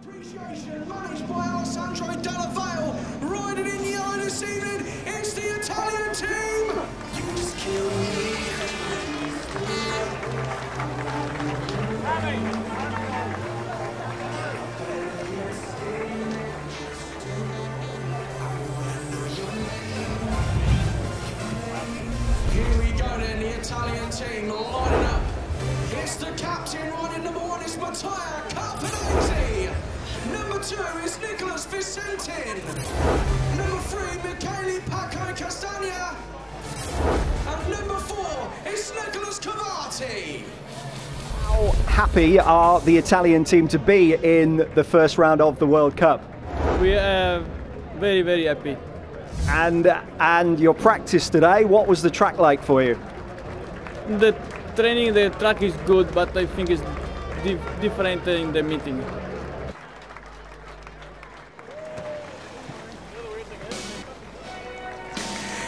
Appreciation managed by Alessandro Della Vale, riding in yellow this evening. It's the Italian team. You just killed me. Here we go then, the Italian team lining up. It's the captain riding number 1 is Mattia Carpenesi. Number 2 is Nicholas Vicentin. Number 3, Michele Paco Castagna. And number 4 is Nicholas Cavati. How happy are the Italian team to be in the first round of the World Cup? We are very, very happy. And your practice today, what was the track like for you? The training, the track is good, but I think it's different in the meeting.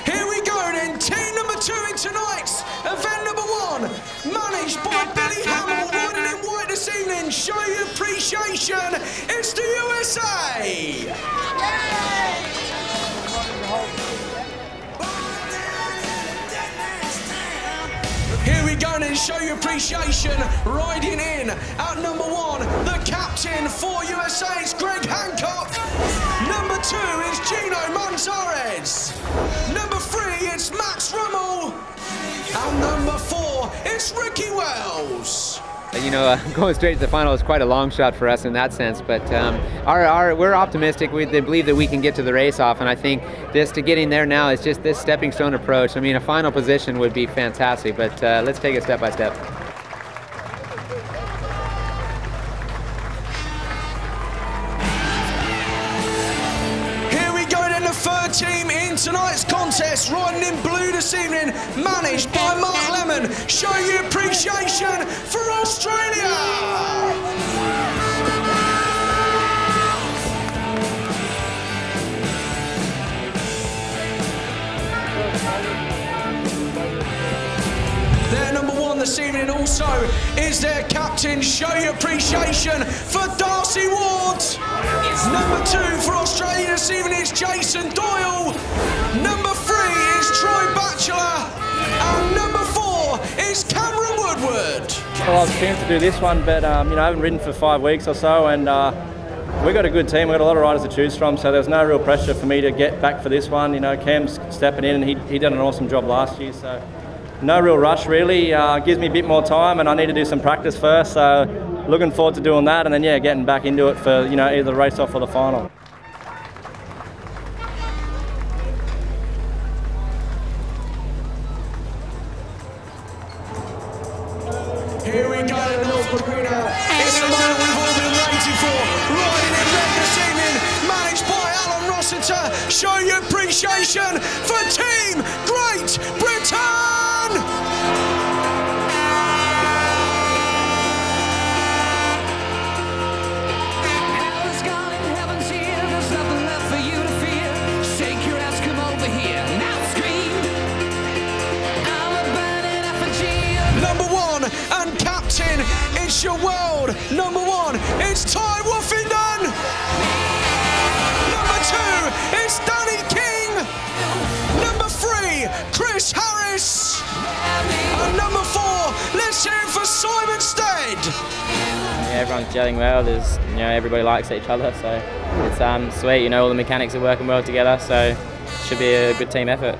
Here we go then, team number 2 in tonight's event number 1, managed by Billy Hamill, riding in white this evening. Show your appreciation, it's the USA! Yay! Here we go then, show your appreciation, riding in at number 1, the captain for USA is Greg Hancock. Number 2 is Gino Manzarez. Number 3 it's Max Rummel. And number 4 it's Ricky Wells. You know, going straight to the final is quite a long shot for us in that sense, but we're optimistic. We believe that we can get to the race off, and I think this to getting there now is just this stepping stone approach. I mean, a final position would be fantastic, but let's take it step by step. Here we go then, the 3rd team in tonight's contest, riding in blue this evening, managed by Mark Lemon. Show your appreciation for Australia! Their number 1 this evening also is their captain. Show your appreciation for Darcy Ward. Number 2 for Australia this evening is Jason Doyle. Number 3 is Troy Batchelor. And number 4 is Cameron Woodward. Well, I was keen to do this one, but you know, I haven't ridden for 5 weeks or so, and we've got a good team. We've got a lot of riders to choose from, so there's no real pressure for me to get back for this one. You know, Cam's stepping in, and he did an awesome job last year, so no real rush really. Gives me a bit more time, and I need to do some practice first, so looking forward to doing that, and then yeah, getting back into it for, you know, either the race off or the final. Here we go, North Arena. It's the moment we've all been waiting for. Riding in red this evening, managed by Alan Rossiter. Show your appreciation for Team Great Britain! Hell's gone and heaven's here. There's nothing left for you to fear. Shake your ass, come over here. Now scream. I'm a burning effigy. Number 1 and captain, it's your world. Number 1, it's Ty Woffington. Number 2, it's Danny King. Number 3, Chris Harris. And number 4, let's hear it for Simon Stead. Yeah, everyone's gelling well. There's, you know, everybody likes each other, so it's sweet. You know, all the mechanics are working well together, so it should be a good team effort.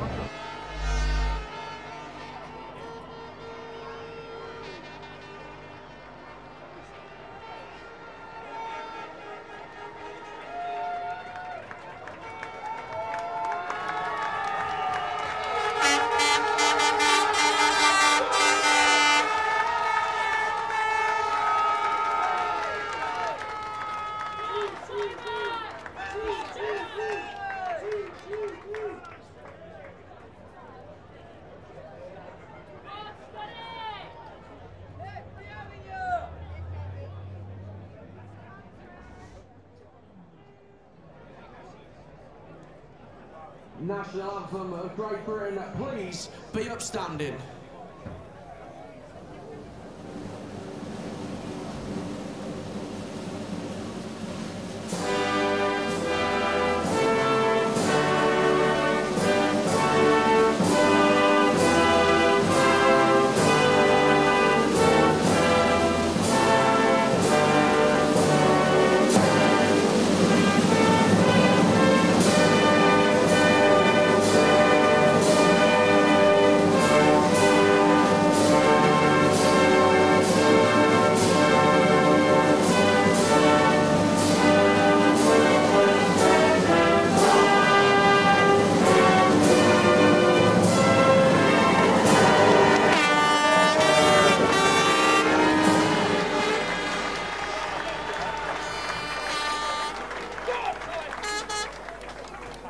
National anthem of Great Britain, please be upstanding.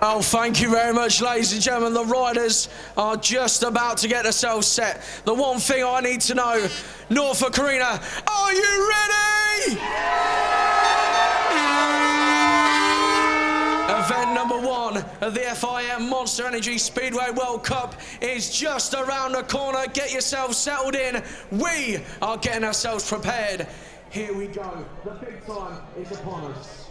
Oh, thank you very much, ladies and gentlemen. The riders are just about to get themselves set. The one thing I need to know, Norfolk Arena, are you ready? Event number 1 of the FIM Monster Energy Speedway World Cup is just around the corner. Get yourselves settled in. We are getting ourselves prepared. Here we go. The big time is upon us.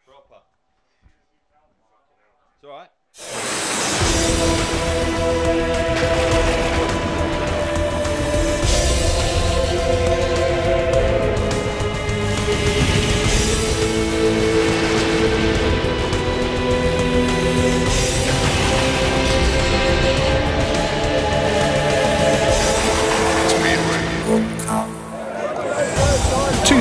Proper. It's all right.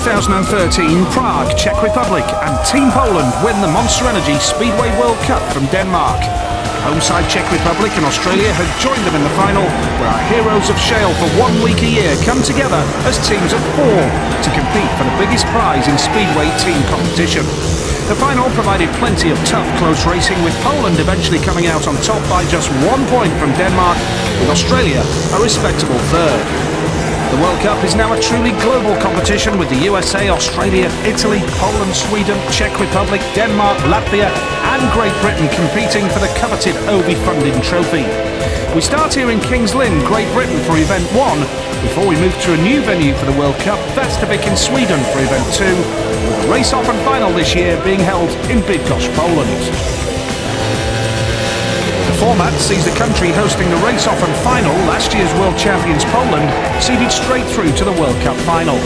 2013 Prague, Czech Republic, and Team Poland win the Monster Energy Speedway World Cup from Denmark. Homeside Czech Republic and Australia had joined them in the final, where our heroes of shale for 1 week a year come together as teams of 4 to compete for the biggest prize in Speedway team competition. The final provided plenty of tough, close racing, with Poland eventually coming out on top by just 1 point from Denmark, with Australia a respectable third. The World Cup is now a truly global competition, with the USA, Australia, Italy, Poland, Sweden, Czech Republic, Denmark, Latvia and Great Britain competing for the coveted Ovi funding trophy. We start here in Kings Lynn, Great Britain for Event 1, before we move to a new venue for the World Cup, Västervik in Sweden for Event 2, with the race-off and final this year being held in Bydgoszcz, Poland. The format sees the country hosting the race-off and final. Last year's world champions Poland seeded straight through to the World Cup final.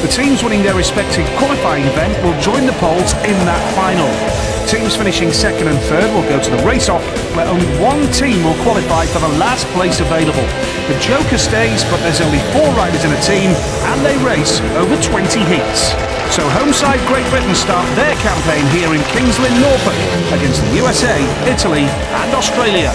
The teams winning their respective qualifying event will join the Poles in that final. Teams finishing second and third will go to the race-off, where only 1 team will qualify for the last place available. The joker stays, but there's only 4 riders in a team, and they race over 20 heats. So homeside Great Britain start their campaign here in Kings Lynn, Norfolk, against the USA, Italy and Australia.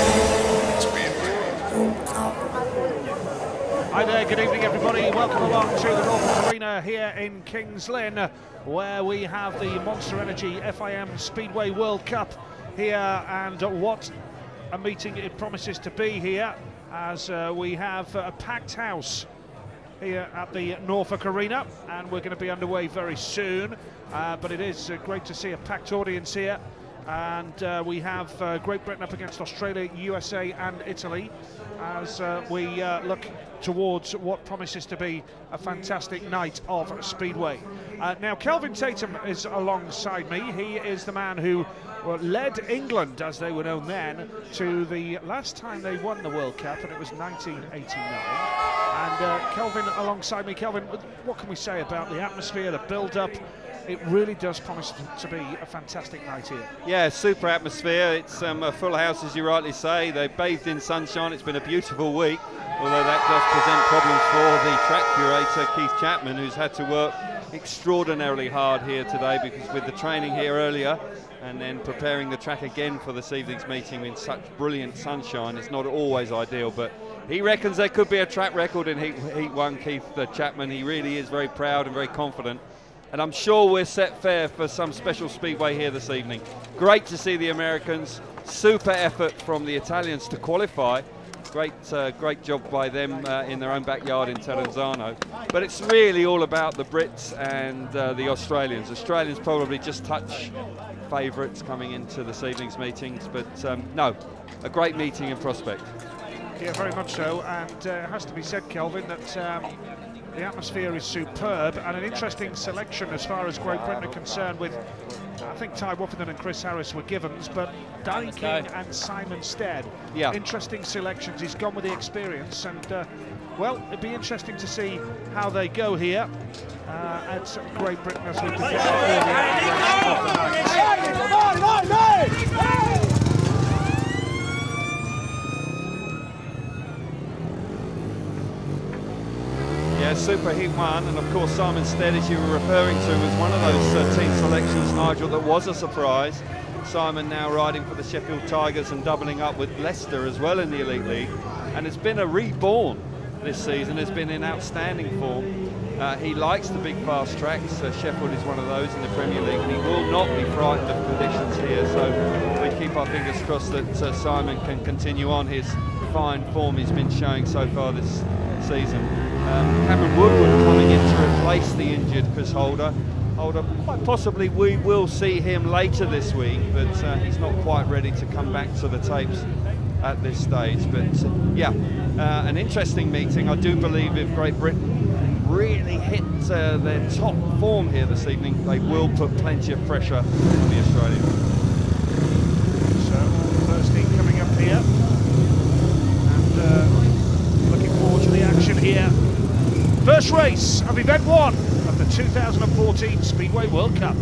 Hi there, good evening everybody. Welcome along to the Norfolk Arena here in Kings Lynn, where we have the Monster Energy FIM Speedway World Cup here, and what a meeting it promises to be here, as we have a packed house here at the Norfolk Arena, and we're going to be underway very soon, but it is great to see a packed audience here, and we have Great Britain up against Australia, USA and Italy, as we look towards what promises to be a fantastic night of Speedway. Now Kelvin Tatum is alongside me. He is the man who led England, as they were known then, to the last time they won the World Cup, and it was 1989. And Kelvin alongside me. Kelvin, what can we say about the atmosphere, the build-up? It really does promise to be a fantastic night here. Yeah, super atmosphere. It's a full house, as you rightly say. They bathed in sunshine. It's been a beautiful week, although that does present problems for the track curator, Keith Chapman, who's had to work extraordinarily hard here today, because with the training here earlier and then preparing the track again for this evening's meeting in such brilliant sunshine, it's not always ideal, but he reckons there could be a track record in Heat 1, Keith Chapman. He really is very proud and very confident. And I'm sure we're set fair for some special speedway here this evening. Great to see the Americans. Super effort from the Italians to qualify. Great job by them in their own backyard in Terenzano. But it's really all about the Brits and the Australians. Australians probably just touch favourites coming into this evening's meetings. But no, a great meeting in prospect. Yeah, very much so. And it has to be said, Kelvin, that the atmosphere is superb, and an interesting selection as far as Great Britain are concerned, with, I think, Ty Woffington and Chris Harris were givens, but Danny King and Simon Stead, yeah, interesting selections. He's gone with the experience, and well, it'd be interesting to see how they go here at Great Britain as we prepare for the night. Yeah, Super Heat 1, and of course Simon Stead, as you were referring to, was one of those team selections, Nigel, that was a surprise. Simon now riding for the Sheffield Tigers and doubling up with Leicester as well in the Elite League, and it's been a reborn this season, has been in outstanding form. He likes the big fast tracks. Sheffield is one of those in the Premier League, and he will not be frightened of conditions here, so we keep our fingers crossed that Simon can continue on his fine form he's been showing so far this season. Cameron Woodward coming in to replace the injured Chris Holder. Quite possibly we will see him later this week, but he's not quite ready to come back to the tapes at this stage. But yeah, an interesting meeting. I do believe if Great Britain really hit their top form here this evening, they will put plenty of pressure on the Australians. So, first team coming up here, and looking forward to the action here. First race of event 1 of the 2014 Speedway World Cup.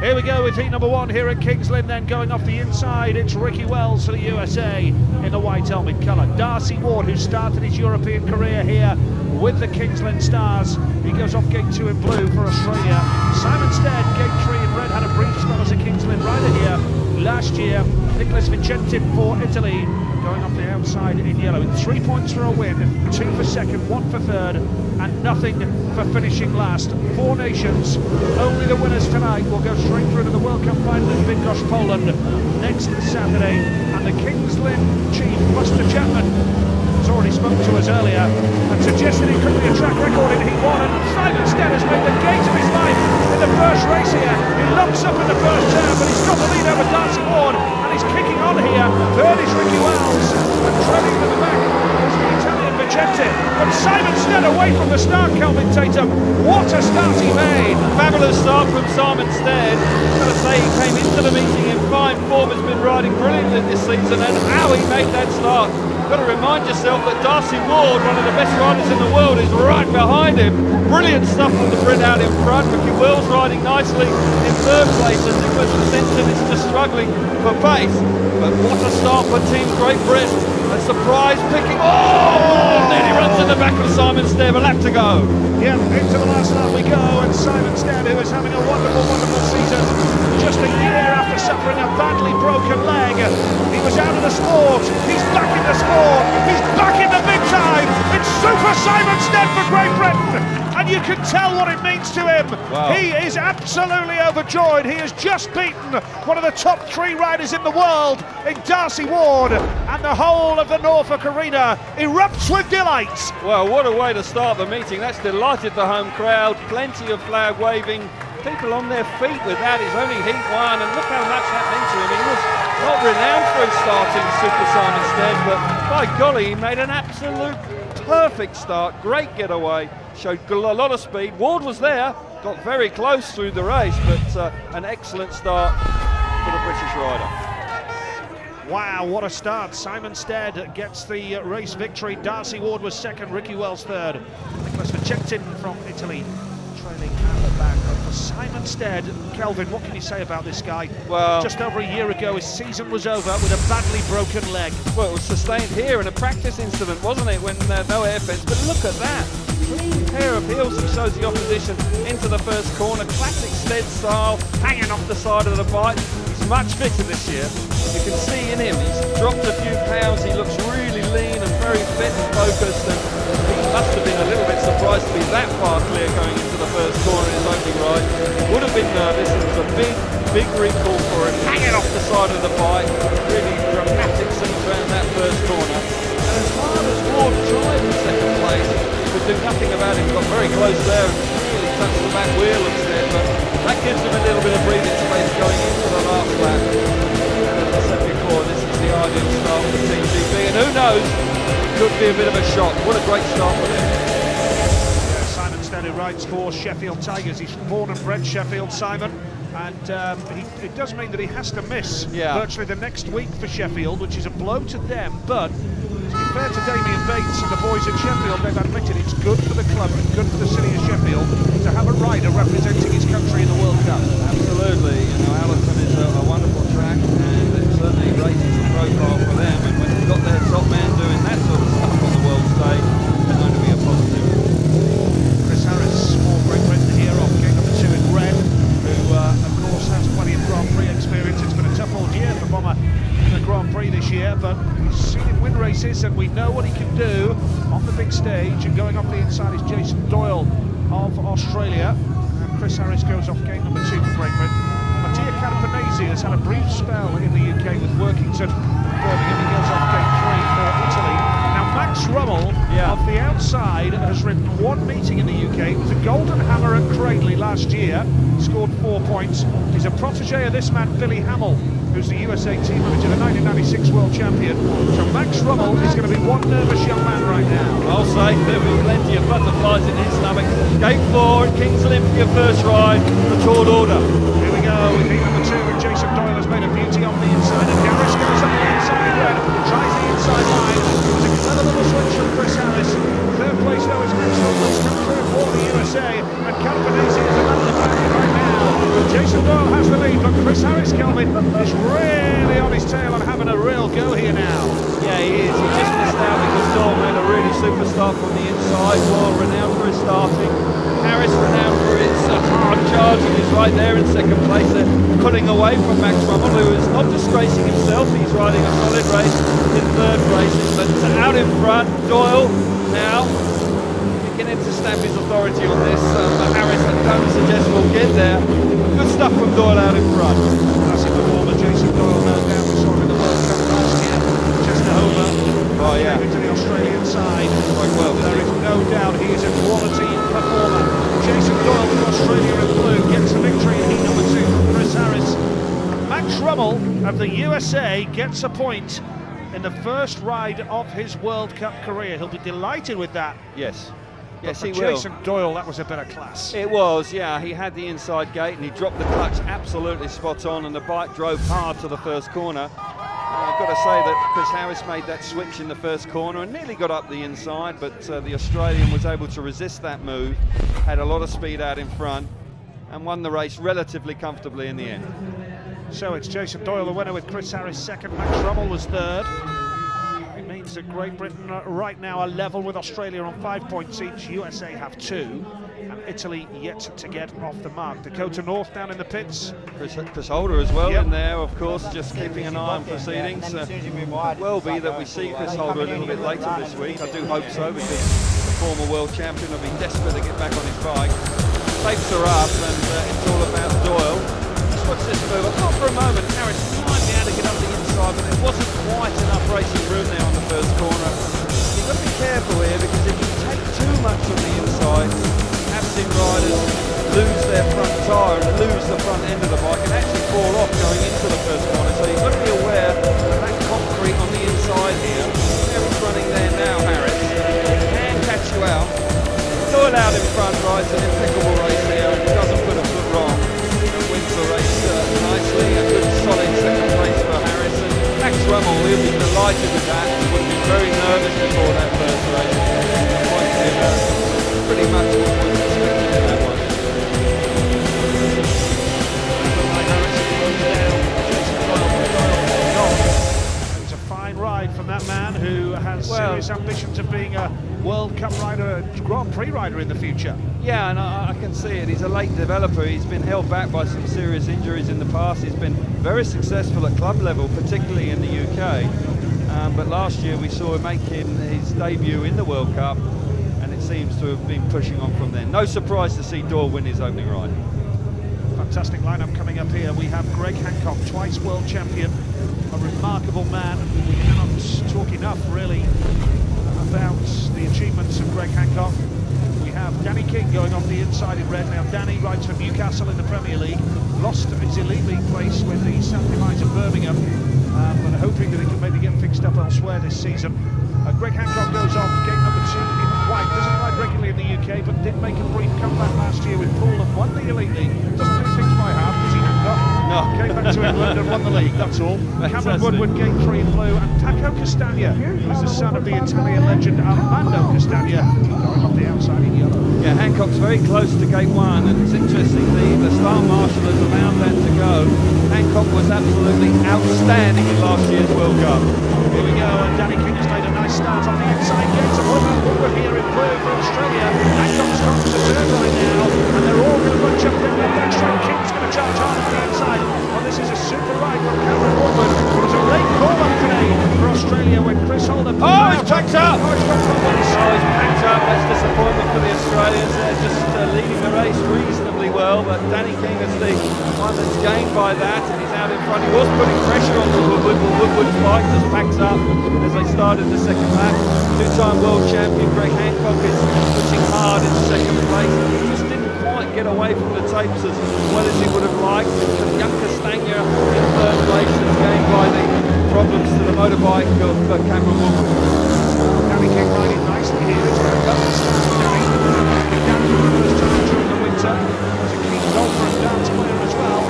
Here we go with heat number 1 here at Kings Lynn. Then going off the inside, it's Ricky Wells for the USA in the white helmet colour. Darcy Ward, who started his European career here with the Kings Lynn Stars, he goes off gate 2 in blue for Australia. Simon Stead, gate 3 in red, had a brief spell as a Kings Lynn rider here last year. Nicholas Vicentin for Italy, going off the outside in yellow. 3 points for a win, 2 for second, 1 for third, and nothing for finishing last. 4 nations, only the winners tonight will go straight through to the World Cup final in Bydgoszcz, Poland next Saturday. And the Kings Lynn chief, Buster Chapman, has already spoken to us earlier and suggested it could be a track record in Heat 1. And Simon Stead has made the gate of his life in the first race here. He lumps up in the first turn, but he's got the lead over Darcy Ward, and he's kicking on here. Third is Ricky Wells, and trailing to the back is the Italian Vicentin. But Simon Stead away from the start, Kelvin Tatum. What a start he made! Fabulous start from Simon Stead. I've got to say, he came into the meeting in fine form, has been riding brilliantly this season, and how he made that start. You've got to remind yourself that Darcy Ward, one of the best riders in the world, is right behind him. Brilliant stuff from the Brit out in front. Ricky Wells riding nicely in third place, and Nicholas Vicentin is just struggling for pace. But what a start for Team Great Britain. A surprise picking. Oh! Nearly runs in the back of Simon Stead. A lap to go. Yeah, into the last lap we go, and Simon Stead, who is having a wonderful, wonderful season, just a year after suffering a badly broken leg. He was out of the sport. He's back in the sport. He's back in the big time. It's Super Simon Stead for Great Britain, and you can tell what it means to him. Wow. He is absolutely overjoyed. He has just beaten one of the top 3 riders in the world in Darcy Ward, and the whole of the Norfolk Arena erupts with delight. Well, what a way to start the meeting. That's delighted the home crowd. Plenty of flag waving. People on their feet with that. It's only Heat 1, and look how much that meant to him. He was not renowned for his starting Super Simon Stead, but by golly, he made an absolute perfect start. Great getaway. Showed a lot of speed. Ward was there, got very close through the race, but an excellent start for the British rider. Wow, what a start. Simon Stead gets the race victory. Darcy Ward was second, Ricky Wells third. Nicholas Vicentin from Italy trailing at the back. But for Simon Stead, Kelvin, what can you say about this guy? Well, just over a year ago, his season was over with a badly broken leg. Well, it was sustained here in a practice incident, wasn't it, when no air fence? But look at that. Clean pair of heels that shows the opposition into the first corner. Classic Stead style, hanging off the side of the bike. He's much fitter this year. You can see in him, he's dropped a few pounds. He looks really lean and very fit and focused. And he must have been a little bit surprised to be that far clear going into the first corner in his opening ride. Would have been nervous. It was a big recall for him, hanging off the side of the bike. Really dramatic scenes around that first corner. And as hard as Ward tried in second place, could do nothing about it. Got very close there and really touched the back wheel of Stead, but that gives him a little bit of breathing space going into the last lap. And as I said before, this is the ideal start for Team GB, and who knows, it could be a bit of a shock. What a great start for him. Yeah, Simon Stead, who rides for Sheffield Tigers. He's born and bred Sheffield, Simon. And it does mean that he has to miss virtually the next week for Sheffield, which is a blow to them. But to be fair to Damien Bates and the boys at Sheffield, they've admitted it's good for the club and good for the city of Sheffield to have a rider representing his country in the World Cup. Absolutely. You know, Allerton is a wonderful track, and it certainly raises the profile for them. And when you've got their top man doing that sort of stuff on the world stage, they're going to be a positive. Chris Harris for Great Britain here off gate number 2 in red, who of course has plenty of Grand Prix experience. It's been a tough old year for Bomber in the Grand Prix this year, but we've seen him win races and we know what he can do on the big stage. And going off the inside is Jason Doyle of Australia, and Chris Harris goes off gate number 2 for Great Britain. Mattia Carpenesi has had a brief spell in the UK with Workington and Birmingham. He goes off gate 3 for Italy. Now Max Rummel off the outside has ridden one meeting in the UK. It was a Golden Hammer at Cradley last year, scored 4 points. He's a protege of this man, Billy Hamill, who's the USA team manager, the 1996 world champion. So Max Rummel is going to be one nervous young man right now. I'll say there will be plenty of butterflies in his stomach. Gate 4 at Kings Lynn for your first ride, the tall order. Here we go with heat number 2, and Jason Doyle has made a beauty on the inside, and Harris goes up the inside red, tries the inside line. It was a clever little switch from Chris Harris. Third place though is Max Rummel, come through for the USA, and Campanese is around the back right now. Jason Doyle has the lead, but Chris Harris, Kelvin, is really on his tail and having a real go here now. Yeah, he is. He just missed out because Doyle made a really super start from the inside. Doyle renowned for his starting. Harris renowned for his hard charging. He's right there in second place. They're pulling away from Max Rummel, who is not disgracing himself. He's riding a solid race in third place. But out in front, Doyle now beginning to stamp his authority on this. Harris, I don't suggest will get there. Good stuff from Doyle out in front. Classic performer, Jason Doyle, no doubt. We saw him in the World Cup last year. Chester-Hover. Oh yeah. Into the Australian side. Quite well. There is no doubt he is a quality performer. Jason Doyle with Australia in blue gets the victory in heat number 2 from Chris Harris. Max Rummel of the USA gets a point in the first ride of his World Cup career. He'll be delighted with that. Yes. Yes, he will. Jason Doyle, that was a bit of class. It was, yeah. He had the inside gate and he dropped the clutch absolutely spot on, and the bike drove hard to the first corner. I've got to say that Chris Harris made that switch in the first corner and nearly got up the inside, but the Australian was able to resist that move, had a lot of speed out in front, and won the race relatively comfortably in the end. So it's Jason Doyle, the winner, with Chris Harris second. Max Rummel was third. It means that Great Britain right now are level with Australia on 5 points each. USA have 2, and Italy yet to get off the mark. Dakota North down in the pits. Chris Holder as well in there, of course, just keeping an eye on proceedings. It will be that we see Chris Holder a little bit later this week. I do hope so, because the former world champion will be desperate to get back on his bike. Tapes are up, and it's all about Doyle. Just watch this move. I thought for a moment Harris might be able to get up the inside, but there wasn't quite enough racing room there on the first corner. You've got to be careful here, because if you take too much on the inside, I've seen riders lose their front tyre and lose the front end of the bike and actually fall off going into the first corner. So you've got to be aware of that concrete on the inside here. Harris running there now, Harris. Can catch you out. Doyle out in front rides an impeccable race here and doesn't put a foot wrong. Wins the race nicely. A good solid second place for Harris. And Max Rummel, he'll be delighted with that. He would be very nervous before that first race. Pretty much what was expected in that one. It's a fine ride from that man who has serious ambitions of being a World Cup rider, a Grand Prix rider in the future. Yeah, and I can see it. He's a late developer. He's been held back by some serious injuries in the past. He's been very successful at club level, particularly in the UK. But last year we saw him make his debut in the World Cup, and it seems to have been pushing on from then. No surprise to see Doyle win his opening ride. Fantastic lineup coming up here. We have Greg Hancock, twice world champion, a remarkable man. We cannot talk enough, really, about the achievements of Greg Hancock. We have Danny King going off the inside in red. Now Danny rides for Newcastle in the Premier League, lost his Elite League place with the St. Demise of Birmingham, but hoping that he can maybe get fixed up elsewhere this season. Greg Hancock goes off gate number 2 in white. Doesn't ride regularly in the UK, but did make a brief comeback last year with Poole and won the Elite League. Doesn't do things by half, does he, Hancock? No. Came back to England and won the league, that's all. Cameron Woodward, gate 3 in blue, and Taco Castagna, who's the son of the Italian legend Armando Castagna, going off the outside in yellow. Yeah, Hancock's very close to gate 1, and it's interesting, the Star Marshal has allowed that to go. Hancock was absolutely outstanding in last year's World Cup. Here we go, and Danny King's made a nice start on the inside gates, and what about Woodward here in blue for Australia? Hancock's got to turn right now, and they're all going to bunch up down the backstreet. King's going to charge hard on the inside. Well, this is a super ride from Cameron Woodward. It was a late call-up today for Australia when Chris Holder... he's packed up! He's packed up. That's disappointment for the Australians. They're just leading the race reasonably well, but Danny King is the one That's gained by that, and he's out in front. He was putting pressure on Woodward, but Woodward's bike just backs up as they started the second lap. Two-time world champion Greg Hancock is pushing hard in second place. He just didn't quite get away from the tapes as well as he would have liked. Young Castagna in third place is gained by the problems to the motorbike of Cameron Woodward. Danny King riding nicely here. It's going to go and start Danny. Down for the first time during the winter. There's a keen golfer and dance player as well.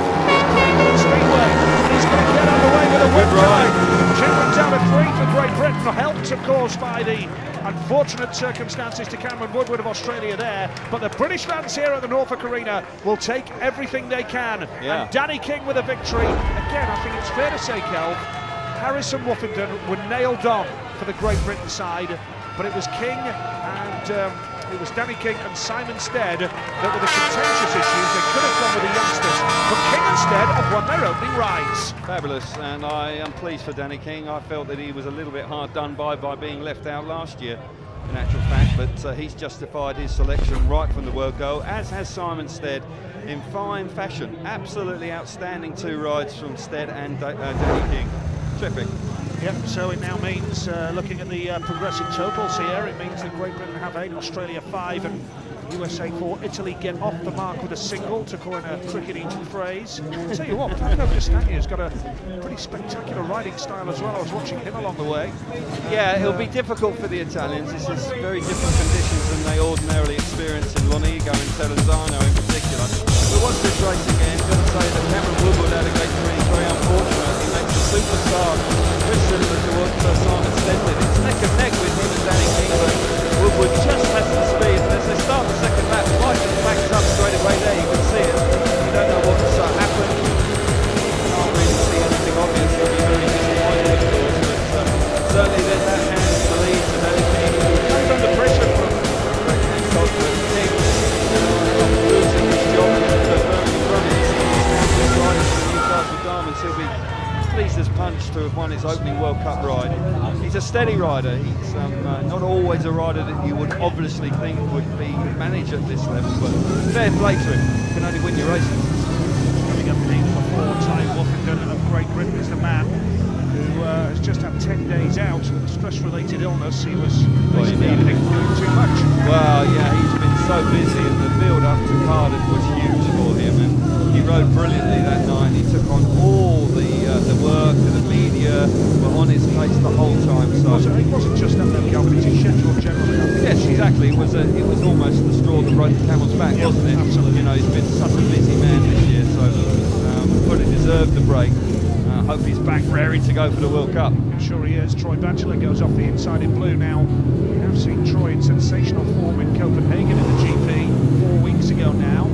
Speedway. He's going to get underway with a whip ride. Children's down to 3 for Great Britain, helped of course by the unfortunate circumstances to Cameron Woodward of Australia there, but the British fans here at the Norfolk Arena will take everything they can. Yeah. And Danny King with a victory. Again, I think it's fair to say, Kelv, Harris and Woofenden were nailed on for the Great Britain side, but it was King and it was Danny King and Simon Stead that were the contentious issues. They could have gone with the youngsters, but King and Stead have won their opening rides. Fabulous, and I am pleased for Danny King. I felt that he was a little bit hard done by being left out last year, in actual fact, but he's justified his selection right from the word go, as has Simon Stead, in fine fashion. Absolutely outstanding 2 rides from Stead and Danny King. Terrific. Yep, so it now means, looking at the progressive totals here, it means that Great Britain have 8, Australia 5 and USA 4. Italy get off the mark with a single, to coin a cricketing phrase. I'll tell you what, Pablo Castagna's got a pretty spectacular riding style as well. I was watching him along the way. Yeah, it'll be difficult for the Italians. This is very different conditions than they ordinarily experience in Lonigo and Terenzano in particular. But watch this race again. Got to say that Cameron Woodward had a great 3, very unfortunate. He makes a superstar very similar to what Simon Stead did. It's neck and neck with him and Danny King, but Woodward just has the speed. And as they start the second lap, the bike just backs up straight away there. You can see it. You don't know what's happened. You can't really see anything obvious. You'll be very disappointed, of course. But certainly there's that hand to the lead to Danny King. He comes under pressure from Greg Hancock, but King not losing his job at Birmingham Running. He's riding for the Newcastle Diamonds. He'll be pleased as punch to have won his opening World Cup ride. He's a steady rider. He's not always a rider that you would obviously think would be managed at this level, but fair play to him. You can only win your races. Coming up in before, Ty Woofenden of Great Britain is the man who has just had 10 days out with a stress-related illness. He was basically too much. Well, yeah, he's been so busy, and the build-up to Cardiff was huge for him, and he rode brilliantly that night. He took on all the work, the media were on his case the whole time. So it wasn't just that though, Calvin, it's his schedule generally. Yes, exactly. It was almost the straw that broke the camel's back, wasn't it? Absolutely. You know, he's been such a busy man this year, so fully deserved the break. Hope he's back raring to go for the World Cup. I'm sure he is. Troy Batchelor goes off the inside in blue now. We have seen Troy in sensational form in Copenhagen in the GP 4 weeks ago now,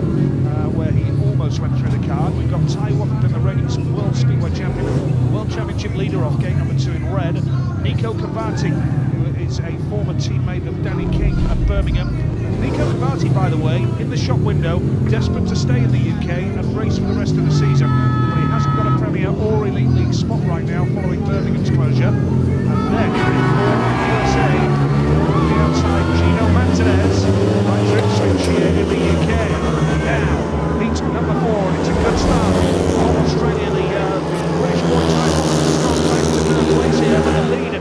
where he almost went through the card. We've got Ty Woofenden, the reigning World Speedway Champion, World Championship leader off gate number 2 in red. Nico Cavati, who is a former teammate of Danny King at Birmingham. Nico Cavati, by the way, in the shop window, desperate to stay in the UK and race for the rest of the season. But he hasn't got a Premier or Elite League spot right now following Birmingham's closure. And then, for USA, on the outside, Gino Martinez, rides Ipswich here in the UK. Now, heat number 4, and it's a good start for Australia. The British boy title, strong time to third place here, with the lead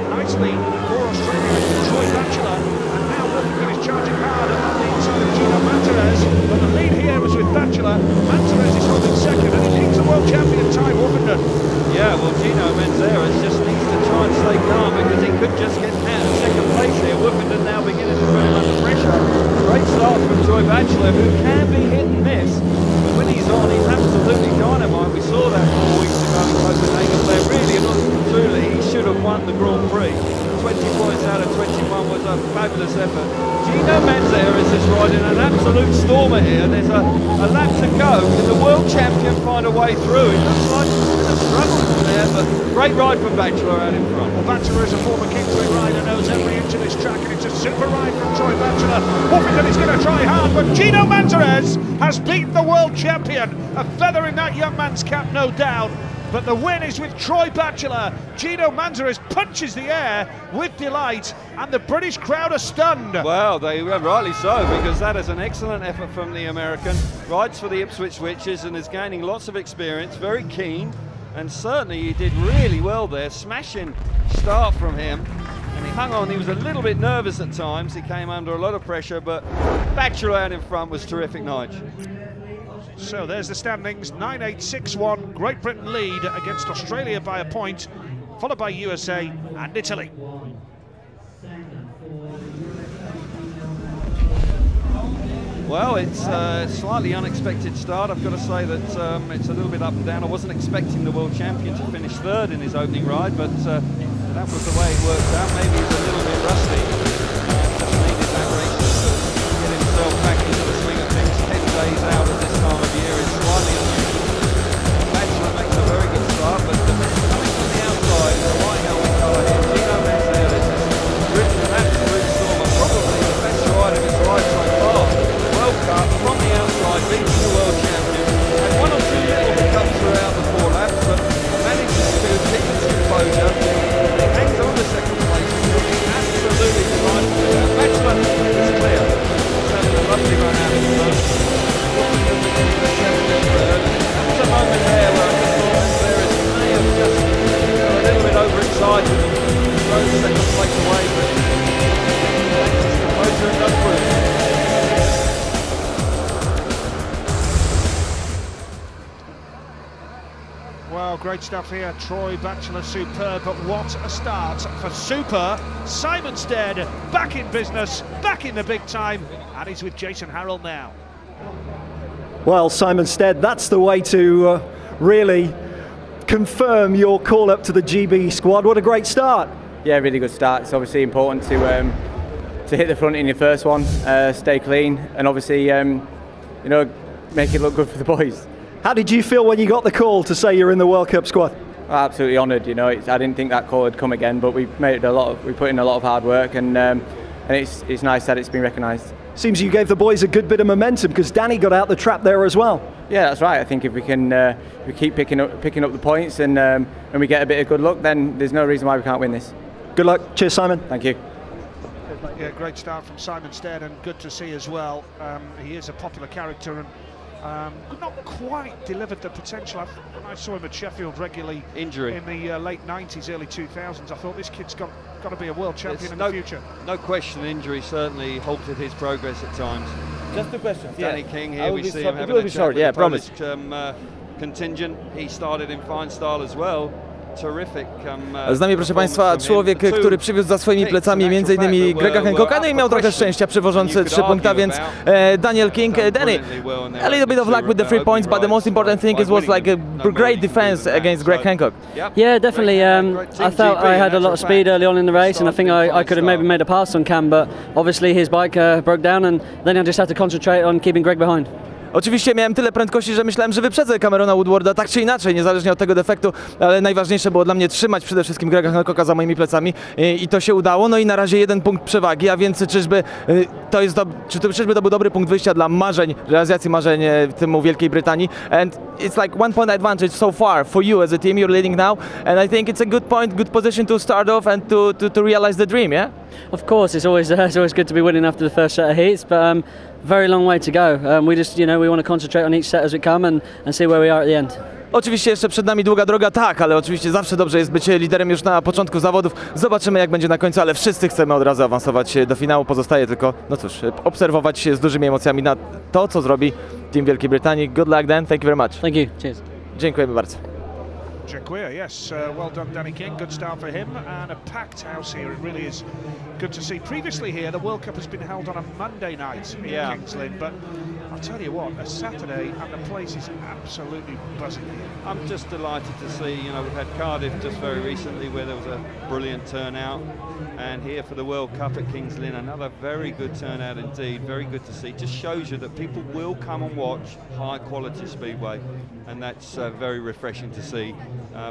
nicely for Australia. Troy Batchelor, and now Woofenden is charging hard on the inside of Gino Martinez. But the lead here was with Batchelor. Martinez is holding second, and he keeps the world champion Ty Woofenden. Yeah, well, Gino Manzeras just needs to try and stay calm, because he could just get out of second place here. Woofenden now beginning to put him under pressure. Great start from Troy Batchelor, who can be hit and miss, but when he's on, he's absolutely dynamite. We saw that 4 weeks ago in Copenhagen, where really, truly, he should have won the Grand Prix. 20 points out of 21 was a fabulous effort. Gino Manzeras is riding an absolute stormer here. There's a lap to go. Can the world champion find a way through? It looks like there's a struggle from there, but great ride from Batchelor out in front. Well, Batchelor is a former Kingsway rider, knows every inch of this track, and it's a super ride from Troy Batchelor. Woofenden is going to try hard, but Gino Manzeras has beaten the world champion. A feather in that young man's cap, no doubt. but the win is with Troy Batchelor. Gino Manzarek punches the air with delight, and the British crowd are stunned. Well, they were rightly so, because that is an excellent effort from the American. Rides for the Ipswich Witches and is gaining lots of experience, very keen, and certainly he did really well there. Smashing start from him, and he hung on. He was a little bit nervous at times. He came under a lot of pressure, but Batchelor out in front was terrific, Nige. So there's the standings, 9-8, 6-1. Great Britain lead against Australia by a point, followed by USA and Italy. Well, it's a slightly unexpected start. I've got to say that it's a little bit up and down. I wasn't expecting the world champion to finish third in his opening ride, but that was the way it worked out. Maybe he's a little bit rusty. Just needed that race to get himself back into the swing of things. 10 days out at this time of year is slightly unusual. Batchelor makes a very good start, but coming from the outside, the white helmet colour here, Gino Manzarek has driven an absolute storm, and probably the best ride of his life so far. World Cup from the outside, beating the world champion. Had one or two little hiccups throughout the 4 laps, but manages to keep his composure. He hangs on to second place. He's looking absolutely delighted with that. Batchelor is clear. He's having a lovely run out of the first. There's a moment there where I just thought Manzarek may have just got a little bit overexcited and thrown second place away, but his composure and done through. Well, great stuff here. Troy Batchelor, superb, but what a start for Super Simon Stead, back in business, back in the big time, and he's with Jason Harrell now. Well, Simon Stead, that's the way to really confirm your call up to the GB squad. What a great start. Yeah, really good start. It's obviously important to hit the front in your first one, stay clean, and obviously, you know, make it look good for the boys. How did you feel when you got the call to say you're in the World Cup squad? Absolutely honoured. You know, I didn't think that call would come again, but we put in a lot of hard work, and it's nice that it's been recognised. Seems you gave the boys a good bit of momentum because Danny got out the trap there as well. Yeah, that's right. I think if we can we keep picking up the points and we get a bit of good luck, then there's no reason why we can't win this. Good luck. Cheers, Simon. Thank you. Yeah, great start from Simon Stead, and good to see as well. He is a popular character and not quite delivered the potential. When I saw him at Sheffield regularly in the late 90s, early 2000s, I thought this kid's got to be a world champion in the future. No question, injury certainly halted his progress at times. Just 2 questions. Danny King here, we see him having a chat with the Polish contingent. He started in fine style as well. Z nami, proszę Państwa, człowiek, który przywiózł za swoimi plecami m.in. Grega Hancocka, no i miał trochę szczęścia, przywożąc 3 punkta, więc Daniel King. Danny, a little bit of luck with the 3 points, but the most important thing was like a great defense against Greg Hancock. Yeah, definitely. I felt I had a lot of speed early on in the race, and I think I could have maybe made a pass on Cam, but obviously his bike broke down, and then I just had to concentrate on keeping Greg behind. Oczywiście miałem tyle prędkości, że myślałem, że wyprzedzę Camerona Woodwarda tak czy inaczej, niezależnie od tego defektu, ale najważniejsze było dla mnie trzymać przede wszystkim Grega Hancocka za moimi plecami i to się udało. No i na razie 1 punkt przewagi, a więc czyżby to był dobry punkt wyjścia dla marzeń, realizacji marzeń temu Wielkiej Brytanii. And it's like 1 point advantage so far for you as a team. You're leading now, and I think it's a good point, good position to start off and to realize the dream, yeah? Of course, it's always good to be winning after the first set of heats, but very long way to go. We just, we want to concentrate on each set as we come and see where we are at the end. Oczywiście jeszcze przed nami długa droga, tak, ale oczywiście zawsze dobrze jest być liderem już na początku zawodów. Zobaczymy, jak będzie na końcu, ale wszyscy chcemy od razu awansować do finału. Pozostaje tylko, no cóż, obserwować z dużymi emocjami na to, co zrobi Team Wielkiej Brytanii. Good luck, Dan. Thank you very much. Thank you. Cheers. Dziękujemy bardzo. Dziękuję, yes. Well done, Danny King. Good start for him, and a packed house here. It really is good to see. Previously here, the World Cup has been held on a Monday night in Kings Lynn, but I'll tell you what, a Saturday and the place is absolutely buzzing here. I'm just delighted to see, we've had Cardiff just very recently where there was a brilliant turnout, and here for the World Cup at Kings Lynn, another very good turnout indeed, very good to see. Just shows you that people will come and watch high quality speedway, and that's very refreshing to see.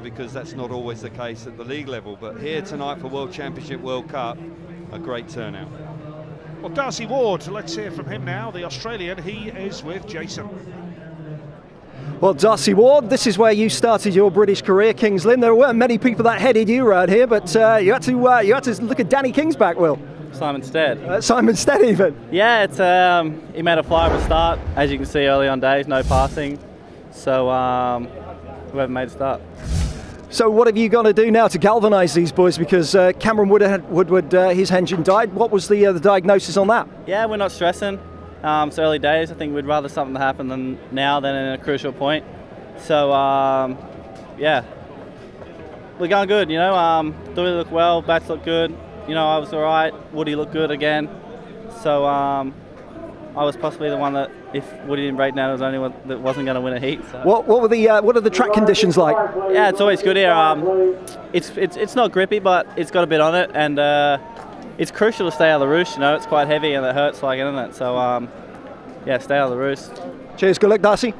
Because that's not always the case at the league level, but here tonight for World Championship World Cup, a great turnout. Well, Darcy Ward, let's hear from him now, the Australian. He is with Jason. Well, Darcy Ward, this is where you started your British career, Kings Lynn. There weren't many people that headed you around here, but you had to look at Danny King's back, Will. Simon Stead. Simon Stead, even. Yeah, it's he made a flyable start. As you can see, early on days, no passing. So whoever made a start. So what have you got to do now to galvanise these boys? Because Cameron Woodward, his engine died. What was the diagnosis on that? Yeah, we're not stressing. It's early days. I think we'd rather something happen now than in a crucial point. So yeah, we're going good. You know, Dooley looked well, Bats looked good. You know, I was all right. Woody looked good again. So I was possibly the one that, if Woody didn't break down, was the only one that wasn't going to win a heat. So. What are the track conditions like? Yeah, it's always good here. It's not grippy, but it's got a bit on it, and it's crucial to stay out of the roost. You know, it's quite heavy and it hurts, like, isn't it? So yeah, stay out of the roost. Cheers. Good luck, Darcy.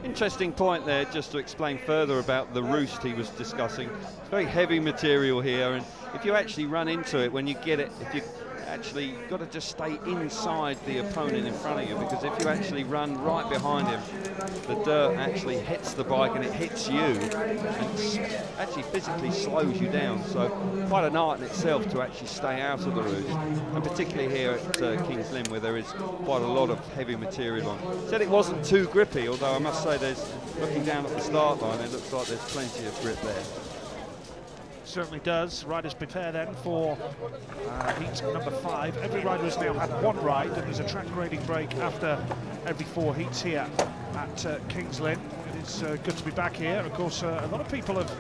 Interesting point there, just to explain further about the roost he was discussing. It's very heavy material here, and if you actually run into it when you get it, if you actually, you've got to just stay inside the opponent in front of you, because if you actually run right behind him, the dirt actually hits the bike and it hits you and actually physically slows you down. So quite an art in itself to actually stay out of the roost, and particularly here at Kings Lynn, where there is quite a lot of heavy material on. Said it wasn't too grippy, although I must say, looking down at the start line, it looks like there's plenty of grip there. Certainly does. Riders prepare then for heat number 5. Every rider has now had one ride, and there's a track grading break after every 4 heats here at Kings Lynn. It is good to be back here. Of course, a lot of people have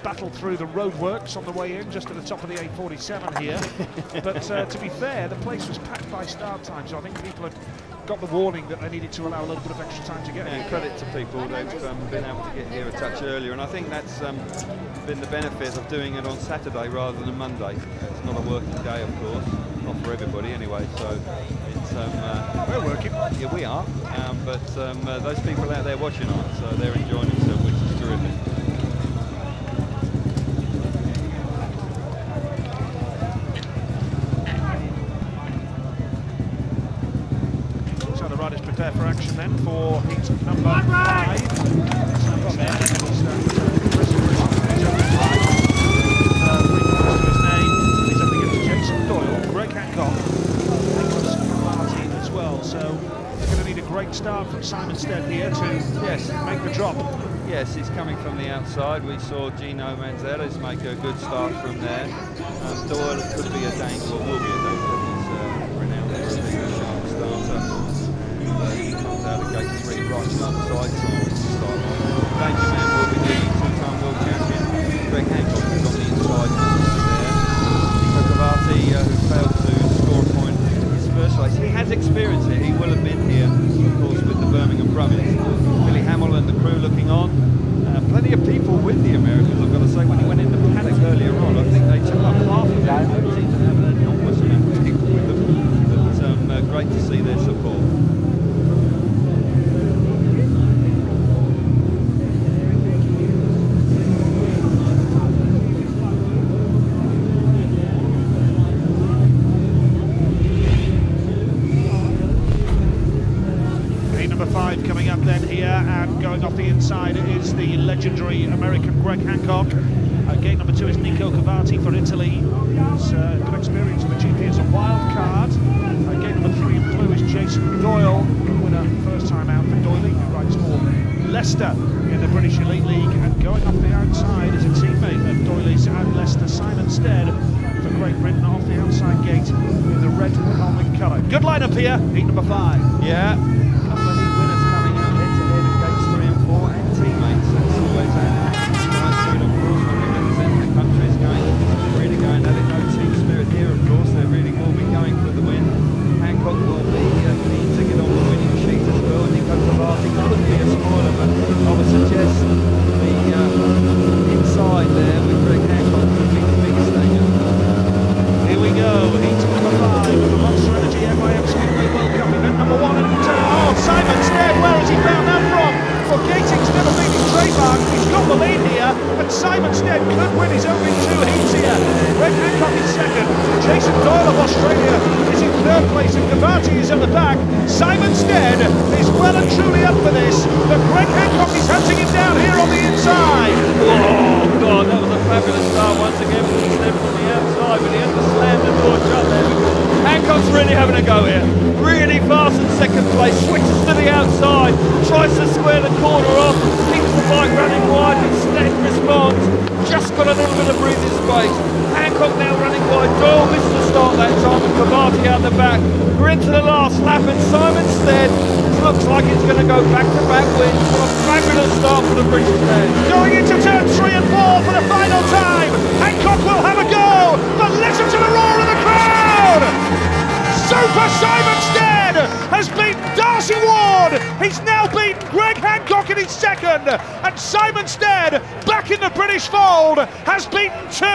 battled through the roadworks on the way in, just at the top of the A47 here. But to be fair, the place was packed by start time, so I think people had got the warning that they needed to allow a little bit of extra time to get here. Credit to people, they've been able to get here a touch earlier, and I think that's been the benefit of doing it on Saturday rather than Monday. It's not a working day, of course, not for everybody anyway, so it's we're working. Yeah, we are, but those people out there watching aren't, so they're enjoying themselves, which is terrific. Prepare for action then for heat number 5. He's up against Jason Doyle, Greg Hancock, Nicholas Party as well. So he's going to need a great start from Simon Stead here to make the drop. Yes, he's coming from the outside. We saw Gino Manzarek make a good start from there. Doyle could be a danger, or will be a danger. He's renowned for being a sharp starter. He comes out of gate 3 right sharp side start line. Danger man will be the 2-time world champion. Greg Hancock is on the inside there. Nico Cavati, who failed to score a point in his first race. He has experience here. He will have been here, of course, with the Birmingham Brummies. Billy Hamill and the crew looking on. Plenty of people with the Americans, I've got to say. When he went into paddock earlier on, I think they took up half of that. They seem to have an enormous amount of people with them. But great to see their support. Coming up then here, and going off the inside is the legendary American Greg Hancock. Gate number 2 is Nico Cavati for Italy. He's good experience in the GP as a wild card. Gate number 3 in blue is Jason Doyle, winner first time out for Doyley, who rides for Leicester in the British Elite League. And going off the outside is a teammate of Doyley's and Leicester, Simon Stead, for Great Britain, off the outside gate in the red helmet colour. Good lineup here, heat number 5. Yeah. Here we go, heat number 5 of the Monster Energy FIM Speedway World Cup, event number 1 and 2. Denmark. He's got the lead here, and Simon Stead could win his opening 2 heats here. Greg Hancock is second. Jason Doyle of Australia is in third place, and Gavati is at the back. Simon Stead is well and truly up for this, but Greg Hancock is hunting him down here on the inside. Oh God, that was a fabulous start once again from Stead from the outside, but he had to slam the door shut there because Hancock's really having a go here. Really fast in second place, switches to the outside, tries to square the corner off, keeps the bike running wide, and Stead responds. Just got a little bit of breathing space. Hancock now running wide. Doyle missed the start that time with Gavati out the back. We're into the last lap, and Simon Stead looks like it's going to go back-to-back wins. What a fabulous start for the British men. Going into turn 3 and 4 for the final time. Hancock will have a go, but listen to the roar of the crowd. Super Simon Stead has beaten Darcy Ward. He's now beaten Greg Hancock in his second, and Simon Stead, back in the British fold, has beaten 2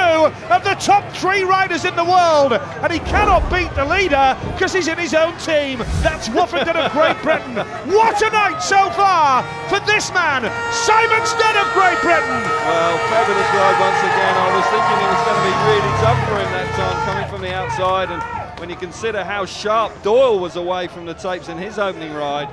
of the top 3 riders in the world, and he cannot beat the leader because he's in his own team. That's Woffington of Great Britain. What a night so far for this man, Simon Stead of Great Britain. Well, fabulous ride once again. I was thinking it was going to be really tough for him that time, coming from the outside, and when you consider how sharp Doyle was away from the tapes in his opening ride,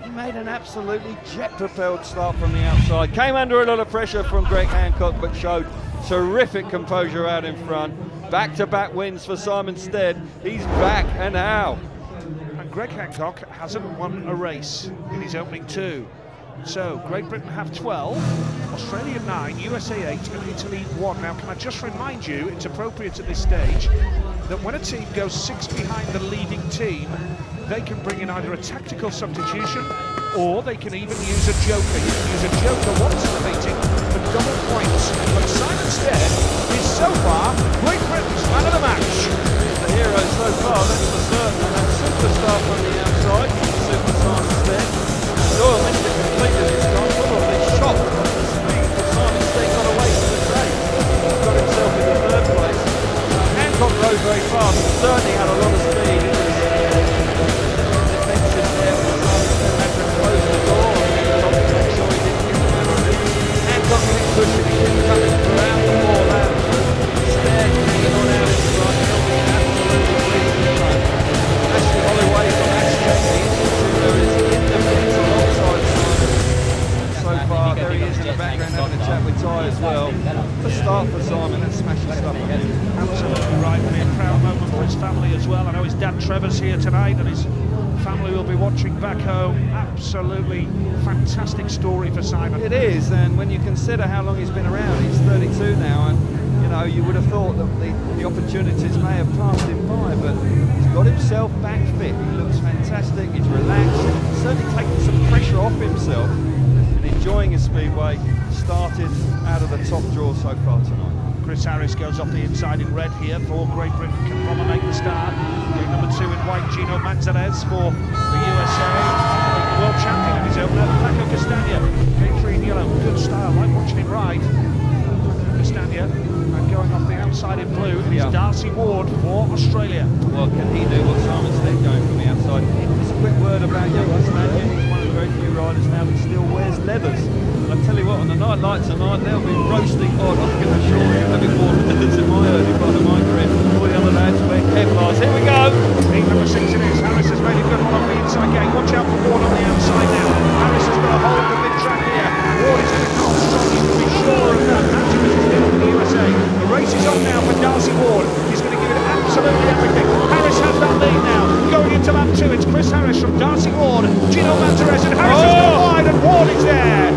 he made an absolutely jet-propelled start from the outside. Came under a lot of pressure from Greg Hancock, but showed terrific composure out in front. Back-to-back wins for Simon Stead. He's back, and how? And Greg Hancock hasn't won a race in his opening 2. So, Great Britain have 12, Australia 9, USA 8 and Italy 1. Now, can I just remind you, it's appropriate at this stage, that when a team goes 6 behind the leading team, they can bring in either a tactical substitution or they can even use a joker. You can use a joker once in the meeting for double points. But Simon Stead is so far Great Britain's man of the match. The hero so far, that's for certain. And that superstar from the outside, Super Simon Stead. Doyle missed it completely this time, probably shocked at the speed that Simon Stead got away from the track. Got himself in the third place. Hancock rode very fast, certainly had a lot of speed. It was defensive there, but Simon Stead had to close the door on the top to make sure he didn't get the penalty. Hancock kept pushing, he kept coming around the 4 laps. Stead hanging on out in front, helping absolutely leading the front. Ashley Holloway from Ashgate, the Institute, is in the fence alongside Simon. So far, there he is in the background having a chat with Ty as well. The start for Simon, that's smashing stuff on him. Absolutely right, it'll be a proud moment for his family as well. I know his dad Trevor's here tonight and his family will be watching back home. Absolutely fantastic story for Simon. It is, and when you consider how long he's been around, he's 32 now, and you know, you would have thought that the opportunities may have passed him by, but he's got himself back fit. He looks fantastic, he's relaxed, certainly taking some pressure off himself and enjoying his speedway. Started out of the top draw so far tonight. Chris Harris goes off the inside in red here for Great Britain. Can Roma make the start? Going number 2 in white, Gino Manzarez for the USA. The world champion in his opener, Paco Castagna. K3 in yellow, good style, like watching him ride. Castagna, and going off the outside in blue is Darcy Ward for Australia. Well, can he do what Simon Stead going from the outside? Just a quick word about young Castagna. He's one of the very few riders now that still wears leathers. And I tell you what, on a night like tonight, they'll be roasting hot. I can assure you, having more leathers in my early part of my career. All the other lads wear Kevlars. Here we go. Heat number 6 it is. Harris has made a good one off the inside gate. Watch out for Ward on the outside now. Harris has got a hold of the mid-track here. Ward is going to come strong. You can be sure of that. Activist is here for the USA. The race is on now for Darcy Ward. He's going to give it absolutely everything. Harris has that lead now. Going into lap 2, it's Chris Harris from Darcy Ward. Gino Manzarez, and Harris has gone wide, and Ward is there.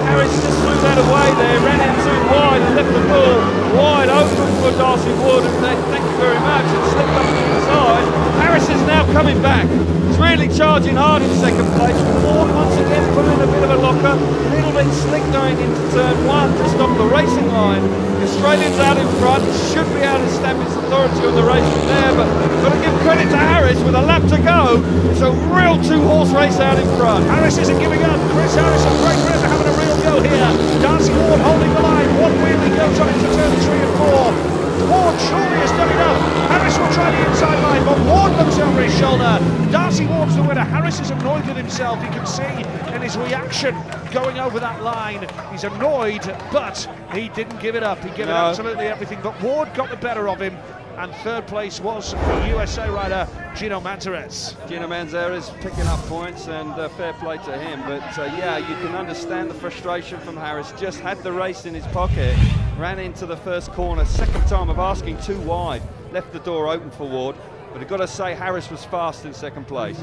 Harris just flew that away there, ran in too wide and left the ball wide open for Darcy Ward, and thank you very much, and slipped up to the side. Harris is now coming back. He's really charging hard in second place. Ward once again put in a bit of a locker, a little bit slick going into turn 1 just off the racing line. The Australians out in front, should be able to stamp his authority on the race from there, but got to give credit to Harris with a lap to go. It's a real 2-horse race out in front. Harris isn't giving up. Chris Harris of Great Britain having a real go here. Darcy Ward holding the line. One wheelie goes on into turn 3 and 4. Ward surely has done enough. Harris will try the inside line, but Ward looks over his shoulder. Darcy Ward's the winner. Harris is annoyed with himself. You can see in his reaction going over that line. He's annoyed, but he didn't give it up. He gave it absolutely everything, but Ward got the better of him, and third place was the USA rider Gino Manzarez. Gino Manzarez picking up points, and fair play to him. But yeah, you can understand the frustration from Harris. Just had the race in his pocket, ran into the first corner, second time of asking too wide, left the door open for Ward. But I've got to say, Harris was fast in second place.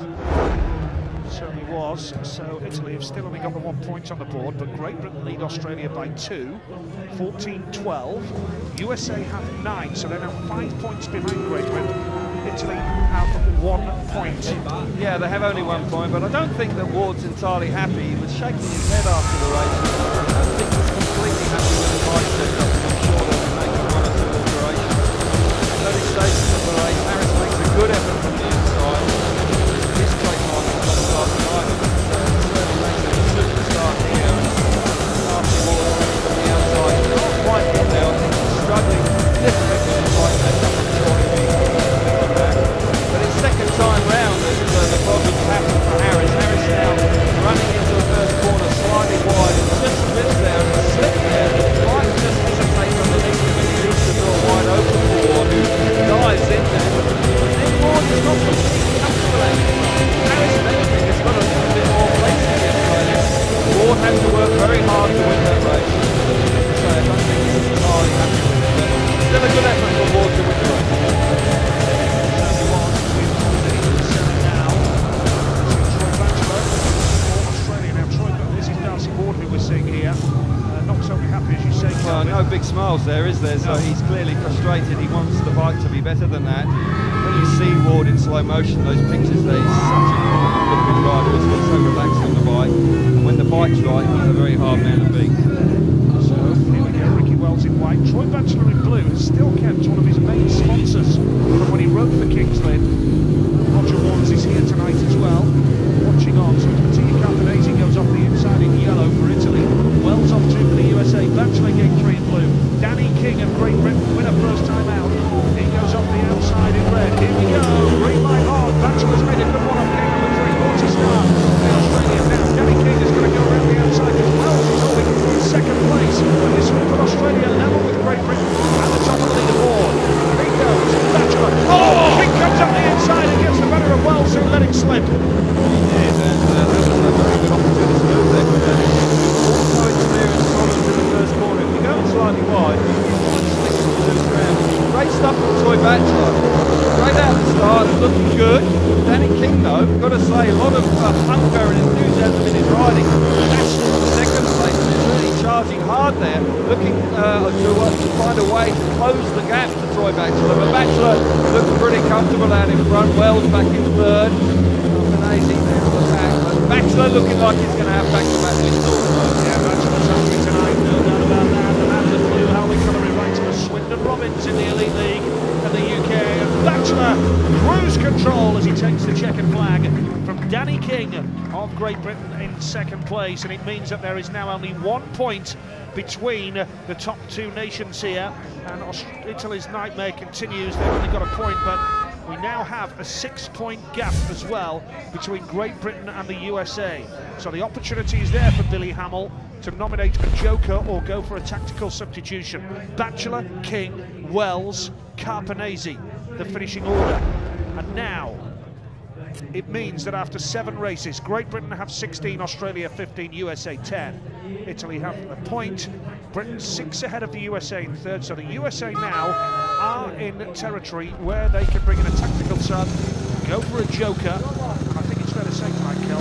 Certainly was. So Italy have still only got the 1 point on the board, but Great Britain lead Australia by 2, 14-12. USA have 9, so they're now 5 points behind Great Britain. Italy have 1 point. Yeah, they have only 1 point, but I don't think that Ward's entirely happy. He was shaking his head after the race. I don't think he's completely happy with the bike setup, and I'm sure they'll make 1 or 2 alterations. Early stages of the race, Harris makes a good effort from the inside. His trademark is not starting either, but certainly makes a super start here. After Ward from the outside, not quite in there. I think he's struggling a little bit with the bike setup. But it's second time round that the problems happen for Harris. Harris now running into the first corner slightly wide, and just slips there and slipped there. Bike just hesitates underneath him, and he leaves the door wide open for Ward, who dives in there. But then Ward is not completely comfortable at it. Harris, if anything, has got a little bit more place in the outside. Ward had to work very hard to win that race. So I don't think he's entirely happy with it, but still a good effort for Ward to win the race. We're seeing here, not so happy as you say. Well, no big smiles there, is there? So he's clearly frustrated. He wants the bike to be better than that. When you see Ward in slow motion, those pictures there, he's such a good-looking rider. He's got so relaxed on the bike, and when the bike's right, he's a very hard man to beat. So here we go, Ricky Wells in white. Troy Batchelor in blue has still kept one of his main sponsors from when he rode for Kings Lynn. Roger Warnes is here tonight as well, watching on. So it's Mattia Carpenese goes off the inside in yellow for Italy. Wells off 2 for the USA. Batchelor gate 3 in blue. Danny King of Great Britain, winner first time out. He goes off the outside in red. Here we go. Green light on. Batchelor's made a good one off King on the 340 start. In Australia now. Danny King is going to go around the outside because Wells is holding second place. And this will put Australia level with Great Britain at the top of the leaderboard. Here he goes. Batchelor. Oh! King comes up the inside and gets the better of Wells, who let him slip. He did, and that was a very good opportunity move there for Danny. Also experienced problems in the first corner. If you're going slightly wide, you want to stick to the loose ground. Great stuff from Troy Batchelor. Great out the start, looking good. Danny King, though, got to say, a lot of hunger and enthusiasm in his riding. That's second place, and he's really charging hard there, looking to find a way to close the gap to Troy Batchelor. But Batchelor looks pretty comfortable out in front. Wells back in third. Carpenese there at the back. But Batchelor looking like he's going to have back-to-back wins also. Yeah, Batchelor's hungry tonight, no doubt about that. The man that knew how we colour right to Swindon Robbins in the Elite League of the UK. And Batchelor cruise control as he takes the checkered flag from Danny King of Great Britain in second place. And it means that there is now only 1 point between the top 2 nations here. And Italy's nightmare continues. They've only got a point, but we now have a 6-point gap as well between Great Britain and the USA. So the opportunity is there for Billy Hamill to nominate a joker or go for a tactical substitution. Batchelor, King, Wells, Carpenese, the finishing order. And now it means that after 7 races, Great Britain have 16, Australia 15, USA 10. Italy have a point, Britain 6 ahead of the USA in third, so the USA now are in territory where they can bring in a tactical sub, go for a joker. I think it's fair to say tonight, Kel,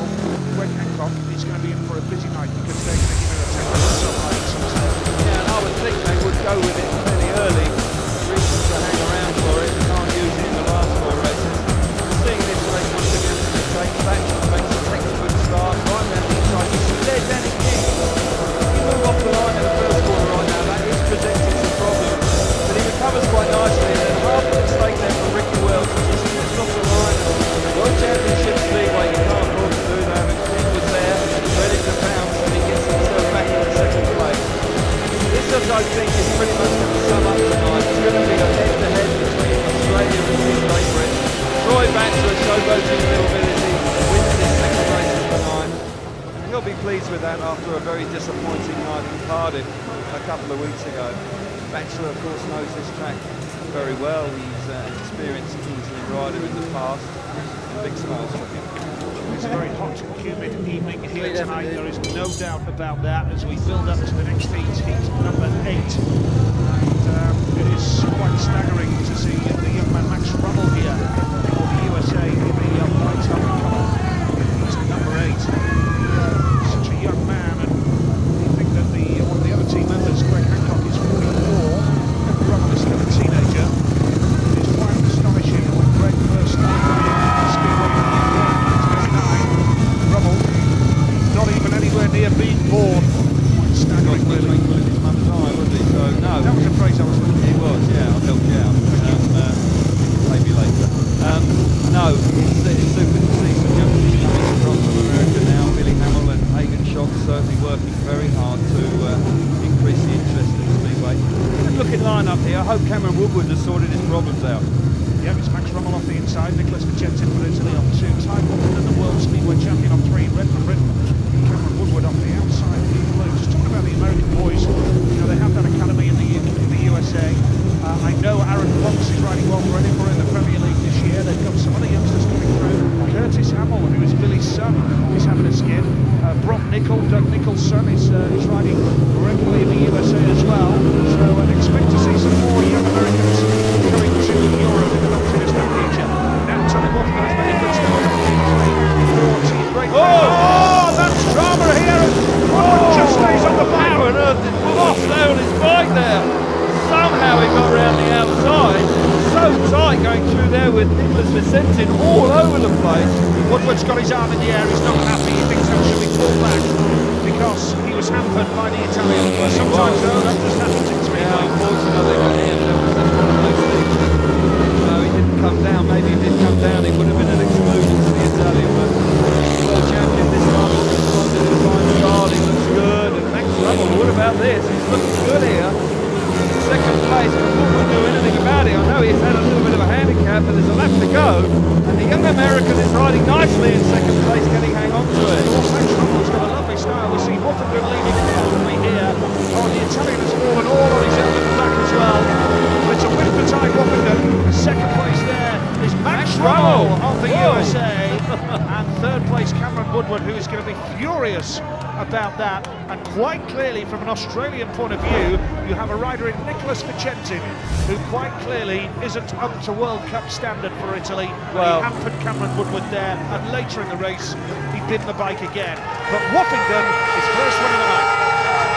Greg Hancock is going to be in for a busy night because they're going to give it a tactical sub like some step. Yeah, and I would think they would go with it fairly early. Reasons to hang around for it, they can't use it in the last 4 races. Seeing this race once again, it takes Batchelor makes a good start, right down the inside. You see there, Danny King. He moved off the line in the first corner right now. That is presenting some problems, but he recovers quite nicely. And then half a mistake there for Ricky Wells. Just gets off the line. World Championship Speedway, you can't afford to do that. But King was there, ready to pounce, and he gets himself back into second place. This, I think, is pretty much going to sum up tonight. It's going to be a head-to-head between Australia and Great Britain. Troy Batchelor showboating a little bit as he wins this second race of the night. He'll be pleased pleased with that after a very disappointing night in Cardiff a couple of weeks ago. Batchelor, of course, knows this track very well. He's an experienced Kings Lynn rider in the past, and big smiles from him. It's a very hot and humid evening here tonight, there is no doubt about that, as we build up to the next heat number 8. And it is quite staggering to see the young man Max Rummel here for the USA in the white heat number 8. Such a young man, and you think that one of the other team members, Greg Hancock, is 44, and Rummel is still a teenager. It is quite astonishing when Greg first started Speedway in 1989. Rummel, not even anywhere near being born. Quite staggering, really. His mother's eye, wasn't he? So, no. That was a phrase I was looking for. It was, yeah, I'll help you out. Maybe later. No, it's super to see some young people coming across from America now. Billy Hamill and Hagen Schock certainly working very hard to increase the interest in Speedway. Good looking line up here. I hope Cameron Woodward has sorted his problems out. Yeah, it's Max Rummel off the inside, Nicholas Vicentin for Italy on 2, Ty Woffington, the World Speedway Champion on 3, Red for Britain, Cameron Woodward off the outside in blue. Just talking about the American boys, you know, they have that academy in the USA. I know Aaron Fox is riding well for Edinburgh in the Premier League this year. They've got some other youngsters coming through. Curtis Hamill, who is Billy's son, is having a skid. Doug Nichol's son, is riding regularly in the USA as well. So I'd expect to see some more young Americans coming to Europe in the not-too-distant future. Now Tommy Wolfman has made a good start on the 3-4. Oh, that's drama here. Just stays on the back. How on earth did Wolf stay on his bike there? Somehow he got around the outside. So tight going through there with Nicholas Vicentin all over the place. Woodward's got his arm in the air, he's not happy, he thinks that should be pulled back because he was hampered by the Italian. Sometimes though, that just happens in Speedway. Yeah, unfortunately, that's one of those things. No, he didn't come down. Maybe if he did come down, it would have been an exclusion to the Italian. But world champion this time, responded in fine style. He looks good. And Max Rummel, what about this? He's looking good here. Second place, but wouldn't do anything about it. I know he's had a little bit of a handicap, but there's a lap to go. And the young American is riding nicely in second place. Can he hang on to it? Max Rummel's got a lovely style. We see Woffington leading comfortably here. Oh, the Italian has fallen all on his own back as well. It's a win for Ty Woffington. Second place there is Max Rummel of the USA. And third place, Cameron Woodward, who is going to be furious about that. And quite clearly, from an Australian point of view, you have a rider in Nicholas Vicentin, who quite clearly isn't up to World Cup standard for Italy. Well, he hampered Cameron Woodward there, and later in the race, he bid the bike again. But Woffington is first one of the night.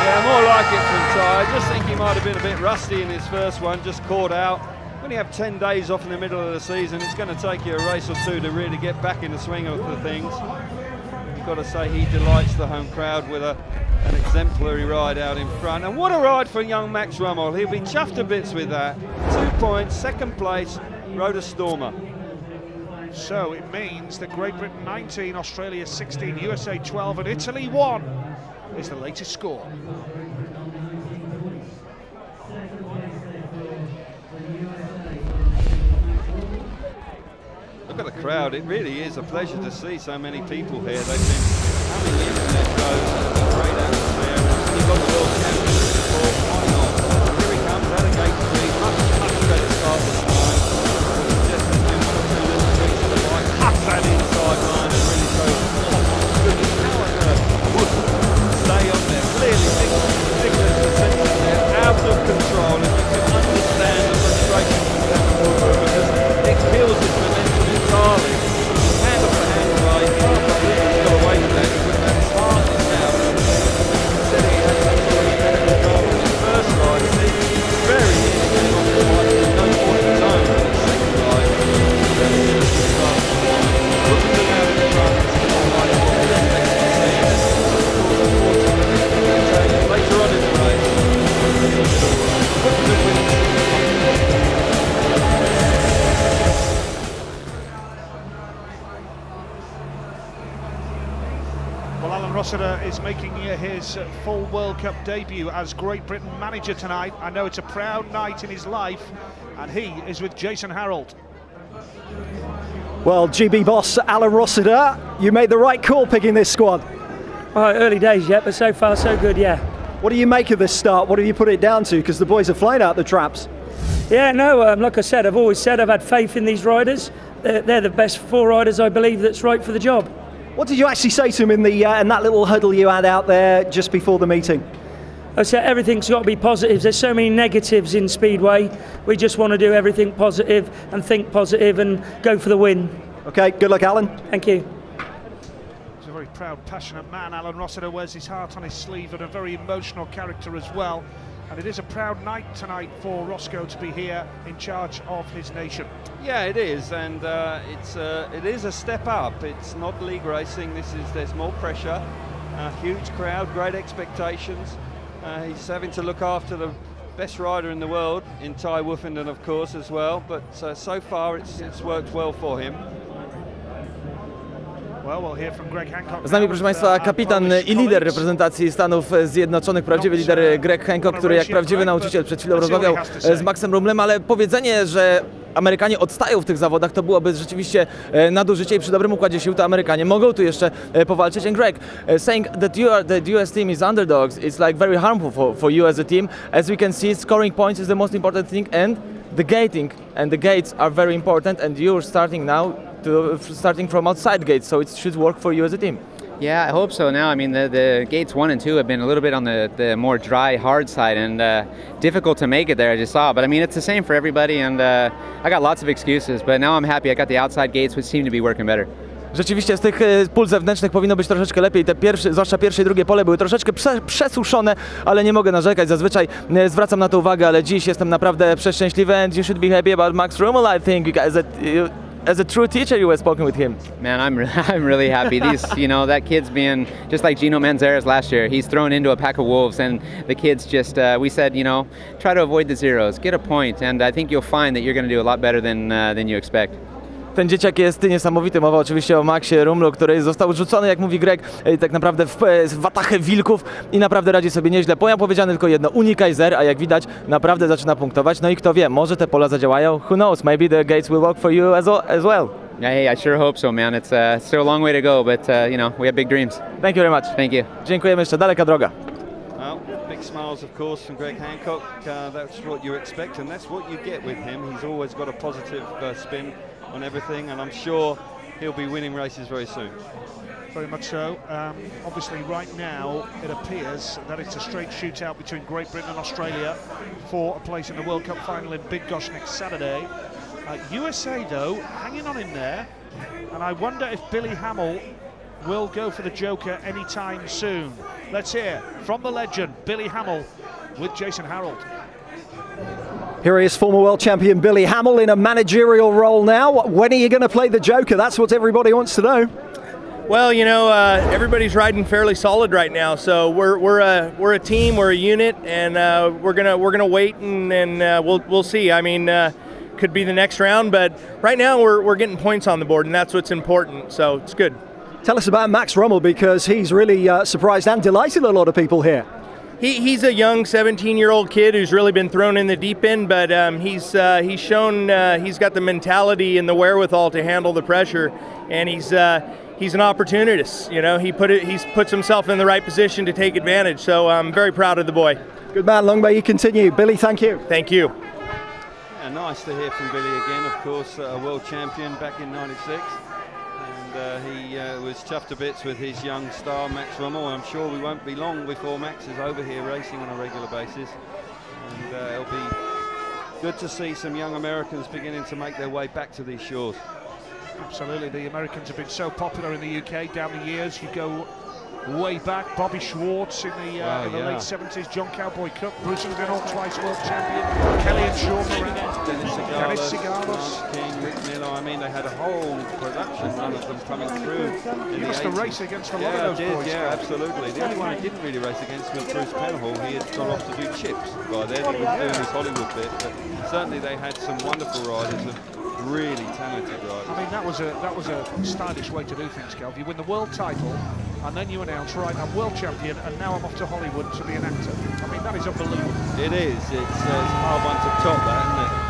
Yeah, more like it from Ty. I just think he might have been a bit rusty in his first one, just caught out. When you have 10 days off in the middle of the season, it's going to take you a race or two to really get back in the swing of the things. You've got to say he delights the home crowd with an exemplary ride out in front. And what a ride for young Max Rummel. He'll be chuffed to bits with that. 2 points, second place, rode a stormer. So it means that Great Britain 19, Australia 16, USA 12 and Italy 1 is the latest score. Look at the crowd, it really is a pleasure to see so many people here. They've been having the internet shows, a great atmosphere. You've got the world champion before, why not? Here he comes out of gate 3, much better start this time. Just has been 1 or 2 little tweaks to the bike, cut that inside line and really shows, oh my goodness, how on earth would stay on there. Clearly, Nicholas Vicentin there, out of control, and you can understand the frustration from Cameron Woodward because it kills his momentum. Darling, hand up the hand right, he's got away with that, he wouldn't have his heart in now. He said he had some sort of medical job in his first ride, and he's very easy to get on the bike, there's no fault of his own in his second ride. Looking to out in front, it's not like it, later on in the race, Woodward wins. Rossiter is making his full World Cup debut as Great Britain manager tonight. I know it's a proud night in his life, and he is with Jason Harold. Well, GB boss Alan Rossiter, you made the right call picking this squad. Well, early days yet, but so far so good, yeah. What do you make of this start? What do you put it down to? Because the boys are flying out the traps. Yeah, no, like I said, I've always said I've had faith in these riders. They're the best 4 riders, I believe, that's right for the job. What did you actually say to them in that little huddle you had out there just before the meeting? I said everything's got to be positive. There's so many negatives in Speedway. We just want to do everything positive and think positive and go for the win. Okay, good luck, Alan. Thank you. He's a very proud, passionate man. Alan Rossiter wears his heart on his sleeve and a very emotional character as well. And it is a proud night tonight for Roscoe to be here in charge of his nation. Yeah, it is, and it is a step up. It's not league racing. There's more pressure, a huge crowd, great expectations. He's having to look after the best rider in the world in Ty Woofenden, of course, as well. But so far, it's worked well for him. Z nami, proszę Państwa, kapitan i lider reprezentacji Stanów Zjednoczonych, prawdziwy lider Greg Hancock, który jak prawdziwy nauczyciel przed chwilą rozmawiał z Maxem Rumlem, ale powiedzenie, że Amerykanie odstają w tych zawodach, to byłoby rzeczywiście nadużycie i przy dobrym układzie sił to Amerykanie mogą tu jeszcze powalczyć. And Greg, saying that the US team is underdogs, it's like very harmful for you as a team. As we can see, scoring points is the most important thing, and the gating and the gates are very important, and you're starting now starting from outside gates, so it should work for you as a team. Yeah, I hope so now. I mean, the gates 1 and 2 have been a little bit on the more dry, hard side, and difficult to make it there, as you saw. But I mean, it's the same for everybody, and I got lots of excuses, but now I'm happy I got the outside gates, which seem to be working better. Rzeczywiście z tych pól zewnętrznych powinno być troszeczkę lepiej. Te zwłaszcza pierwsze i drugie pole były troszeczkę przesuszone, ale nie mogę narzekać. Zazwyczaj zwracam na to uwagę, ale dziś jestem naprawdę przeszczęśliwy, and you should be happy about Max Rummel, I think, as a true teacher, you were spoken with him. Man, I'm really happy. That kid's being just like Gino Manzarez last year. He's thrown into a pack of wolves, and the kids just, we said, try to avoid the zeros, get a point, and I think you'll find that you're going to do a lot better than you expect. Ten dzieciak jest niesamowity. Mowa oczywiście o Maxie Rumlu, który został rzucony, jak mówi Greg, tak naprawdę w watachę wilków i naprawdę radzi sobie nieźle. Powiedziane tylko jedno, unikaj zer, a jak widać naprawdę zaczyna punktować. No i kto wie, może te pola zadziałają. Who knows, maybe the gates will work for you as well. Yeah, I sure hope so, man. It's still a long way to go, but we have big dreams. Thank you very much. Thank you. Dziękujemy jeszcze, daleka droga. Well, big smiles, of course, from Greg Hancock. That's what you expect, and that's what you get with him. He's always got a positive spin on everything, and I'm sure he'll be winning races very soon. Very much so. Obviously, right now, it appears that it's a straight shootout between Great Britain and Australia for a place in the World Cup final in Big Gosh next Saturday. USA, though, hanging on in there, and I wonder if Billy Hamill will go for the Joker anytime soon. Let's hear from the legend, Billy Hamill, with Jason Harold. Here he is, former world champion Billy Hamill in a managerial role now. When are you going to play the Joker? That's what everybody wants to know. Well, everybody's riding fairly solid right now, so we're a team, we're a unit, and we're gonna wait and we'll see. I mean, could be the next round, but right now we're getting points on the board, and that's what's important. So it's good. Tell us about Max Rummel, because he's really surprised and delighted a lot of people here. He's a young 17-year-old kid who's really been thrown in the deep end, but he's shown he's got the mentality and the wherewithal to handle the pressure, and he's an opportunist. He puts himself in the right position to take advantage. So I'm very proud of the boy. Good man, long may you continue. Billy, thank you. Thank you. Yeah, nice to hear from Billy again. Of course, a world champion back in '96. And he was chuffed to bits with his young star Max Rummel. I'm sure we won't be long before Max is over here racing on a regular basis, and it'll be good to see some young Americans beginning to make their way back to these shores. Absolutely, the Americans have been so popular in the UK down the years. You go way back, Bobby Schwartz in the late 70s, John Cowboy Cook, Bruce O'Donnell, twice world champion, Kelly and Sean Moran, Dennis Cigalos, King, Rick Miller. I mean, they had a whole production run of them coming through. You must have raced against a lot of those boys. Yeah, absolutely. The only one I didn't really race against was Bruce Penhall. He had gone off to do chips by then. He was doing his Hollywood bit, but certainly they had some wonderful riders and really talented riders. I mean, that was a stylish way to do things, Kelv. You win the world title, and then you announce, right, I'm world champion, and now I'm off to Hollywood to be an actor. I mean, that is unbelievable. It is. It's a hard one to top that, isn't it?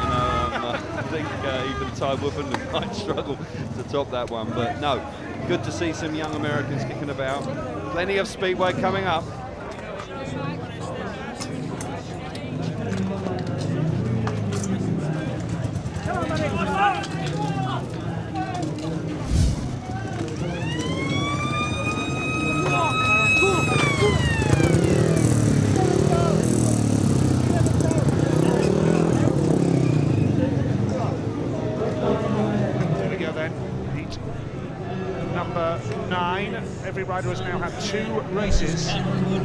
I think even Ty Woofenden might struggle to top that one. But no, Good to see some young Americans kicking about. Plenty of speedway coming up. Every rider has now had 2 races.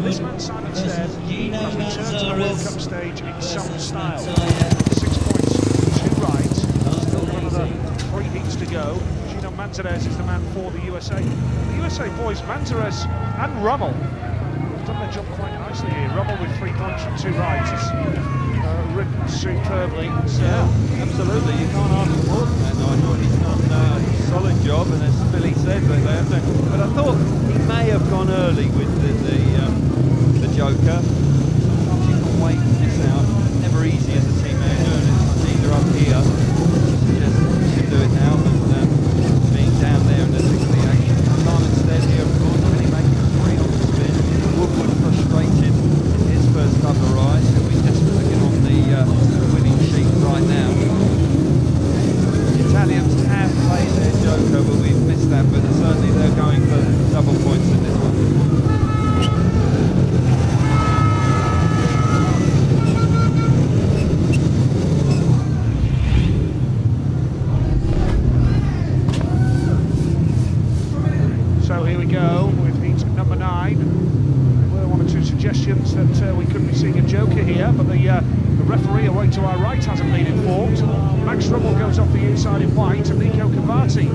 This man, Simon Stead, has returned to the World Cup stage in some style. 6 points, 2 rides, still got another 3 heats to go. Gino Manzarez is the man for the USA. The USA boys, Manzarez and Rummel, have done their job quite nicely here. Rummel with 3 points from 2 rides has ridden superbly. So. Yeah, absolutely. You can't ask for more than that, Nigel. He's done a solid job, and as Billy said, but I thought he may have gone early with the Joker. Sometimes you can wait this out. Never easy as a team manager, and it's either up here. Just should do it now, but being down there in the 60 action. Simon Stead here, of course, really making 3 on the spin. Woodward frustrated in his first couple of rides. He'll be desperate to get on the winning sheet right now. The Italians have played their Joker, but we've missed that, but certainly they're going for double points in this one. So here we go with heat number 9. There were 1 or 2 suggestions that we could be seeing a Joker here, but the referee away to our right hasn't been informed. Max Rummel goes off the inside in white, and Nico Cavati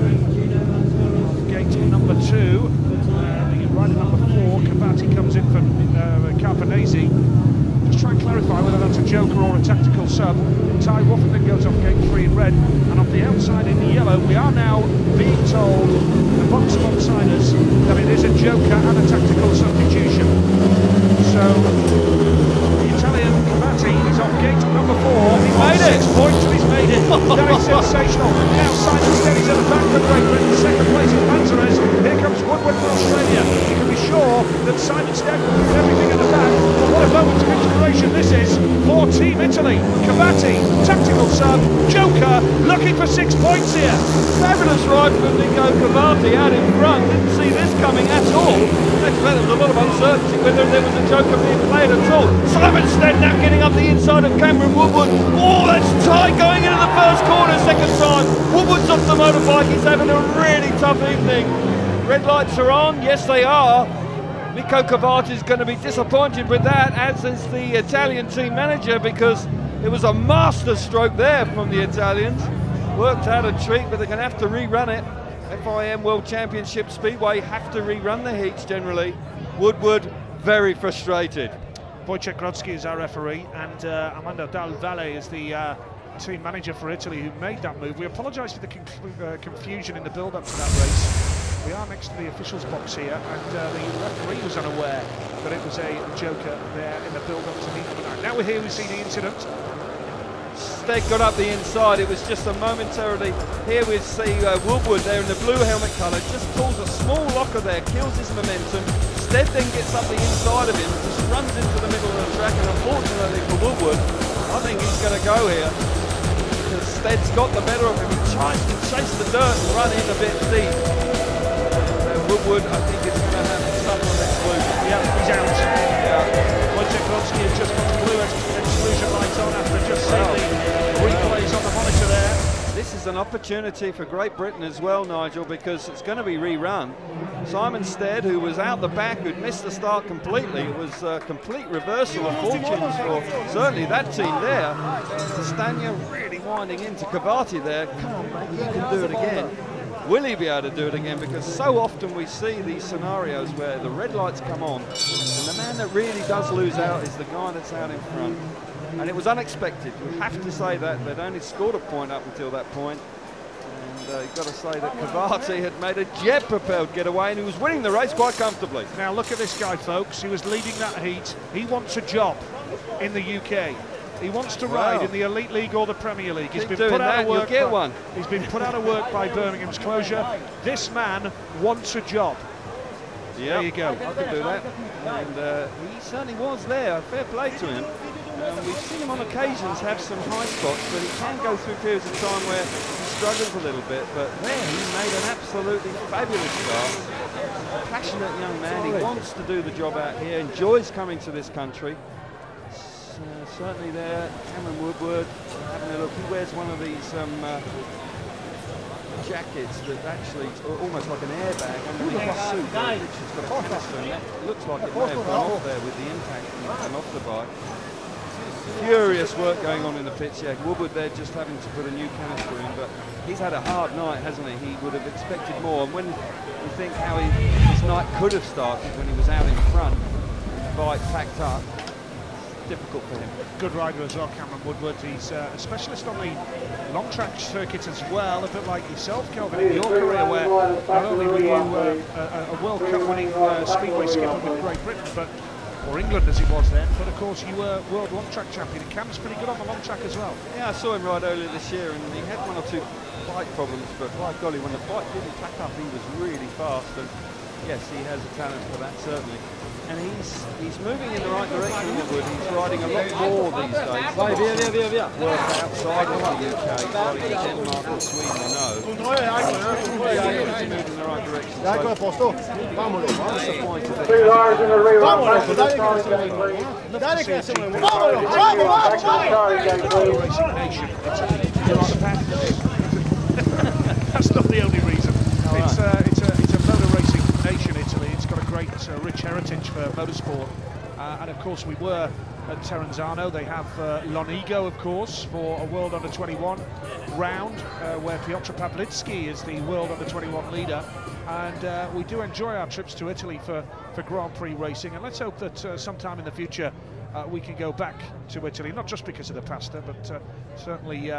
off gate number 2. Rider number 4, Cavati comes in from Carpanese. Just try and clarify whether that's a Joker or a tactical sub. Ty Woffington goes off gate 3 in red, and on the outside in yellow, we are now being told, the box of outsiders, that it is a Joker and a tactical substitution. So the Italian Cavati is off gate number 4. He made it! 6 points, and he's made it. That is sensational. Now Simon Stead is at the back of the break. In second place is Manzarez. Here comes Woodward from Australia. You can be sure that Simon Stead will do everything at the back. But what a moment of inspiration this is for Team Italy. Cavati, tactical sub, Joker, looking for 6 points here. Fabulous ride from Nico Cavati out in front. Didn't see this coming at all. There was a lot of uncertainty whether there was a Joker being played at all. Simon Stead now getting up the inside of Cameron Woodward. Oh, that's tight going into the first corner, second time. Woodward's off the motorbike. He's having a really tough evening. Red lights are on. Yes, they are. Nico Cavati is going to be disappointed with that, as is the Italian team manager, because it was a master stroke there from the Italians. Worked out a treat, but they're going to have to rerun it. FIM World Championship Speedway have to rerun the heats generally. Woodward very frustrated. Wojciech Grodzki is our referee, and Armando Dal Valle is the team manager for Italy who made that move. We apologise for the confusion in the build-up to that race. We are next to the officials box here, and the referee was unaware that it was a Joker there in the build-up to meet them. Now we're here, we see the incident. Stead got up the inside, it was just a momentarily. Here we see Woodward there in the blue helmet colour, just pulls a small locker there, kills his momentum. Stead then gets up the inside of him, just runs into the middle of the track, and unfortunately for Woodward, I think he's going to go here. Because Stead's got the better of him, he tries to chase the dirt and run in a bit deep. Woodward, I think, is going to have to suffer an exclusion. Yeah, he's out. Yeah. Wojciech Grodzki has just got the blue exclusion lights on after just seeing the replays on the monitor there. This is an opportunity for Great Britain as well, Nigel, because it's going to be rerun. Simon Stead, who was out the back, who'd missed the start completely, it was a complete reversal of fortunes for certainly that team there. Stania really winding into Cavati there. Come on, mate, you can do it again. Will he be able to do it again? Because so often we see these scenarios where the red lights come on, and the man that really does lose out is the guy that's out in front. And it was unexpected. We have to say that. They'd only scored a point up until that point. And you've got to say that Cavati had made a jet-propelled getaway, and he was winning the race quite comfortably. Now look at this guy, folks. He was leading that heat. He wants a job in the UK. He wants to ride in the Elite League or the Premier League. He's Keep been doing put out that, of work. you'll get one. He's been put out of work by Birmingham's closure. This man wants a job. Yeah, there you go. I could do that. And he certainly was there. Fair play to him. We've seen him on occasions have some high spots, but he can go through periods of time where he struggles a little bit. But there, he made an absolutely fabulous start. Passionate young man. He wants to do the job out here. Enjoys coming to this country. Certainly there, Cameron Woodward having a look. He wears one of these jackets that actually almost like an airbag underneath his suit, which has got a canister, and it looks like it may have gone off there with the impact and off the bike. Furious work going on in the pits. Yeah, Woodward there just having to put a new canister in, but he's had a hard night, hasn't he? He would have expected more. And when you think how his night could have started when he was out in front, bike packed up, difficult for him. Good rider as well, Cameron Woodward. He's a specialist on the long track circuit as well, a bit like yourself, Kelvin, in your career, where not only were you a World Cup winning speedway skipper with Great Britain, but or England as he was then, but of course you were world long track champion, and Cam's pretty good on the long track as well. Yeah, I saw him ride earlier this year, and he had one or two bike problems, but by golly, when the bike didn't pack up, he was really fast, and yes, he has a talent for that, certainly. And he's moving in the right direction, Woodward. He's riding a lot more these days. Work outside of the UK, riding in Denmark or Sweden, I know. He's moved in the right direction. So, disappointed that he That's not the only reason. It's a motor racing nation, Italy. It's got a great, rich heritage for motorsport. And of course, we were at Terenzano. They have Lonigo, of course, for a World Under-21 round, where Piotr Pawlicki is the World Under-21 leader. And we do enjoy our trips to Italy for Grand Prix racing. And let's hope that sometime in the future we can go back to Italy, not just because of the pasta, but certainly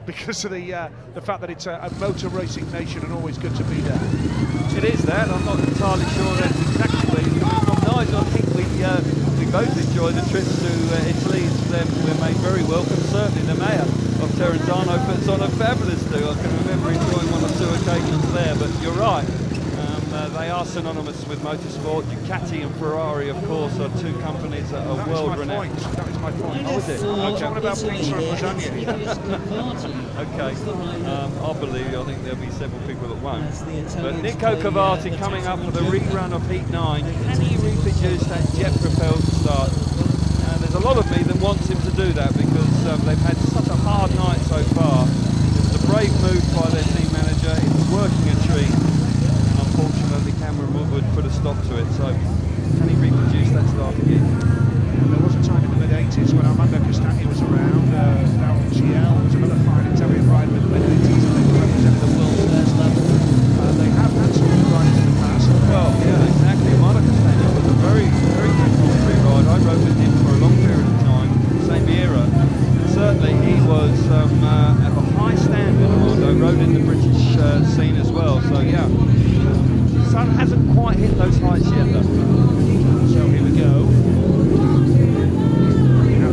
because of the fact that it's a motor racing nation and always good to be there. It is that. I'm not entirely sure that's exactly from Nigel. I think we both enjoy the trips to Italy. We're made very welcome. Certainly the mayor of Terenzano puts on a fabulous do. I can remember enjoying one or two occasions there, but you're right. They are synonymous with motorsport. Ducati and Ferrari, of course, are two companies that are world-renowned. That was my point. Oh, was it? I'm talking about pizza and lasagna. Okay, I'll believe you. I think there'll be several people that won't. But Nico Cavati coming up for the rerun of Heat 9. Can he reproduce that jet-propelled start? There's a lot of me that wants him to do that because they've had such a hard night so far. It was a brave move by their team manager. It was working a treat. Unfortunately, Cameron Woodward put a stop to it, so can he reproduce that start again? There was a time in the mid-80s when Armando Castagna was around. Now GL was another fine Italian rider in the mid-80s, and they represented the world at their level. They have had some good riders in the past. Well, yeah, exactly. Armando Castagna was a very, very good Grand Prix rider. I rode with him for a long period of time, same era. Certainly, he was of a high standard. Armando rode in the British scene as well, so yeah. Sun hasn't quite hit those heights yet, though. So here we go.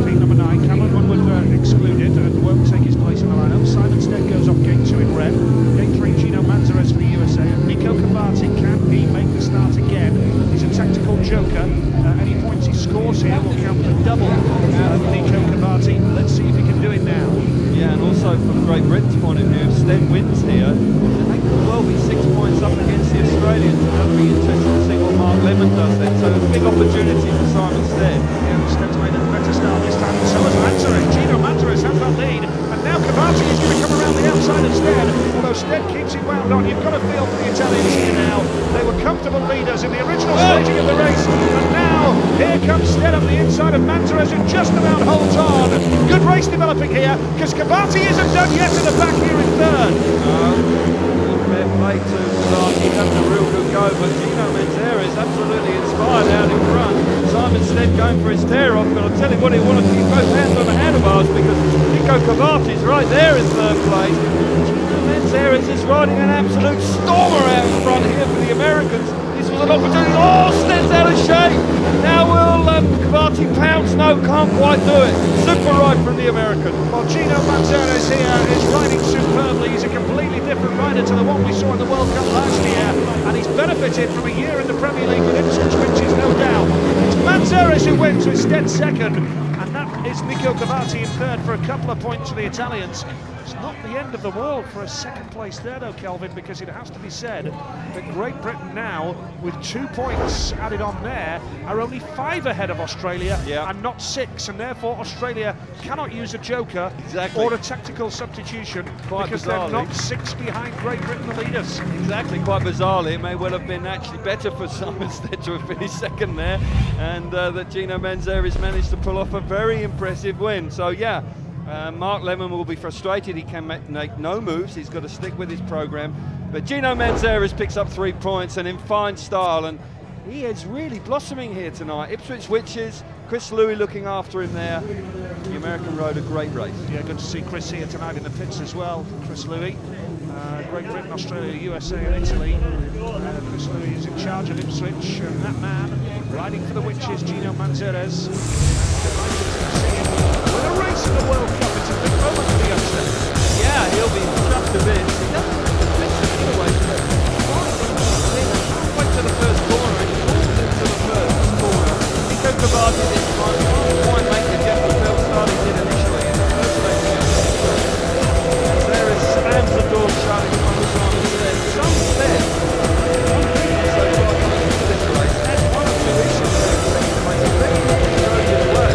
Heat number 9, Cameron Woodward excluded and won't take his place in the lineup. Simon Stead goes off gate 2 in red. Gate 3, Gino Manzarez for the USA. And Nico Cavati, can he make the start again? He's a tactical joker. Any points he scores here will count for double. Nico Cavati, let's see if he can do it now. Yeah, and also from Great Britain's point of view, if Stead wins here, they could well be 6 points up against the Australians. It'll be interesting to see what Mark Lemon does then. So a big opportunity for Simon Stead. Yeah, Stead's made a better start this time, and so has Manzarez. Gino Manzarez has that lead, and now Cavati is going to come around the outside of Stead, although Stead keeps it wound on. You've got to feel for the Italians here now. They were comfortable leaders in the original staging of the race, and now here comes Stead up the inside of Manzarez, who just about holds on. Good race developing here, because Cavati isn't done yet at the back here in third. Fair play to Cavati. He's having a real good go, but Gino Manzarez is absolutely inspired out in front. Simon Stead going for his tear off, but I'll tell you what, he wanted to keep both hands on the handlebars because Nico Cavati's right there in third place. Gino Manzarez is riding an absolute stormer out in front here for the Americans. This was an opportunity. Oh, steps out of shape. Now will Cavati pounce? No, can't quite do it. Super ride from the American. Well, Gino Manzarres here is riding superbly. He's a completely different rider to the one we saw in the World Cup last year, and he's benefited from a year in the Premier League with Ipswich, which is no doubt. It's Manzarres who wins with dead second, and that is Nico Cavati in third for a couple of points for the Italians. It's not the end of the world for a second place there though, Kelvin, because it has to be said that Great Britain now, with 2 points added on there, are only 5 ahead of Australia and not 6, and therefore Australia cannot use a joker or a tactical substitution because they're not 6 behind Great Britain, the leaders. Exactly, quite bizarrely, it may well have been actually better for Simon Stead to have finished second there, and that Gino Manzarres managed to pull off a very impressive win. So yeah, Mark Lemon will be frustrated. He can make no moves. He's got to stick with his programme. But Gino Manzarres picks up 3 points and in fine style. And he is really blossoming here tonight. Ipswich Witches, Chris Louis looking after him there. The American rode a great race. Yeah, good to see Chris here tonight in the pits as well. Chris Louis. Great Britain, Australia, USA and Italy. Chris Louis is in charge of Ipswich. And that man riding for the Witches, Gino Manzarres. With a race in the World Cup, it's a big moment for the youngster. Yeah, he'll be chuffed a bit. He doesn't anyway, halfway to the first corner and he falls into the first corner. Nico Cavati this time can't quite make the Jeffrey Bell start he did initially in the first leg. And there is slams the door shut in front of Simon Stead. Some Stead, so far coming into this race, had 1 or 2 issues there in second place. He very much showed it away.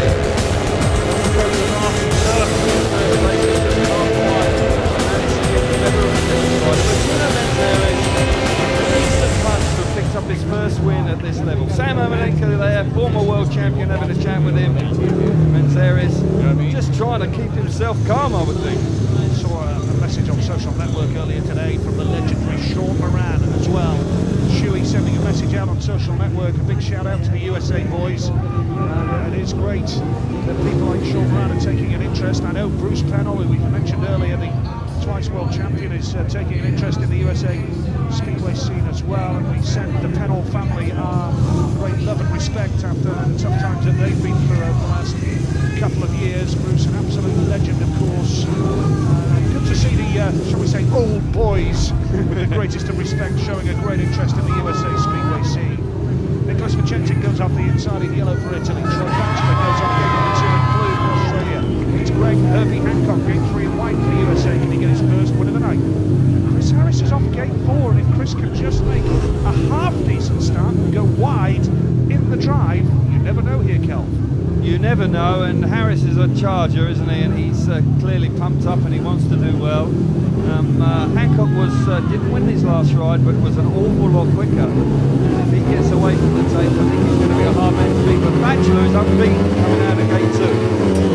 Picked up his first win at this level. Sam Ermolenko there, former world champion, having a chat with him. Manzarres just trying to keep himself calm, I would think. I saw a message on social network earlier today from the legendary Sean Moran as well. Shuey sending a message out on social network, a big shout out to the USA boys. It is great that people like Sean Moran are taking an interest. I know Bruce Pennell, who we mentioned earlier, the twice world champion, is taking an interest in the USA Speedway scene as well, and we send the Pennell family our great love and respect after the tough times that they've been through over the last couple of years. Bruce, an absolute legend, of course. Good to see the, shall we say, old boys, with the greatest of respect, showing a great interest in the USA Speedway scene. Nicholas Vicentic goes off the inside in yellow for Italy. Troy Batchelor goes off gate number 2 in blue for Australia. It's Greg Herbie Hancock, gate 3 in white for the USA. Can he get his first win of the night? Chris Harris is off gate 4, and if Chris can just make a half-decent start and go wide in the drive, you never know here, Kel. You never know, and Harris is a charger, isn't he? And he's clearly pumped up and he wants to do well. Hancock didn't win his last ride, but was an awful lot quicker. And if he gets away from the tape, I think he's going to be a hard man to beat. But Batchelor is unbeaten coming out of gate 2.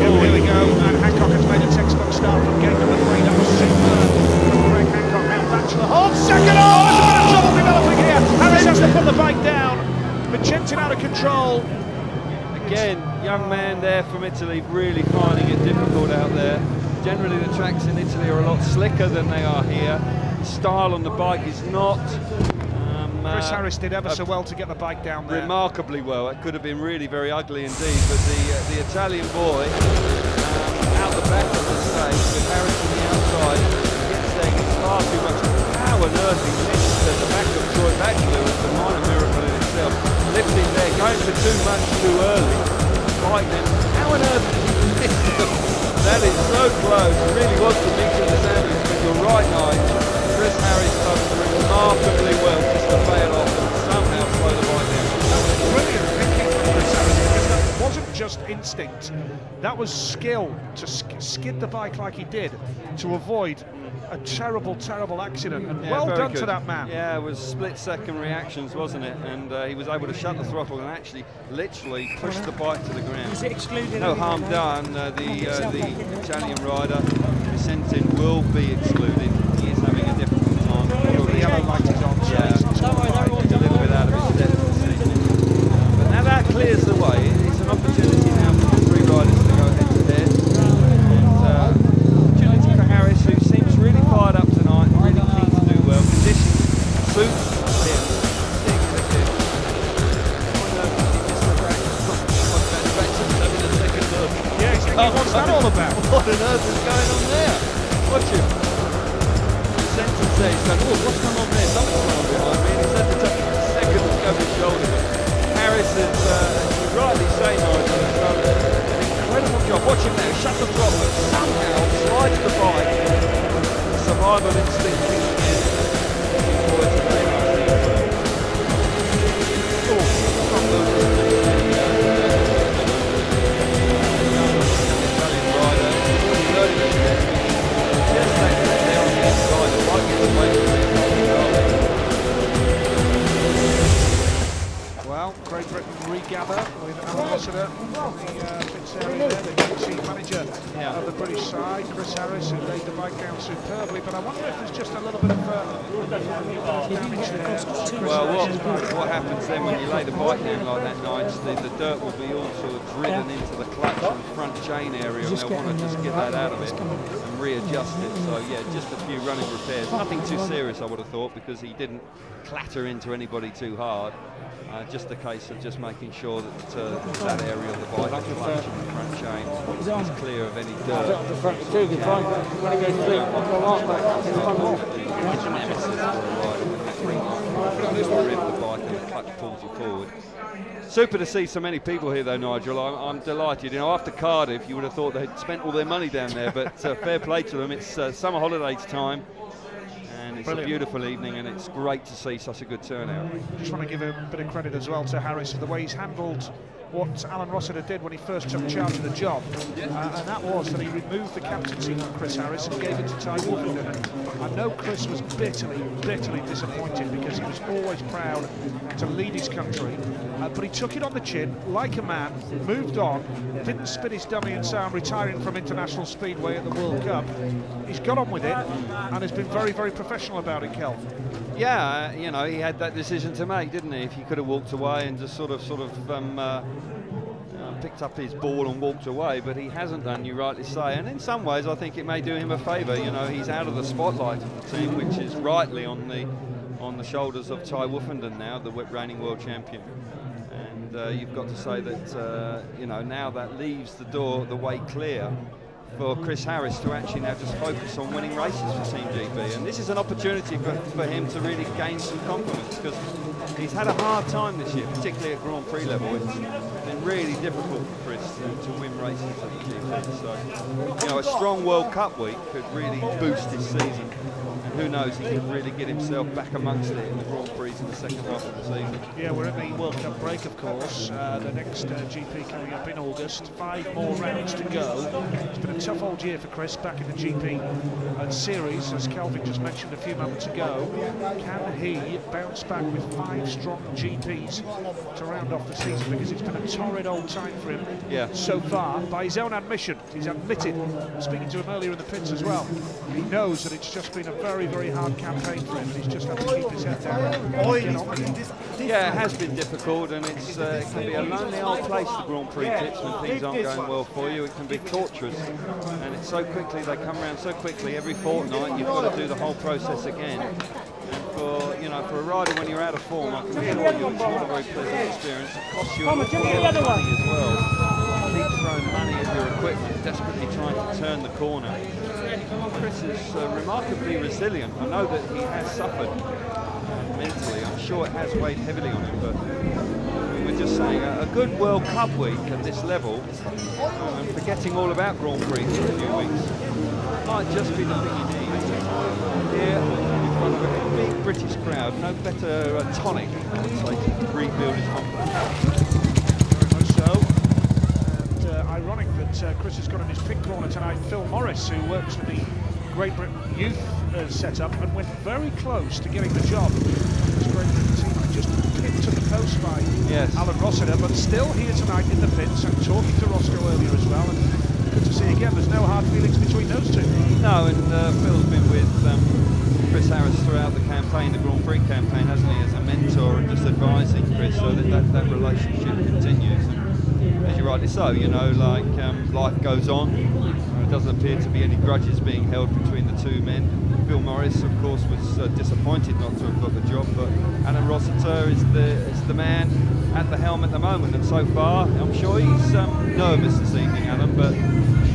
Here we go, and Hancock has made a textbook start from gate number 3. That was superb from Greg Hancock. Now Batchelor holds second. Oh, there's a bit of trouble developing here. Harris has to put the bike down. Vicentic out of control. Again, young man there from Italy, really finding it difficult out there. Generally the tracks in Italy are a lot slicker than they are here. The style on the bike is not... Chris Harris did ever so well to get the bike down there. Remarkably well. It could have been really very ugly indeed, but the Italian boy out the back of the stage with Harris on the outside gets there, gets far too much power nursing to the back of Troy Batchelor. It's a minor miracle in itself. Lifting there, going for too much too early. Bike then, how on earth did he miss them? That is so close. It really was the mix of the sandwich, but you're right, Nigel. Chris Harris does remarkably well just to play it off and somehow slow the bike down. Brilliant thinking from Chris Harris, because that wasn't just instinct. That was skill to skid the bike like he did to avoid a terrible, terrible accident. And well done to that man. Yeah, it was split-second reactions, wasn't it? And he was able to shut the throttle and actually literally push the bike to the ground. Is it excluded? No harm done. The Italian rider, Vicentin, will be excluded. He is having a difficult time. The yellow light is on. Yeah, he's a little bit out of his depth this evening. But now that clears the way. It's an opportunity now for the 3 riders to go head-to-head. And opportunity for Harris, who seems really fired up tonight, really keen to do well. Conditions suits him. What's that all about? What on earth is going on there? Watch him. Sentence there, he's going, oh, what's going on there? Something's going on behind me. And he's had to take a second to go his shoulder. Harris is, rightly saying, Nigel, has done an incredible job. Watch him now, shut the drop, but somehow slides the bike. Survival instinct kicks in. Boy, today, I think. Oh, not good. Well, Great Britain regather with Alan Rossiter, the Fitz area there, the GC manager of the British side, Chris Harris, who laid the bike down superbly. But I wonder if there's just a little bit of damage there. Well, what happens then when you lay the bike down like that, Nigel, the dirt will be all sort of driven into the clutch and front chain area, and they'll want to just get that out of it and readjust it. So yeah, just a few running repairs. Nothing too serious, I would have thought, because he didn't clatter into anybody too hard. Just a case of just making sure that that area of the bike, the clutch and the front chain, is clear of any dirt. Super to see so many people here though, Nigel. I'm delighted. You know, after Cardiff you would have thought they'd spent all their money down there, but fair play to them. It's summer holidays time. It's a beautiful evening, and it's great to see such a good turnout. Just want to give a bit of credit as well to Harris for the way he's handled what Alan Rossiter did when he first took charge of the job, and that was that he removed the captaincy from Chris Harris and gave it to Ty Wolfenden. I know Chris was bitterly disappointed because he was always proud to lead his country, but he took it on the chin like a man, moved on, didn't spit his dummy and say I'm retiring from International Speedway at the World Cup. He's got on with it and has been very professional about it, Kel. Yeah, you know, he had that decision to make, didn't he? If he could have walked away and just sort of picked up his ball and walked away, but he hasn't done, you rightly say. And in some ways, I think it may do him a favour. You know, he's out of the spotlight of the team, which is rightly on the shoulders of Ty Wolfenden now, the reigning world champion. And you've got to say that you know, now that leaves the way clear for Chris Harris to actually now just focus on winning races for Team GB. And this is an opportunity for him to really gain some confidence, because he's had a hard time this year, particularly at Grand Prix level. It's been really difficult for Chris to win races at the GB. So, you know, a strong World Cup week could really boost his season. And who knows, he could really get himself back amongst it in the Grand Prix in the second half of the season. Yeah, we're in the World Cup break, of course. The next GP coming up in August. 5 more rounds to go. It's been a tough old year for Chris back in the GP and series, as Kelvin just mentioned a few moments ago. Can he bounce back with 5 strong GPs to round off the season? Because it's been a torrid old time for him so far. By his own admission, he's admitted, speaking to him earlier in the pits as well, he knows that it's just been a very hard campaign for him, and he's just had to keep his head down and get on with it. Yeah, it has been difficult, and it can be a lonely old place, the Grand Prix pits, when things aren't going well for you. It can be torturous, and it's so quickly, they come around so quickly. Every fortnight you've got to do the whole process again. And for, you know, for a rider when you're out of form, I can assure you it's not a very pleasant experience. It costs you a lot of money as well. Keep throwing money at your equipment, desperately trying to turn the corner. Chris is remarkably resilient. I know that he has suffered mentally. I'm sure it has weighed heavily on him, but we're just saying a good World Cup week at this level, and forgetting all about Grand Prix for a few weeks, might just be the thing you need. Here, in front of a big British crowd, no better tonic, I would say, to rebuild his confidence. Very much so. And ironic that Chris has got in his pit corner tonight Phil Morris, who works for the Great Britain Youth setup and went very close to getting the job. This Great Britain team just pinned to the post by Alan Rossiter, but still here tonight in the pits and talking to Roscoe earlier as well. And good to see again, there's no hard feelings between those two. No, and Phil's been with Chris Harris throughout the campaign, the Grand Prix campaign, hasn't he, as a mentor and just advising Chris, so that relationship continues. And as you rightly so, you know, like life goes on. There doesn't appear to be any grudges being held between the two men. Phil Morris, of course, was disappointed not to have got the job, but Alan Rossiter is the man, at the helm at the moment, and so far I'm sure he's nervous this evening, Alan, but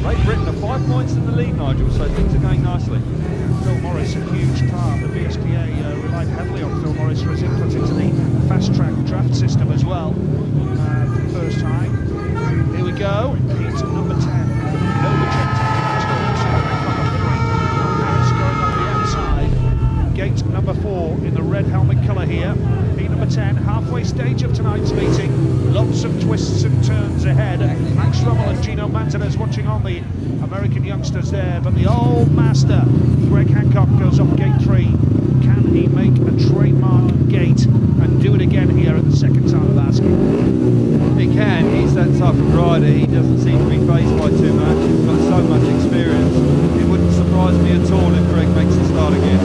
Great Britain are 5 points in the lead, Nigel, so things are going nicely. Phil Morris, a huge part. The BSPA relied heavily on Phil Morris for his input into the fast-track draft system as well for the first time. Here we go, heat number 10. Harris going on the outside. Gate number 4 in the red helmet colour here. Heat number 10, halfway stage of tonight's meeting. Lots of twists and turns ahead. Max Rummel and Gino Manzarez watching on the American youngsters there, but the old master, Greg Hancock, goes off gate 3. Can he make a trademark gate and do it again here at the second time of asking? He can, he's that type of rider, he doesn't seem to be fazed by too much, he's got so much experience. It wouldn't surprise me at all if Greg makes the start again.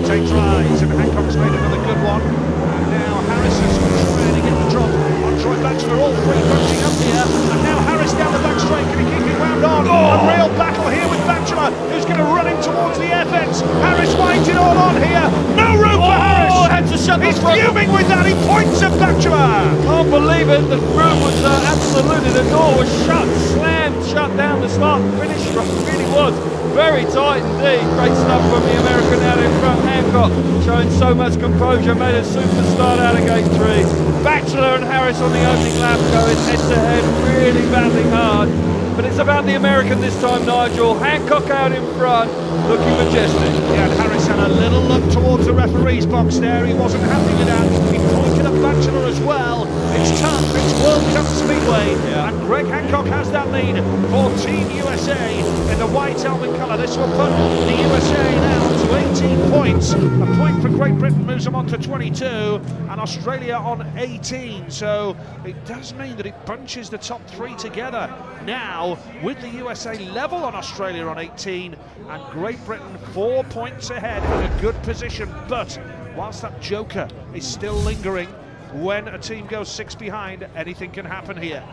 Takes rise, and Hancock's made another good one. And now Harris is trying to get the drop on Troy Batchelor, all three bunching up here. And now Harris down the back straight, can he keep it wound on? A real battle here with Batchelor, who's going to run in towards the FX. Harris winds it all on here. No room for Harris. Had to shut He's fuming with that. He points at Batchelor. Can't believe it. The room was absolutely, the door was shut, slammed, shut down. The start and finish really was very tight indeed. Great stuff from the American out in front. Hancock showing so much composure, made a super start out of gate 3. Batchelor and Harris on the opening lap going head to head, really battling hard. But it's about the American this time, Nigel. Hancock out in front, looking majestic. Yeah, and Harris had a little look towards the referee's box there. He wasn't happy with that. He pointed at Batchelor as well. It's tough, it's World Cup Speedway. Yeah. And Greg Hancock has that lead for Team USA in the white helmet colour. This will put the USA now to 18 points. A point for Great Britain moves them on to 22, and Australia on 18. So it does mean that it bunches the top 3 together now, with the USA level on Australia on 18 and Great Britain 4 points ahead in a good position. But whilst that joker is still lingering, when a team goes 6 behind, anything can happen here.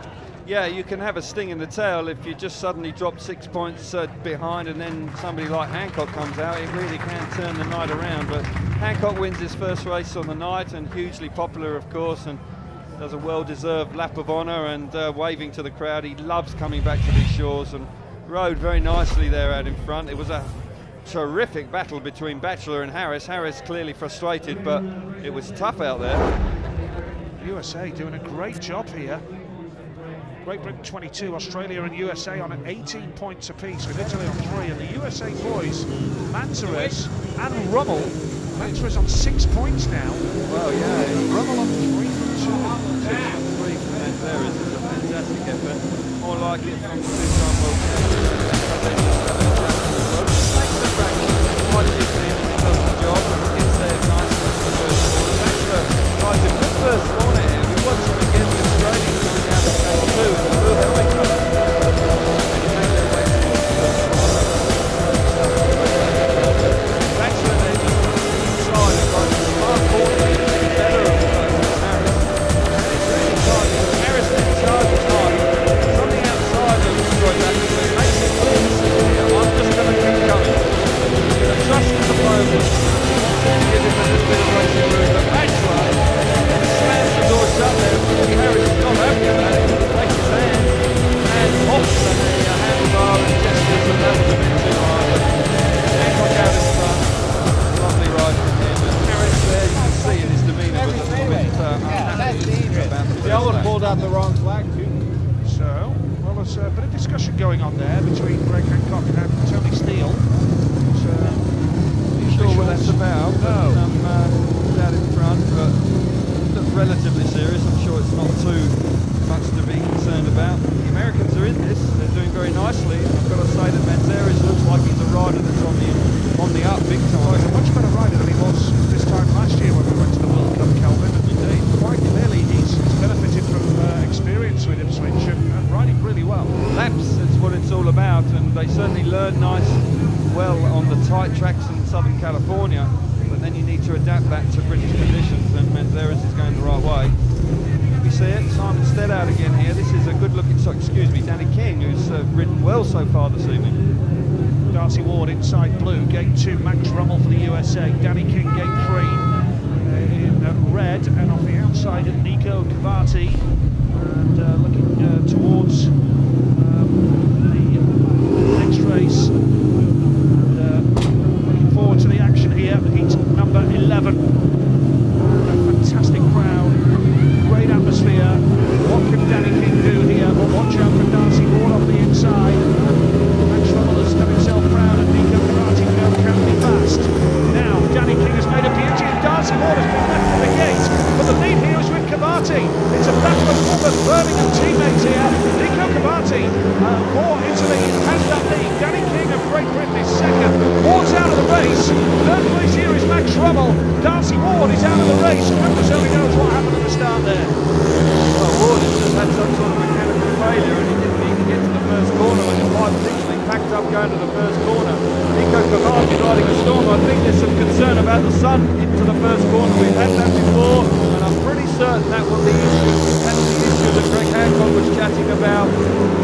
Yeah, you can have a sting in the tail if you just suddenly drop 6 points behind and then somebody like Hancock comes out. It really can turn the night around, but Hancock wins his first race on the night, and hugely popular, of course, and does a well-deserved lap of honour and waving to the crowd. He loves coming back to these shores and rode very nicely there out in front. It was a terrific battle between Batchelor and Harris. Harris clearly frustrated, but it was tough out there. USA doing a great job here. Great Britain 22, Australia and USA on 18 points apiece, with Italy on 3, and the USA boys, Manzarez and Rummel. Manzarez on 6 points now. Well, yeah. Rummel on 3 from 2. 6 from 3 from Manzarez is a fantastic effort. More like it from the two-time world champion. Thanks to practice, quite a good job. Gets there nicely for the first quarter. Batchelor tries a good first corner here. We watched him again with Australia coming down to stage 2. Blue helmet colour. Batchelor then inside and got a smart corner here to be better of Harris. And it's really tight. Harris then charges hard. Something outside of Troy Batchelor makes it clear to see here. I'm just going to keep coming. I'm going to trust in the moment. Give him a little bit of racing room. But Batchelor slams the door shut there. Harris is not happy about it. He takes his hand and hops the handlebar and gestures and that was a bit too hard. Hancock out in front. Lovely ride from him. And Harris there, you can see in his demeanour was a little bit unhappy about the I would have pulled out the wrong flag too. So, well, there's a bit of discussion going on there between Greg Hancock and Tony Steele. Sure what that's about, but out in front, but looks relatively serious. I'm sure it's not too much to be concerned about. The Americans are in this, they're doing very nicely. I've got to say that Manzarez looks like he's a rider that's on the up big time. Well, he's a much better rider than he was this time last year when we went to the World Cup, Kelvin. Indeed. Quite clearly he's benefited from experience with Ipswich and riding really well. Laps, that's what it's all about, and they certainly learn well on the tight tracks in Southern California, but then you need to adapt that to British conditions, and Manzarez is going the right way. We see it, Simon Stead out again here. This is a good looking, Danny King, who's ridden well so far this evening. Darcy Ward inside blue, gate 2, Max Rummel for the USA, Danny King gate 3 in red, and off the outside alongside Nico Cavati, and looking towards the next race, and looking forward to the action here. Heat number 11. A fantastic crowd, great atmosphere. What can Danny King do here? But watch out for Darcy Ward off the inside. Max Rummel has done himself proud, and Nico Cavati can be fast. Now Danny King has made a beauty, and Darcy Ward has been left from the gate, but the lead here is with Cavati. It's a battle of former Birmingham teammates here. Nico Cavati for Italy has that lead. Danny King of Great Britain is second. Ward's out of the race. Third place here is Max Rummel. Darcy Ward is out of the race. Goodness only knows what happened at the start there. Well, Ward has just had some sort of mechanical failure, and he didn't even get to the first corner when the pipe literally packed up going to the first corner. Nico Cavati riding a storm. I think there's some concern about the sun into the first corner. We've had that before, and I'm pretty certain that was the issue. That's the issue that Greg Hancock was chatting about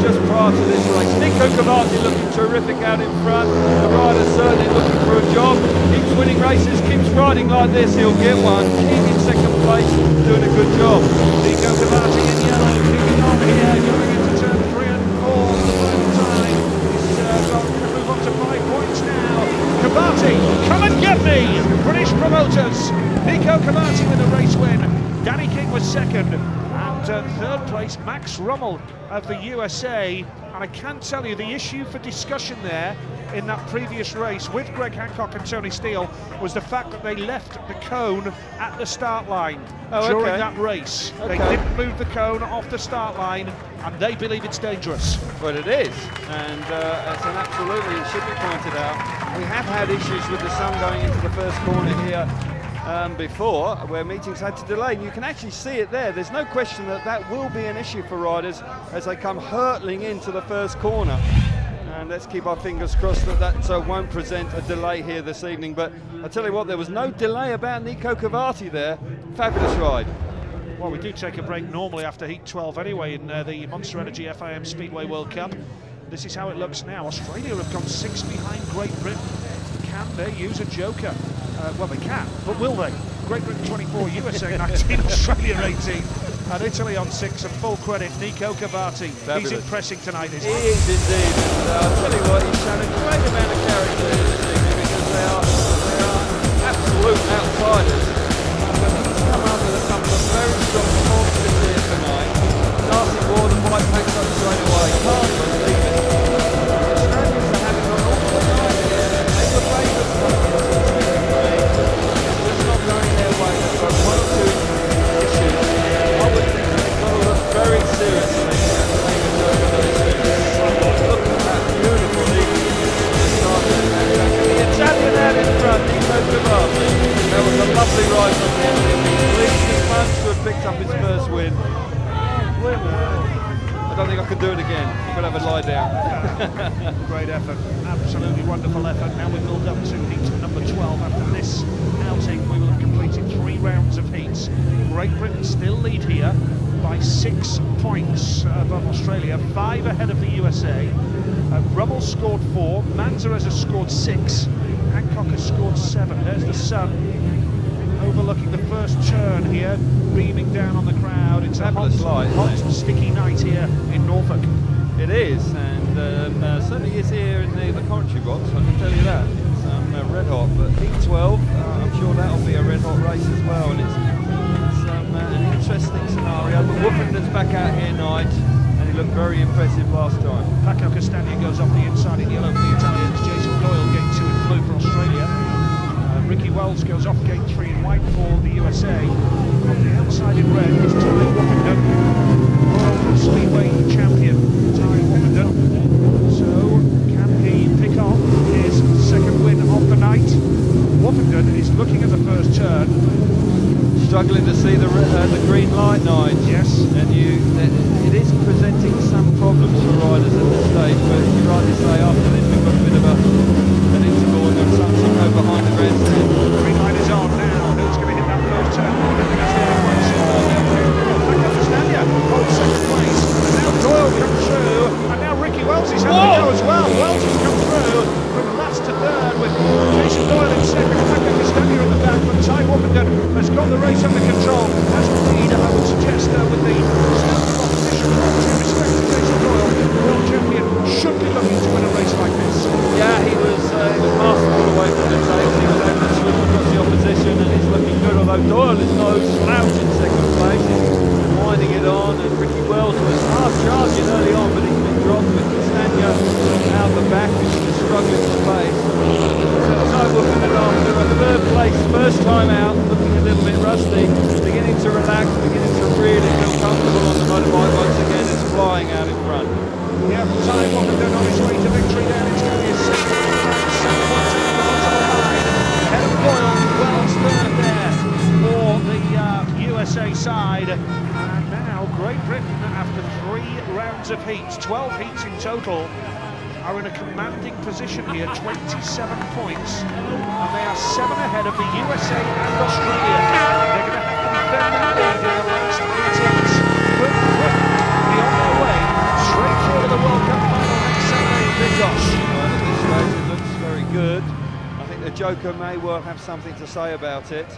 just prior to this race. Nico Cavati looking terrific out in front. The rider certainly looking for a job. Keeps winning races, keeps riding like this, he'll get one. King in second place, doing a good job. Nico Cavati in yellow, kicking on here, going into turn 3 and 4 for the final time. He's going to move on to 5 points now. Cavati, come and get me! British promoters. Nico Cavati with a race win. Danny King was second. And third place, Max Rummel of the USA. And I can tell you the issue for discussion there in that previous race with Greg Hancock and Tony Steele was the fact that they left the cone at the start line during that race. They didn't move the cone off the start line, and they believe it's dangerous. Well, it is, and it's an absolutely, it should be pointed out. We have had issues with the sun going into the first corner here before, where meetings had to delay. And you can actually see it there. There's no question that that will be an issue for riders as they come hurtling into the first corner. And let's keep our fingers crossed that that won't present a delay here this evening. But I tell you what, there was no delay about Nico Cavati there. Fabulous ride. Well, we do take a break normally after Heat 12 anyway in the Monster Energy FIM Speedway World Cup. This is how it looks now. Australia have gone 6 behind Great Britain. Can they use a joker? Well, they can, but will they? Great Britain 24, USA 19, Australia 18. And Italy on 6, and full credit, Nico Cavati. He's impressing tonight, isn't he? He is indeed, and I'll tell you what, he's shown a great amount of character this evening because they are absolute outsiders. But he's come up with a couple of very strong performances here tonight. Darcy Ward and White packs up straight away. Can't believe it. The Australians are having an awful night here. They were favourites coming into the Speedway. It's just not going their way. They've got one or two issues. I would think they've got to look very seriously at taking over those things. Look at that beautiful lead. The Italian out in front, Nico Cavati. That was a lovely ride from him. Pleased as much to have picked up his first win. I don't think I can do it again. I'm going to have a lie down. Great effort, absolutely wonderful effort. Now we build up to heat number 12. After this outing, we will have completed 3 rounds of heats. Great Britain still lead here by 6 points above Australia, 5 ahead of the USA. Rummel scored 4, Manzarez has scored 6, Hancock has scored 7. There's the sun overlooking the first turn here, beaming down on the crowd. It's a hot, sticky night here in Norfolk. It is, and certainly is here in the commentary box, I can tell you that. It's red hot, but Heat 12, I'm sure that'll be a red hot race as well, and it's an interesting scenario. But Woffinden's back out here tonight, and he looked very impressive last time. Paco Castagna goes off the inside in yellow for the Italians. Jason Doyle gate 2 in blue for Australia. Ricky Wells goes off gate 3 in white for the USA. On the outside in red is Ty Woffinden, World Speedway champion Ty Woffinden. So can he pick up his second win of the night? Woffinden is looking at the first turn. Struggling to see the green light, Nigel. Yes. And it is presenting some problems for riders at this stage, but you rightly say after this we've got a bit of an interval and then something go behind the grandstand. Green light is on now. Who's going to hit that first turn? Castagna holds second place. And now Doyle comes through. And now Ricky Wells is having to go as well. Wells has come through from last to third with Jason Doyle in second. Paco Castagna in the back. but Ty Woffington has got the race under control. Has the lead, I would suggest, with the standing opposition from two respected Jason Doyle, the world champion, should be looking to win a race like this. Yeah, he was masterful away from the tails. He was able to swim across the opposition, and he's looking good. Although Doyle is no slouch in second place, he's winding it on, and Ricky Wells was half charging early on, but he's been dropped with Castagna out the back, and he's struggling for pace. So Ty Woffington after a third place, first time out, looking a little bit rusty, beginning to relax, beginning to really feel comfortable on the motorbike once again. It's flying out in front. Yeah, Ty Woffington on his way to victory there. It's going to be a 7.2 to the bottom of the line. Ahead of Doyle, Wells third there for the USA side. And now Great Britain, after 3 rounds of heats, 12 heats in total, are in a commanding position here, 27 points, and they are 7 ahead of the USA and Australia. They're going to have to defend that lead in the last 8 heats. But Britain be on their way straight through to the World Cup final next Saturday in Bydgoszcz. At this stage it looks very good. I think the Joker may well have something to say about it.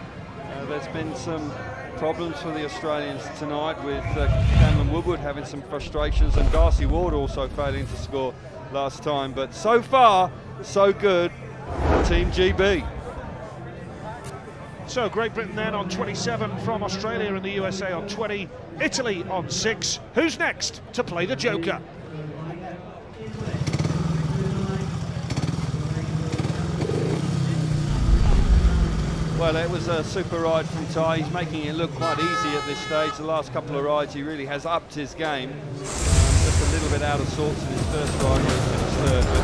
There's been some problems for the Australians tonight, with Cameron Woodward having some frustrations and Darcy Ward also failing to score last time, but so far so good for Team GB. So Great Britain then on 27 from Australia and the USA on 20, Italy on 6. Who's next to play the Joker? Well, it was a super ride from Ty. He's making it look quite easy at this stage. The last couple of rides he really has upped his game. Just a little bit out of sorts in his first ride, where he finished third, but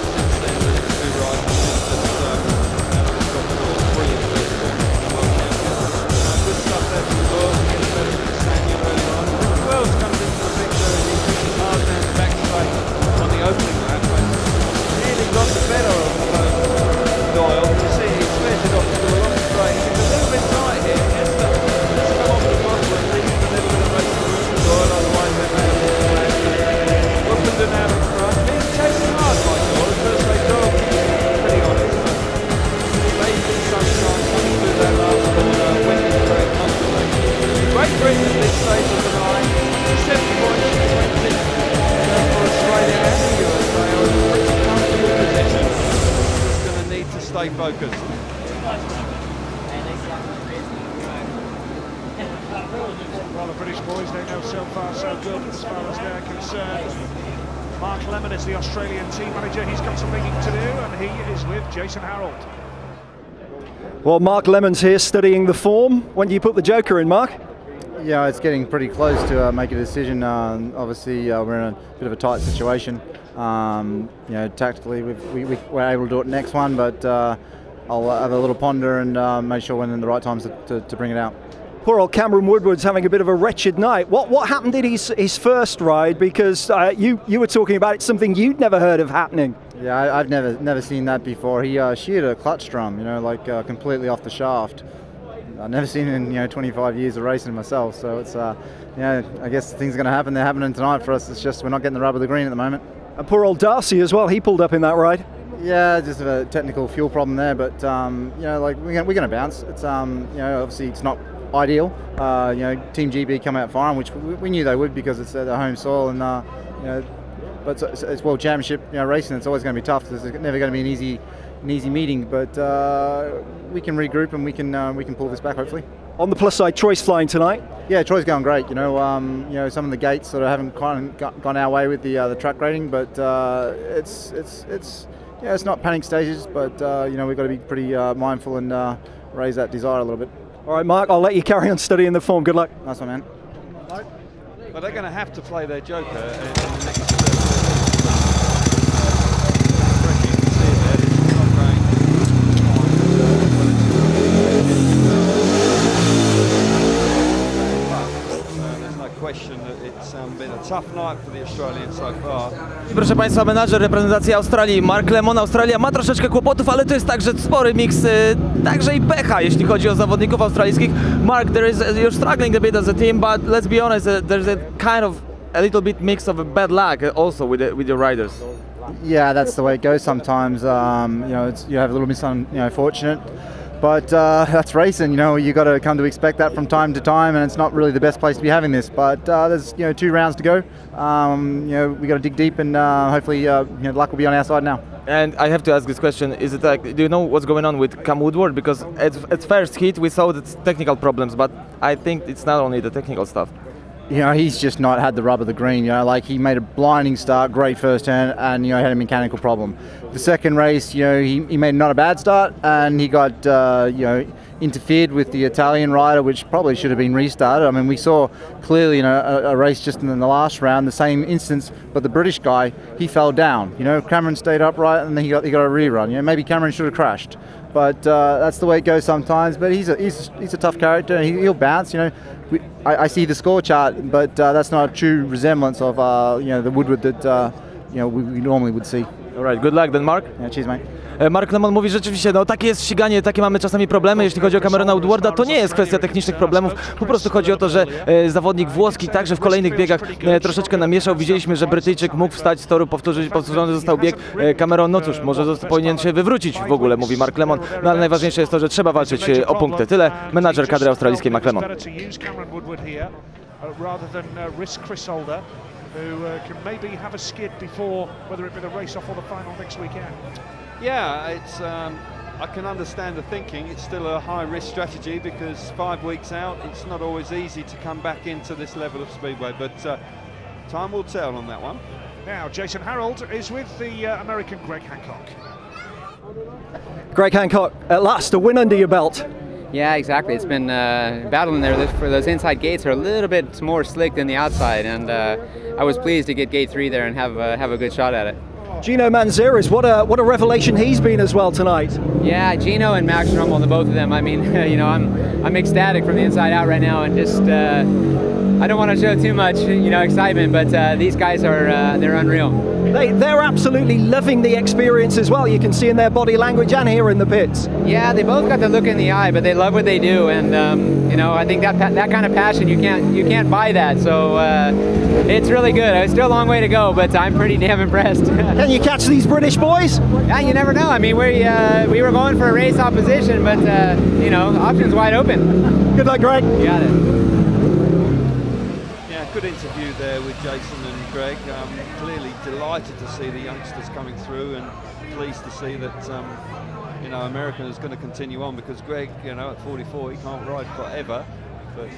since then the 2 rides he's just got brilliant first performance. Good stuff there from the world, getting better than Castagna early on. Ricky Wells comes into the picture and he's pushing hard down the back straight on the opening lap, but really got the better of Doyle. You see he splits it off to a long straight. He's a little bit tight here. He has to come off the bottom and leave a little bit of race to Doyle, otherwise they may have Woffington out in front, being chasing hard by Doyle. First they Doyle keeps pretty honest, but maybe sunshine coming through that last corner, winning straight comfortably. Great Britain at this stage of the night, 7 points to 20 for Australia and the USA are in a pretty comfortable position. Just going to need to stay focused. Well, the British boys, they know so far so good as far as they're concerned. Mark Lemon is the Australian team manager. He's got some thinking to do, and he is with Jason Harold. Well, Mark Lemon's here studying the form. When do you put the Joker in, Mark? Yeah, it's getting pretty close to make a decision. Obviously, we're in a bit of a tight situation. Tactically, we're able to do it next one, but I'll have a little ponder and make sure when in the right times to bring it out. Poor old Cameron Woodward's having a bit of a wretched night. What happened in his first ride? Because you were talking about it, something you'd never heard of happening. Yeah, I've never seen that before. He sheared a clutch drum, completely off the shaft. I've never seen it in 25 years of racing myself. So it's I guess things are going to happen. They're happening tonight for us. It's just we're not getting the rub of the green at the moment. And poor old Darcy as well. He pulled up in that ride. Yeah, just a technical fuel problem there. But we're going to bounce. It's obviously it's not ideal. Team GB come out fine, which we knew they would because it's their home soil, and but it's World Championship racing. It's always going to be tough. There's never going to be an easy meeting, but we can regroup and we can pull this back hopefully. On the plus side, Troy's flying tonight. Yeah, Troy's going great. Some of the gates sort of haven't quite gone our way with the track rating, but it's not panic stages, but we've got to be pretty mindful and raise that desire a little bit. All right, Mark, I'll let you carry on studying the form. Good luck. Nice one, man. But they're going to have to play their Joker in the next question that it's been a tough night for the Australians so far. Proszę Państwa, menadżer reprezentacji Australii, Mark Lemon. Australia ma troszeczkę kłopotów, ale to jest także spory miks, także i pecha, jeśli chodzi o zawodników australijskich. Mark, you're struggling a bit as a team, but let's be honest, there's a kind of a little bit mix of a bad luck also with your riders. Yeah, that's the way it goes sometimes. You have a little bit unfortunate. But that's racing, you know. You got to come to expect that from time to time, and it's not really the best place to be having this. But there's 2 rounds to go. We got to dig deep, and hopefully, luck will be on our side now. And I have to ask this question: is it like, do you know what's going on with Cam Woodward? Because at first heat we saw the technical problems, but I think it's not only the technical stuff. He's just not had the rub of the green. Like he made a blinding start, great first turn, and had a mechanical problem. The second race, he made not a bad start, and he got interfered with the Italian rider, which probably should have been restarted. I mean, we saw clearly a race just in the last round, the same instance, but the British guy, he fell down. Cameron stayed upright, and then he got a rerun. Maybe Cameron should have crashed. But that's the way it goes sometimes. But he's a tough character, and he'll bounce. I see the score chart, but that's not a true resemblance of the Woodward that we normally would see. All right, good luck then, Mark. Yeah, cheers, mate. Mark Lemon mówi rzeczywiście, takie jest ściganie, takie mamy czasami problemy, jeśli chodzi o Camerona Woodwarda, to nie jest kwestia technicznych problemów, po prostu chodzi o to, że zawodnik włoski także w kolejnych biegach troszeczkę namieszał, widzieliśmy, że Brytyjczyk mógł wstać z toru, powtórzony został bieg, Cameron, no cóż, może powinien się wywrócić w ogóle, mówi Mark Lemon, no ale najważniejsze jest to, że trzeba walczyć o punkty, tyle menadżer kadry australijskiej Mark Lemon. Who can maybe have a skid before, whether it be the race-off or the final next weekend. Yeah, it's. I can understand the thinking. It's still a high-risk strategy because 5 weeks out, it's not always easy to come back into this level of speedway. But time will tell on that one. Now, Jason Harold is with the American Greg Hancock. Greg Hancock, at last, a win under your belt. Yeah, exactly. It's been battling there for those inside gates are a little bit more slick than the outside, and I was pleased to get gate 3 there and have a good shot at it. Gino Manzarek, what a revelation he's been as well tonight. Yeah, Gino and Max Rummel, the both of them. I mean, I'm ecstatic from the inside out right now, and just I don't want to show too much, excitement, but these guys are they're unreal. They're absolutely loving the experience as well. You can see in their body language and here in the pits. Yeah, they both got the look in the eye, but they love what they do, and I think that kind of passion you can't buy that. So it's really good. It's still a long way to go, but I'm pretty damn impressed. Can you catch these British boys? Yeah, you never know. I mean, we were going for a race opposition, but options wide open. Good luck, Greg. You got it. Good interview there with Jason and Greg. Clearly delighted to see the youngsters coming through, and pleased to see that American is going to continue on, because Greg, at 44, he can't ride forever, but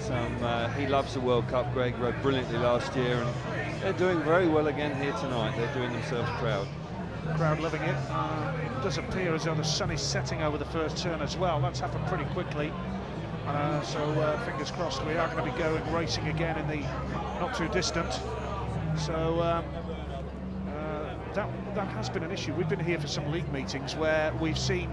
he loves the World Cup. Greg rode brilliantly last year, and they're doing very well again here tonight. They're doing themselves proud. Crowd loving it. It does appear as though the sun is setting over the first turn as well. That's happened pretty quickly. So fingers crossed we are going to be going racing again in the not too distant. So that has been an issue. We've been here for some league meetings where we've seen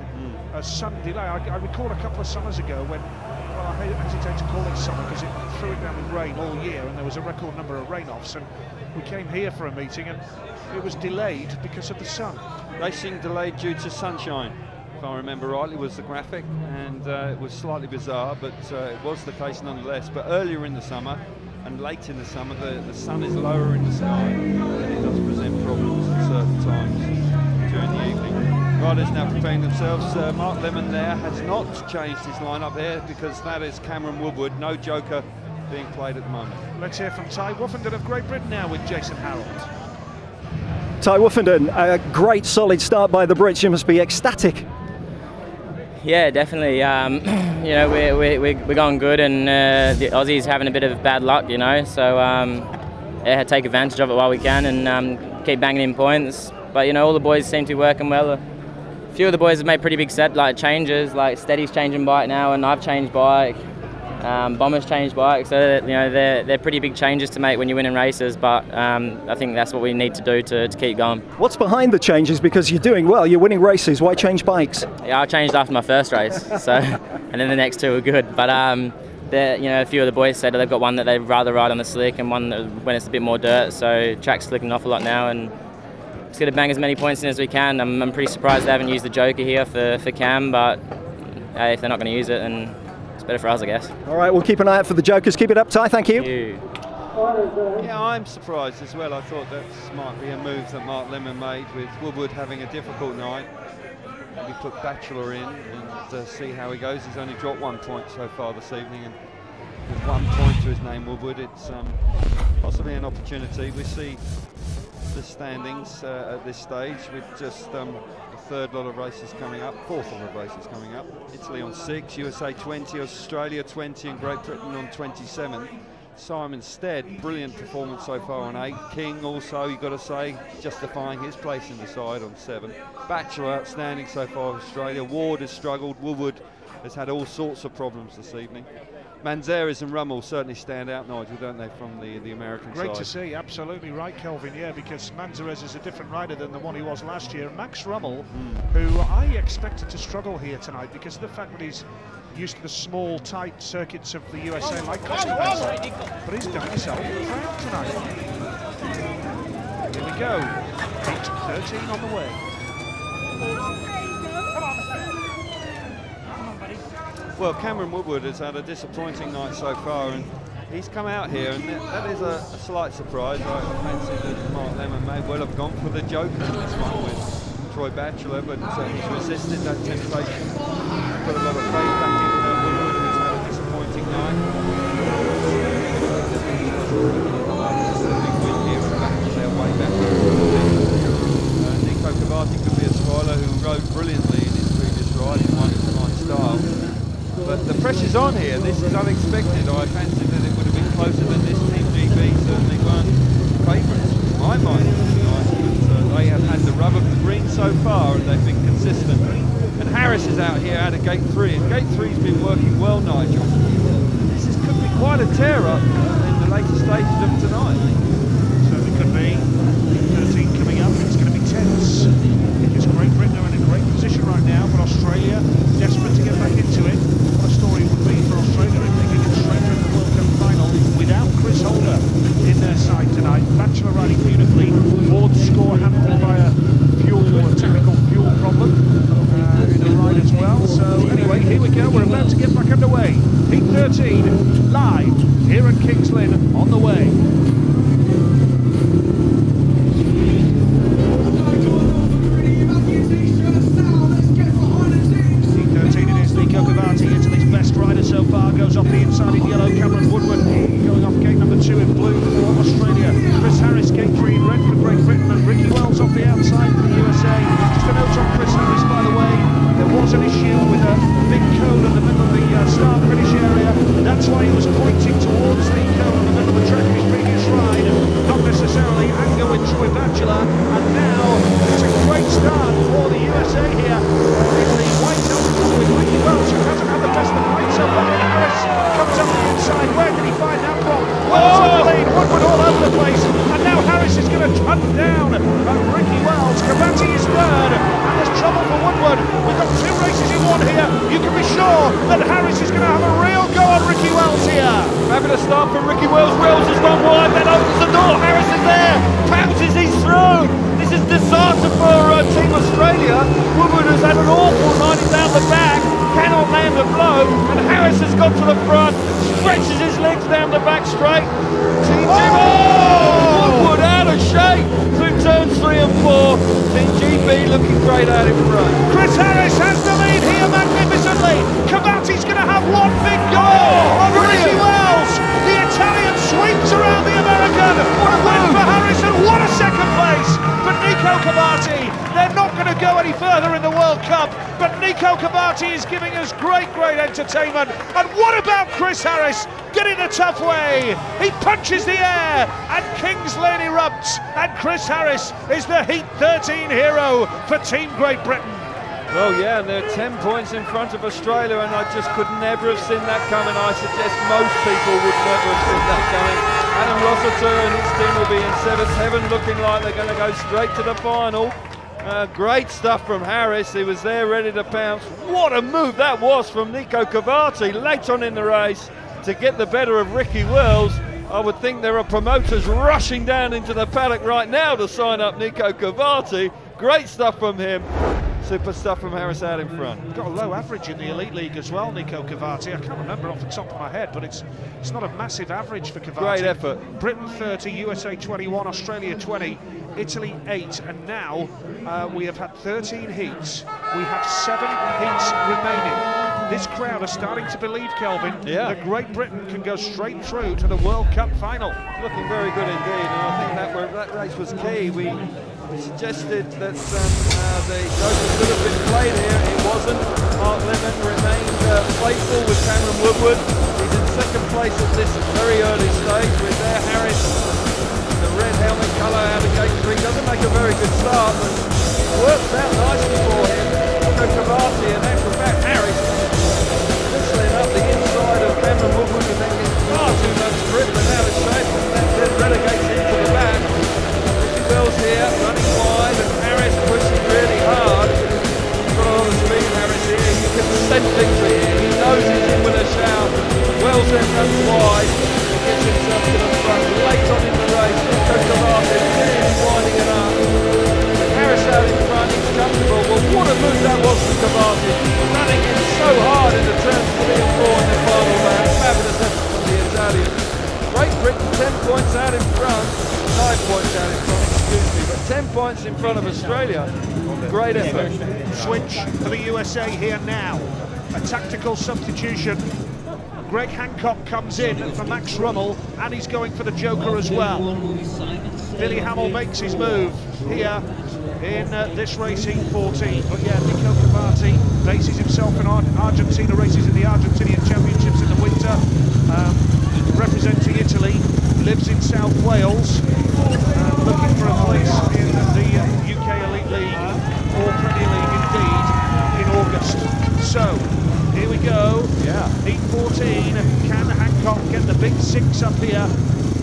a sun delay. I recall a couple of summers ago when, well, I hesitate to call it summer because it threw it down with rain all year, and there was a record number of rain-offs, and we came here for a meeting and it was delayed because of the sun. Racing delayed due to sunshine, if I remember rightly, was the graphic, and it was slightly bizarre, but it was the case nonetheless. But earlier in the summer and late in the summer, the sun is lower in the sky, and it does present problems at certain times during the evening. Riders now preparing themselves. Mark Lemon there has not changed his lineup there, because that is Cameron Woodward, no joker being played at the moment. Let's hear from Ty Woofenden of Great Britain now with Jason Harold. Ty Woofenden, a great solid start by the Brits. You must be ecstatic. Yeah, definitely. We're going good, and the Aussies having a bit of bad luck, so take advantage of it while we can, and keep banging in points. But all the boys seem to be working well. A few of the boys have made pretty big changes, like Steady's changing bike now, and I've changed bike. Bomber's changed bike, so they're pretty big changes to make when you're winning races, but I think that's what we need to do to keep going. What's behind the changes? Because you're doing well, you're winning races, why change bikes? Yeah, I changed after my first race, so and then the next two were good, but a few of the boys said that they've got one that they'd rather ride on the slick and one that when it's a bit more dirt, so track's slicking off a lot now, and just got to bang as many points in as we can. I'm pretty surprised they haven't used the joker here for Cam, but hey, if they're not going to use it, then it's better for us, I guess. All right, we'll keep an eye out for the jokers. Keep it up, Ty. Thank you. Yeah, I'm surprised as well. I thought that might be a move that Mark Lemon made, with Woodward having a difficult night. maybe put Batchelor in and see how he goes. He's only dropped 1 point so far this evening, and with 1 point to his name, Woodward, it's possibly an opportunity. We see the standings at this stage with just the third lot of races coming up, fourth lot of races coming up. Italy on 6, USA 20, Australia 20, and Great Britain on 27. Simon Stead, brilliant performance so far on 8. King also, you've got to say, justifying his place in the side on 7. Batchelor outstanding so far, Australia. Ward has struggled. Woodward has had all sorts of problems this evening. Manzarek and Rummel certainly stand out, Nigel, don't they, from the American side? Great to see, absolutely right, Kelvin, yeah, because Manzarek is a different rider than the one he was last year. Max Rummel, who I expected to struggle here tonight because of the fact that he's used to the small, tight circuits of the USA, like Chris Benson, but he's done himself proud tonight. Here we go, heat 13 on the way. Well, Cameron Woodward has had a disappointing night so far, and he's come out here, and that is a slight surprise. I fancy that Mark Lemon may well have gone for the joker in this one with Troy Batchelor, but he's resisted that temptation. Put a lot of faith back in Woodward, who's had a disappointing night. Big win here and back their way back. Nico Cavati could be a spoiler, who rode brilliantly in his previous ride in one fine style. But the pressure's on here. This is unexpected. I fancied that it would have been closer than this. Team GB certainly weren't favourites in my mind tonight, but they have had the rub of the green so far, and they've been consistent. And Harris is out here out of gate 3, and gate 3's been working well, Nigel. This could be quite a tear-up in the later stages of tonight. Certainly could be. 13 coming up, it's going to be tense. Because Great Britain are in a great position right now, but Australia desperate to get back into it. What a story it would be for Australia if they could get straight into the World Cup final without Chris Holder in their side tonight. Batchelor riding beautifully. Ward's score hampered by a technical fuel problem in the ride as well. So anyway, here we go. We're about to get back underway. Heat 13 live here at Kings Lynn on the way. So far goes off the inside in yellow. Cameron Woodward going off gate number 2 in blue for Australia. Chris Harris gate 3 in red for Great Britain, and Ricky Wells off the outside for the USA. Just a note on Chris Harris, by the way, there was an issue with a big cone in the middle of the start finish area. That's why he was pointing towards the cone in the middle of the track in his previous ride, not necessarily anger with Troy Batchelor. And now it's a great start for the USA here in the white helmet with Ricky Wells, who hasn't had the best of nights so far. Harris comes up the inside. Where did he find that from? Wells on the lead, Woodward all over the place, and now Harris is going to hunt down Ricky Wells. Cavati is third, and there's trouble for Woodward. We've got 2 races in 1 here. You can be sure that Harris is going to have a real go on Ricky Wells here. Fabulous start from Ricky Wells. Wells has gone wide, then opens the door. Harris is there, pounces, he's through. This is disaster for Team Australia. Woodward has had an awful night, he's down the back, cannot land a blow, and Harris has got to the front, stretches his legs down the back straight. Team Woodward out of shape through turns 3 and 4. Team GB looking great out in front. Chris Harris has the lead here magnificently. Cavati's going to have one big goal on Ricky Wells. The Italian sweeps around the American. What a win for Harris, and what a second place for Nico Cavati. They're not going to go any further in the World Cup, but Nico Cavati is giving us great entertainment. And what about Chris Harris getting the tough way? He punches the air, and Kings Lynn erupts, and Chris Harris is the Heat 13 hero for Team Great Britain. Well, yeah, and they're 10 points in front of Australia, and I just could never have seen that coming. I suggest most people would never have seen that coming. Adam Rossiter and his team will be in 7th heaven, looking like they're going to go straight to the final. Great stuff from Harris. He was there ready to pounce. What a move that was from Nico Cavati late on in the race to get the better of Ricky Wells. I would think there are promoters rushing down into the paddock right now to sign up Nico Cavati. Great stuff from him. Super stuff from Harris out in front. Got a low average in the Elite League as well, Nico Cavati. I can't remember off the top of my head, but it's not a massive average for Cavati. Great effort. Britain 30, USA 21, Australia 20 Italy 8, and now we have had 13 heats. We have 7 heats remaining. This crowd are starting to believe, Kelvin, that Great Britain can go straight through to the World Cup final. Looking very good indeed, and I think that race was key. We suggested that the Joker could have been played here. It wasn't. Mark Lynn remained faithful with Cameron Woodward. He's in second place at this very early stage with there Harris. The red helmet colour out of gate 3 doesn't make a very good start, but it works out nicely for him. Cavati and then from back Harris whistling up the inside of Cameron Woodward and then gets far too much grip and out of shape, and that then relegates him to the back. Richie Wells here running wide and Harris pushing really hard. He's got a lot of speed, Harris here. He can sense victory here. He knows he's in with a shout. Wells then runs wide. He gets himself to the front late on in the race. Cavati really winding it up. Harris out in front, he's comfortable. Well, what a move that was from Cavati, running in so hard in the turns 3 and 4 in the final lap. Fabulous effort from the Italians. Great Britain 10 points out in front, 9 points out in front, excuse me, but 10 points in front of Australia. Great effort. Switch for the USA here now. A tactical substitution. Greg Hancock comes in for Max Rummel, and he's going for the Joker as well. Billy Hamill makes his move here in this race, heat 14. But yeah, Nico Cavati bases himself in Argentina, races in the Argentinian Championships in the winter, representing Italy, lives in South Wales, looking for a place in the UK Elite League or Premier League indeed in August. So, here we go, heat 14, can Hancock get the big 6 up here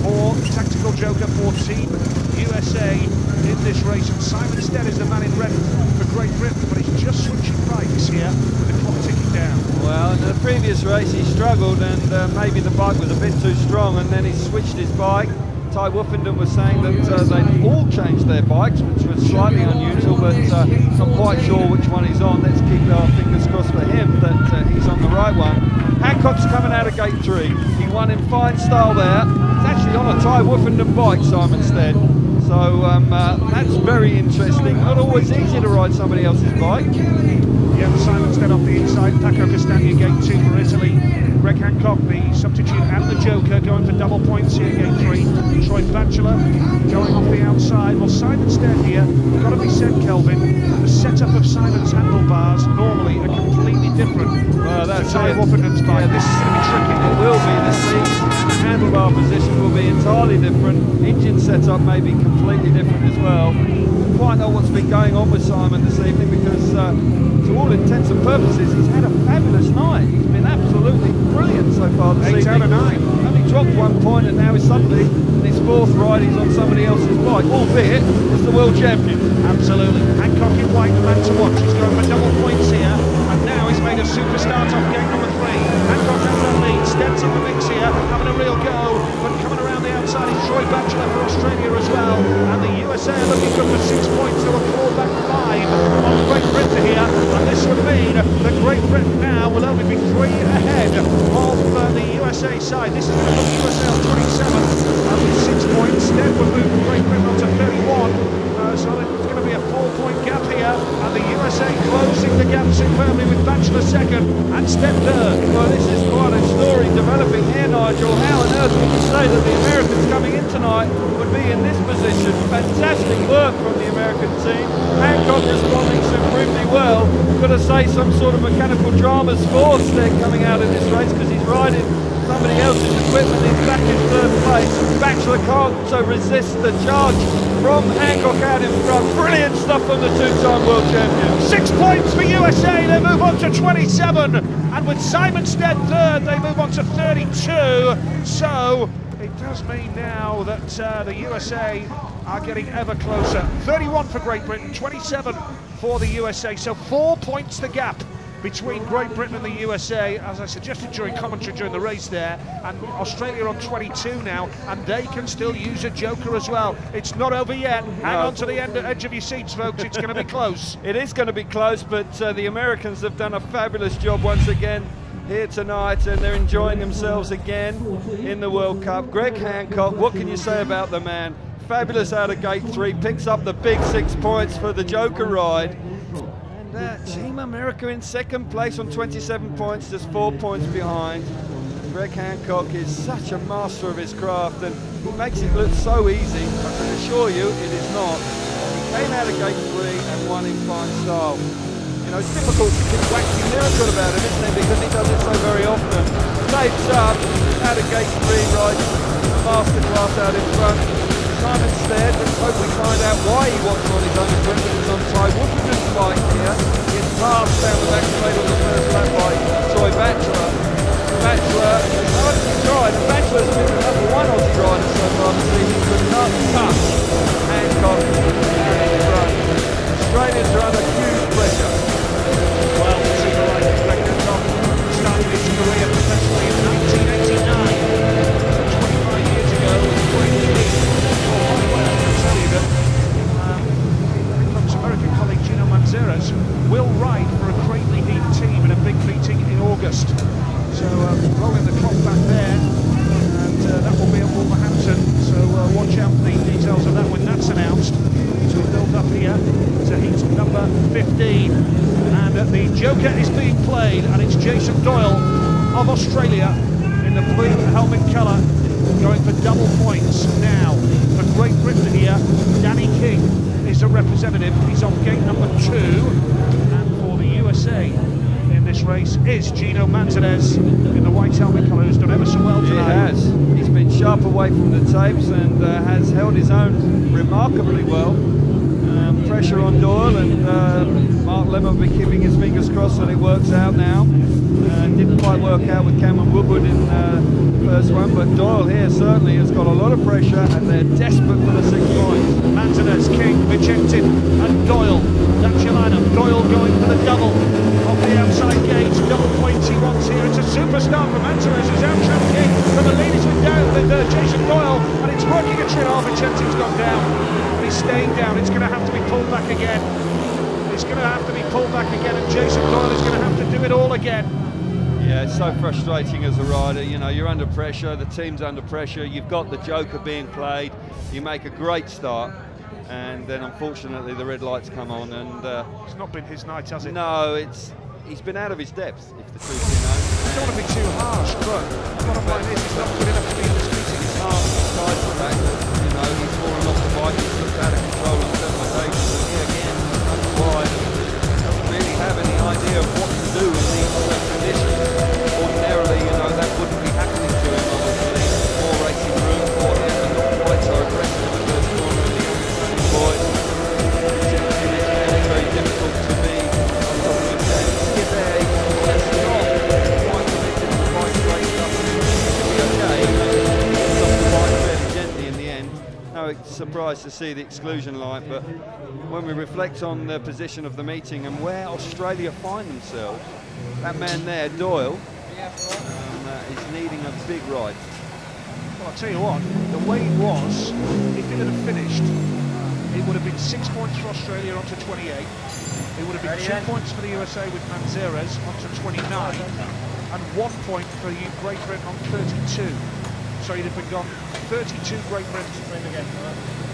for Tactical Joker for Team USA in this race? And Simon Stead is the man in red for Great Britain, but he's just switching bikes here with the clock ticking down. Well, in the previous race he struggled and maybe the bike was a bit too strong, and then he switched his bike. Ty Woofenden was saying that they'd all changed their bikes, which was slightly unusual, but not quite sure which one he's on. Let's keep our fingers crossed for him that he's on the right one. Hancock's coming out of gate 3. He won in fine style there. He's actually on a Ty Woofenden bike, Simon Stead. So that's very interesting. Not always easy to ride somebody else's bike. Yeah, Simon Stead off the inside. Paco Castagna, gate 2 for Italy. Greg Hancock, the substitute and the Joker, going for double points here, gate 3. Troy Batchelor going off the outside. Well, Simon Stead here, got to be said, Kelvin, the setup of Simon's handlebars normally are completely different. Well, that's Ty Woofenden's bike. Yeah, This is going to be tricky. It will be. The seat, the handlebar position will be entirely different. Engine setup may be completely different as well. Quite know what's been going on with Simon this evening, because to all intents and purposes he's had a fabulous night. He's been absolutely brilliant so far this evening. 8 out of 9. Only dropped 1 point, and now he's suddenly in his 4th ride he's on somebody else's bike, albeit it's the world champion. Absolutely. Hancock in white, the man to watch. He's going for double points here, and now he's made a super start off gate number 3. Hancock has the lead. Stead's in the mix here, having a real go, but coming around the outside is Troy Batchelor for Australia as well, and the USA are looking good for 6 points. They'll fall back 5 on Great Britain here, and this would mean that Great Britain now will only be 3 ahead of the USA side. This is going to put USA on 27 with 6 points. Stead will move Great Britain on to 31. So it's going to be a 4-point gap here, and the USA closing the gap superbly with Batchelor 2nd and Stead 3rd. Well, this is quite a story developing here, Nigel. How on earth would you say that the Americans coming in tonight would be in this position? Fantastic work from the American team. Hancock responding supremely well. Got to say, some sort of mechanical dramas for Stead coming out in this race, because he's riding somebody else's equipment. He's back in 3rd place. Batchelor can't resist the charge from Hancock out in front. Brilliant stuff from the 2-time world champion. 6 points for USA. They move on to 27, and with Simon Stead 3rd, they move on to 32. So it does mean now that the USA are getting ever closer. 31 for Great Britain, 27 for the USA. So 4 points the gap between Great Britain and the USA, as I suggested during commentary during the race there, and Australia on 22 now, and they can still use a Joker as well. It's not over yet. Hang on to the edge of your seats, folks. It's going to be close. It is going to be close, but the Americans have done a fabulous job once again here tonight, and they're enjoying themselves again in the World Cup. Greg Hancock, what can you say about the man? fabulous out of gate 3, picks up the big 6 points for the Joker ride. And Team America in second place on 27 points, just 4 points behind. Greg Hancock is such a master of his craft and makes it look so easy. I can assure you it is not. He came out of gate 3 and won in fine style. You know, it's difficult to keep waxing lyrical about him, isn't it, because he does it so very often. Tapes up, out of gate 3, rides a masterclass out in front. Simon Stead, let's hope we find out why he wasn't on his own equipment and on side. Woodward's bike here, gets passed down the back straight on the first lap by Troy Batchelor. Batchelor has hardly tried, and Batchelor's been the number 1 Aussie rider so far this season, but not touch Hancock out in front. Australians are under huge pressure. Well, super rider Greg Hancock started his career professionally in 1989. So 25 years ago, Hancock's American colleague Gino Manzarres will ride for a greatly needed team in a big meeting in August. So rolling the clock back there, and that will be at Wolverhampton. So watch out for the details of that when that's announced. So we build up here to heat number 15, and the Joker is being played, and it's Jason Doyle of Australia in the blue helmet colour, going for double points now. For Great Britain here, Danny King is the representative. He's on gate number 2, and for the USA in this race is Gino Manzarres in the white helmet colour, who's done ever so well tonight. He has. He's been sharp away from the tapes and has held his own remarkably well. Pressure on Doyle, and Mark Lemon will be keeping his fingers crossed that it works out now. Didn't quite work out with Cameron Woodward in the first one, but Doyle here certainly has got a lot of pressure, and they're desperate for the 6 points. Manzarres, King, rejected, and Doyle. That's your lineup. Doyle going for the double off the outside gate. Double points he wants here. It's a superstar for Manzarres, who's out King, but the lead has been down with Jason Doyle, and it's working a trim off. Vincenzi's gone down, and he's staying down. It's going to have to be pulled back again. It's going to have to be pulled back again, and Jason Doyle is going to have to do it all again. Yeah, it's so frustrating as a rider. You know, you're under pressure, the team's under pressure, you've got the Joker being played, you make a great start, and then unfortunately the red lights come on, and it's not been his night, has it? No, he's been out of his depth, if the truth be known. I don't want to be too harsh, but bottom line is he's not good enough to be in this meeting. It's hard besides the fact that, you know, he's fallen off the bike, he's looked out of control on several occasions, and here again, under wide, doesn't really have any idea of what to do in these conditions. Ordinarily, you know, that wouldn't be happening to him, obviously. More racing room for him, and not quite so aggressive in the first corner of the young boys. It's very difficult to be on top of his game. Get there, that's not quite connected to the bike straight enough. He'll be okay. He's off the bike fairly gently in the end. No surprise to see the exclusion light, but when we reflect on the position of the meeting and where Australia find themselves, that man there, Doyle, is needing a big ride. Well, I'll tell you what, the way it was, if it had finished, it would have been 6 points for Australia onto 28. It would have been 2 points for the USA with Manzarres onto 29, and 1 point for Great Britain on 32. So you'd have been gone 32 Great Britain.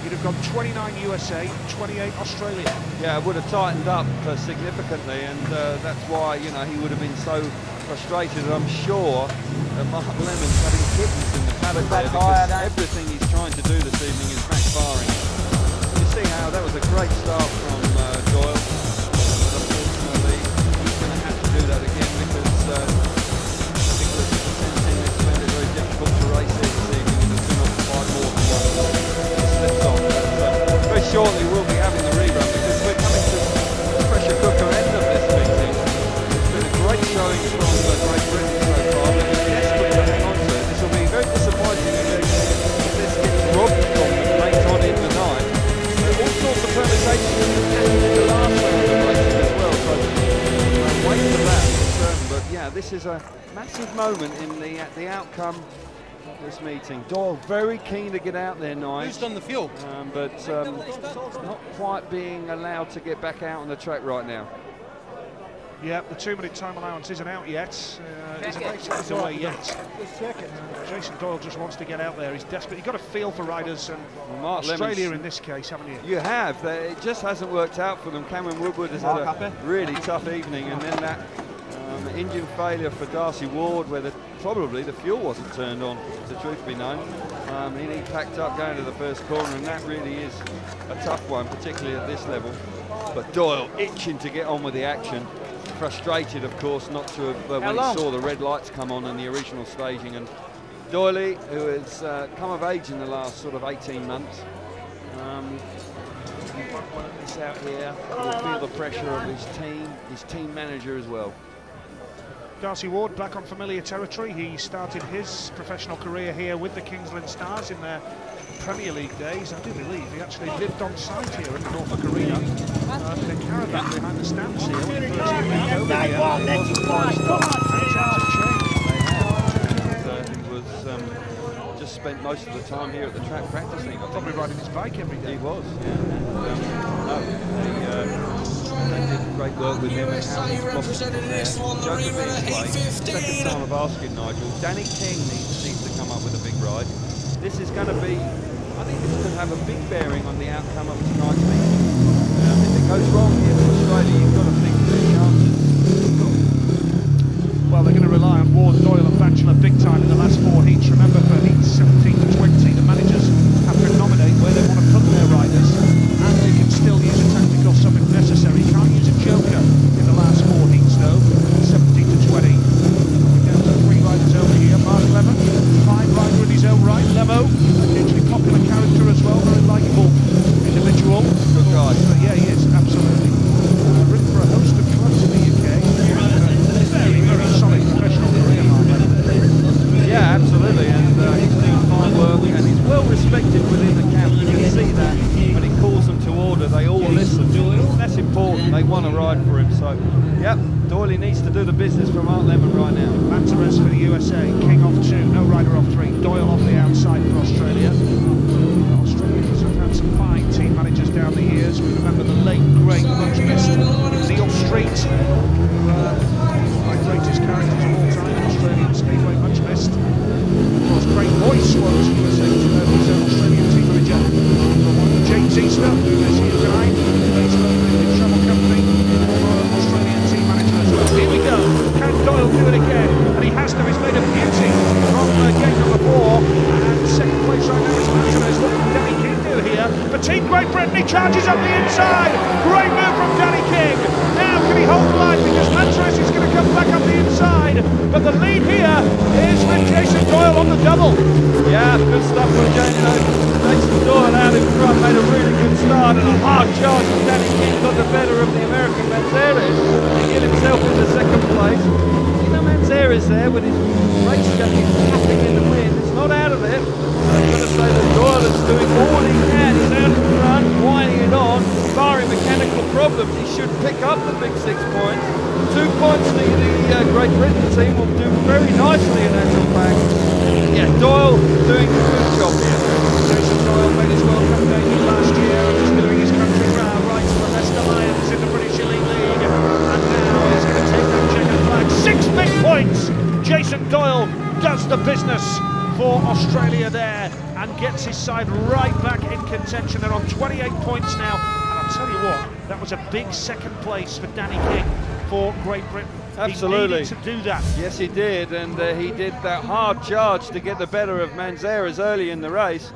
You'd have gone 29 USA, 28 Australia. Yeah, it would have tightened up significantly, and that's why, you know, he would have been so frustrated. I'm sure that Mark Lemon's having kittens in the paddock there, because everything he's trying to do this evening is backfiring. You see how that was a great start from Doyle, but unfortunately he's going to have to do that again, because Nicholas Vicentin has found it very difficult to race here this evening, and has been off by more than one. Slips on. Very shortly we'll be having the rerun, because we're coming to the pressure cooker end of this meeting. It's been a great showing from Great Britain so far, but they're desperate to hang on to it. This will be very disappointing if this gets robbed from them late on in the night. There are all sorts of permutations in the last round of racing as well, so wait for that for certain. But yeah, this is a massive moment in the outcome of this meeting. Doyle very keen to get out there, Nigel. Who's done the fuel? But not quite being allowed to get back out on the track right now. Yeah, the 2-minute time allowance isn't out yet. Isn't away yet. Jason Doyle just wants to get out there. He's desperate. You've got a feel for riders, and Australia in this case, haven't you? You have. It just hasn't worked out for them. Cameron Woodward has had a really tough evening, and then that engine failure for Darcy Ward, where probably the fuel wasn't turned on, the truth be known. He packed up going to the first corner, and that really is a tough one, particularly at this level. But Doyle itching to get on with the action. Frustrated, of course, not to have when he saw the red lights come on in the original staging. And Doyley, who has come of age in the last sort of 18 months, this out here, will feel the pressure of his team manager as well. Darcy Ward back on familiar territory. He started his professional career here with the Kings Lynn Stars in their Premier League days. I do believe he actually lived on site here at the Norfolk Arena in a caravan behind the stands here. When he first moved over here, it wasn't quite he was just spent most of the time here at the track practicing. Probably riding his bike every day. He was, yeah. They did great work with him and how he's represented this one, the second time of asking Nigel. Danny King needs to come up with a big ride. This is going to be, I think this could have a big bearing on the outcome of tonight's meeting. If it goes wrong here for Australia, you've got to think their chances. Well, they're going to rely on Ward, Doyle and Batchelor big time in the last 4 heats. Remember, for heats 17 to 20, the managers have to nominate where they want to put their riders, and they can still use a tactical sub if necessary. You can't use a joker in the last 4 heats, though. 17 to 20. Down to 3 riders over here. Mark Lemon, fine rider in his own right. Lemo, a hugely popular character as well, very likeable individual. Good guy. Yeah, he is, absolutely. Written for a host of clubs in the UK. Very solid professional career, Mark Lemon. Yeah, absolutely, and he's doing fine work, and he's well respected within the camp. You can see that when he calls them to order, they all listen. That's important. They want to ride for him. So, yep, Doyley needs to do the business for Mark Lemon right now. Manteres for the USA. King off 2, no rider off 3. Doyle off the outside for Australia. Australians have had some fine team managers down the years. We remember the late, great, much missed Neil Street. My greatest characters of all time in Australian Speedway, much missed. Of course, Craig Boyce was Australian team manager. James Easter, who is here tonight, based on the travel company, Australian team manager as well. Here we go. Can Doyle do it again? And he has to. He's made a beauty from gate number 4. And second place right now is Manteres. What can Danny King do here? For Team Great Britain, he charges up the inside. Great move from Danny King. Now can he hold the line? Because Manteres is going to come back up the inside. But the lead here is with Jason Doyle on the double. Yeah, good stuff from Jason Doyle out in front, made a really good start, and a hard charge from Danny King got the better of the American Manteres to get himself into second place. You know, Manteres there with his race jacket tapping in the wind, it's not out of it. I'm going to say that Doyle is doing all he can. He's out in front, winding it on, barring mechanical problems. He should pick up the big 6 points. 2 points the Great Britain team will do very nicely in actual fact. Yeah, Doyle doing a good job here. Jason Doyle made his World Cup debut last year and is doing his country proud, rides for Leicester Lions in the British Elite League. And now he's going to take that checkered flag. 6 big points! Jason Doyle does the business for Australia there and gets his side right back in contention. They're on 28 points now. And I'll tell you what, that was a big second place for Danny King for Great Britain. Absolutely. He needed to do that. Yes, he did, and he did that hard charge to get the better of Manteres early in the race.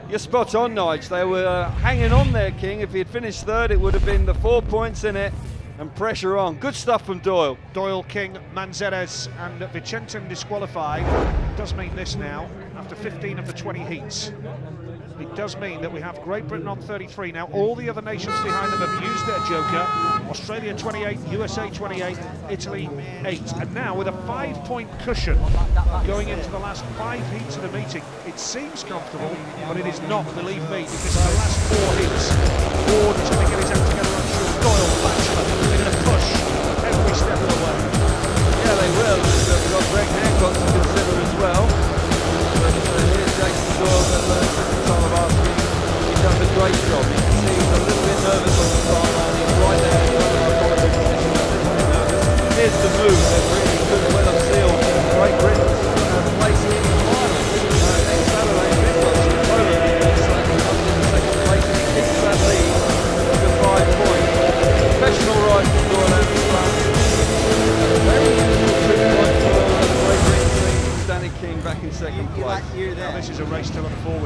You're spot on, Nige. They were hanging on there, King. If he had finished third, it would have been the 4 points in it and pressure on. Good stuff from Doyle. Doyle, King, Manteres and Vicentin disqualified. It does mean this now, after 15 of the 20 heats. It does mean that we have Great Britain on 33 now. All the other nations behind them have used their joker. Australia 28, USA 28, Italy 8. And now with a 5-point cushion going into the last 5 heats of the meeting. It seems comfortable, but it is not, believe me, because in the last 4 heats, Ward is going to get his act together, I'm sure. Doyle, Batchelor, they're going to push every step of the way. Yeah, they will. We've got Greg Hancock to consider as well. But here's Jason Doyle at the second time of asking. He's done a great job. You can see he's a little bit nervous on the start line. He's right there. He's got a position. A little bit nervous.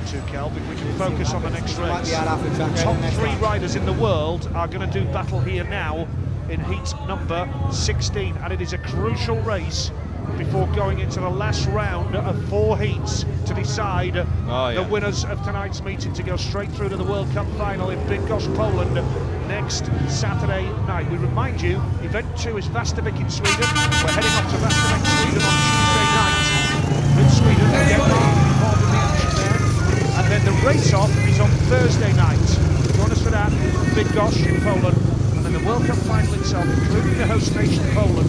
to, Kelv, if we can focus on the next race. The top 3 riders in the world are going to do battle here now in heat number 16, and it is a crucial race before going into the last round of 4 heats to decide the winners of tonight's meeting to go straight through to the World Cup final in Bydgoszcz, Poland next Saturday night. We remind you, event 2 is Västervik in Sweden. We're heading off to Västervik, Sweden on Tuesday night with Sweden and Denmark involved in the action there. And then the race-off is on Thursday night. Join us for that, Bydgoszcz in Poland. And then the World Cup final itself, including the host nation Poland,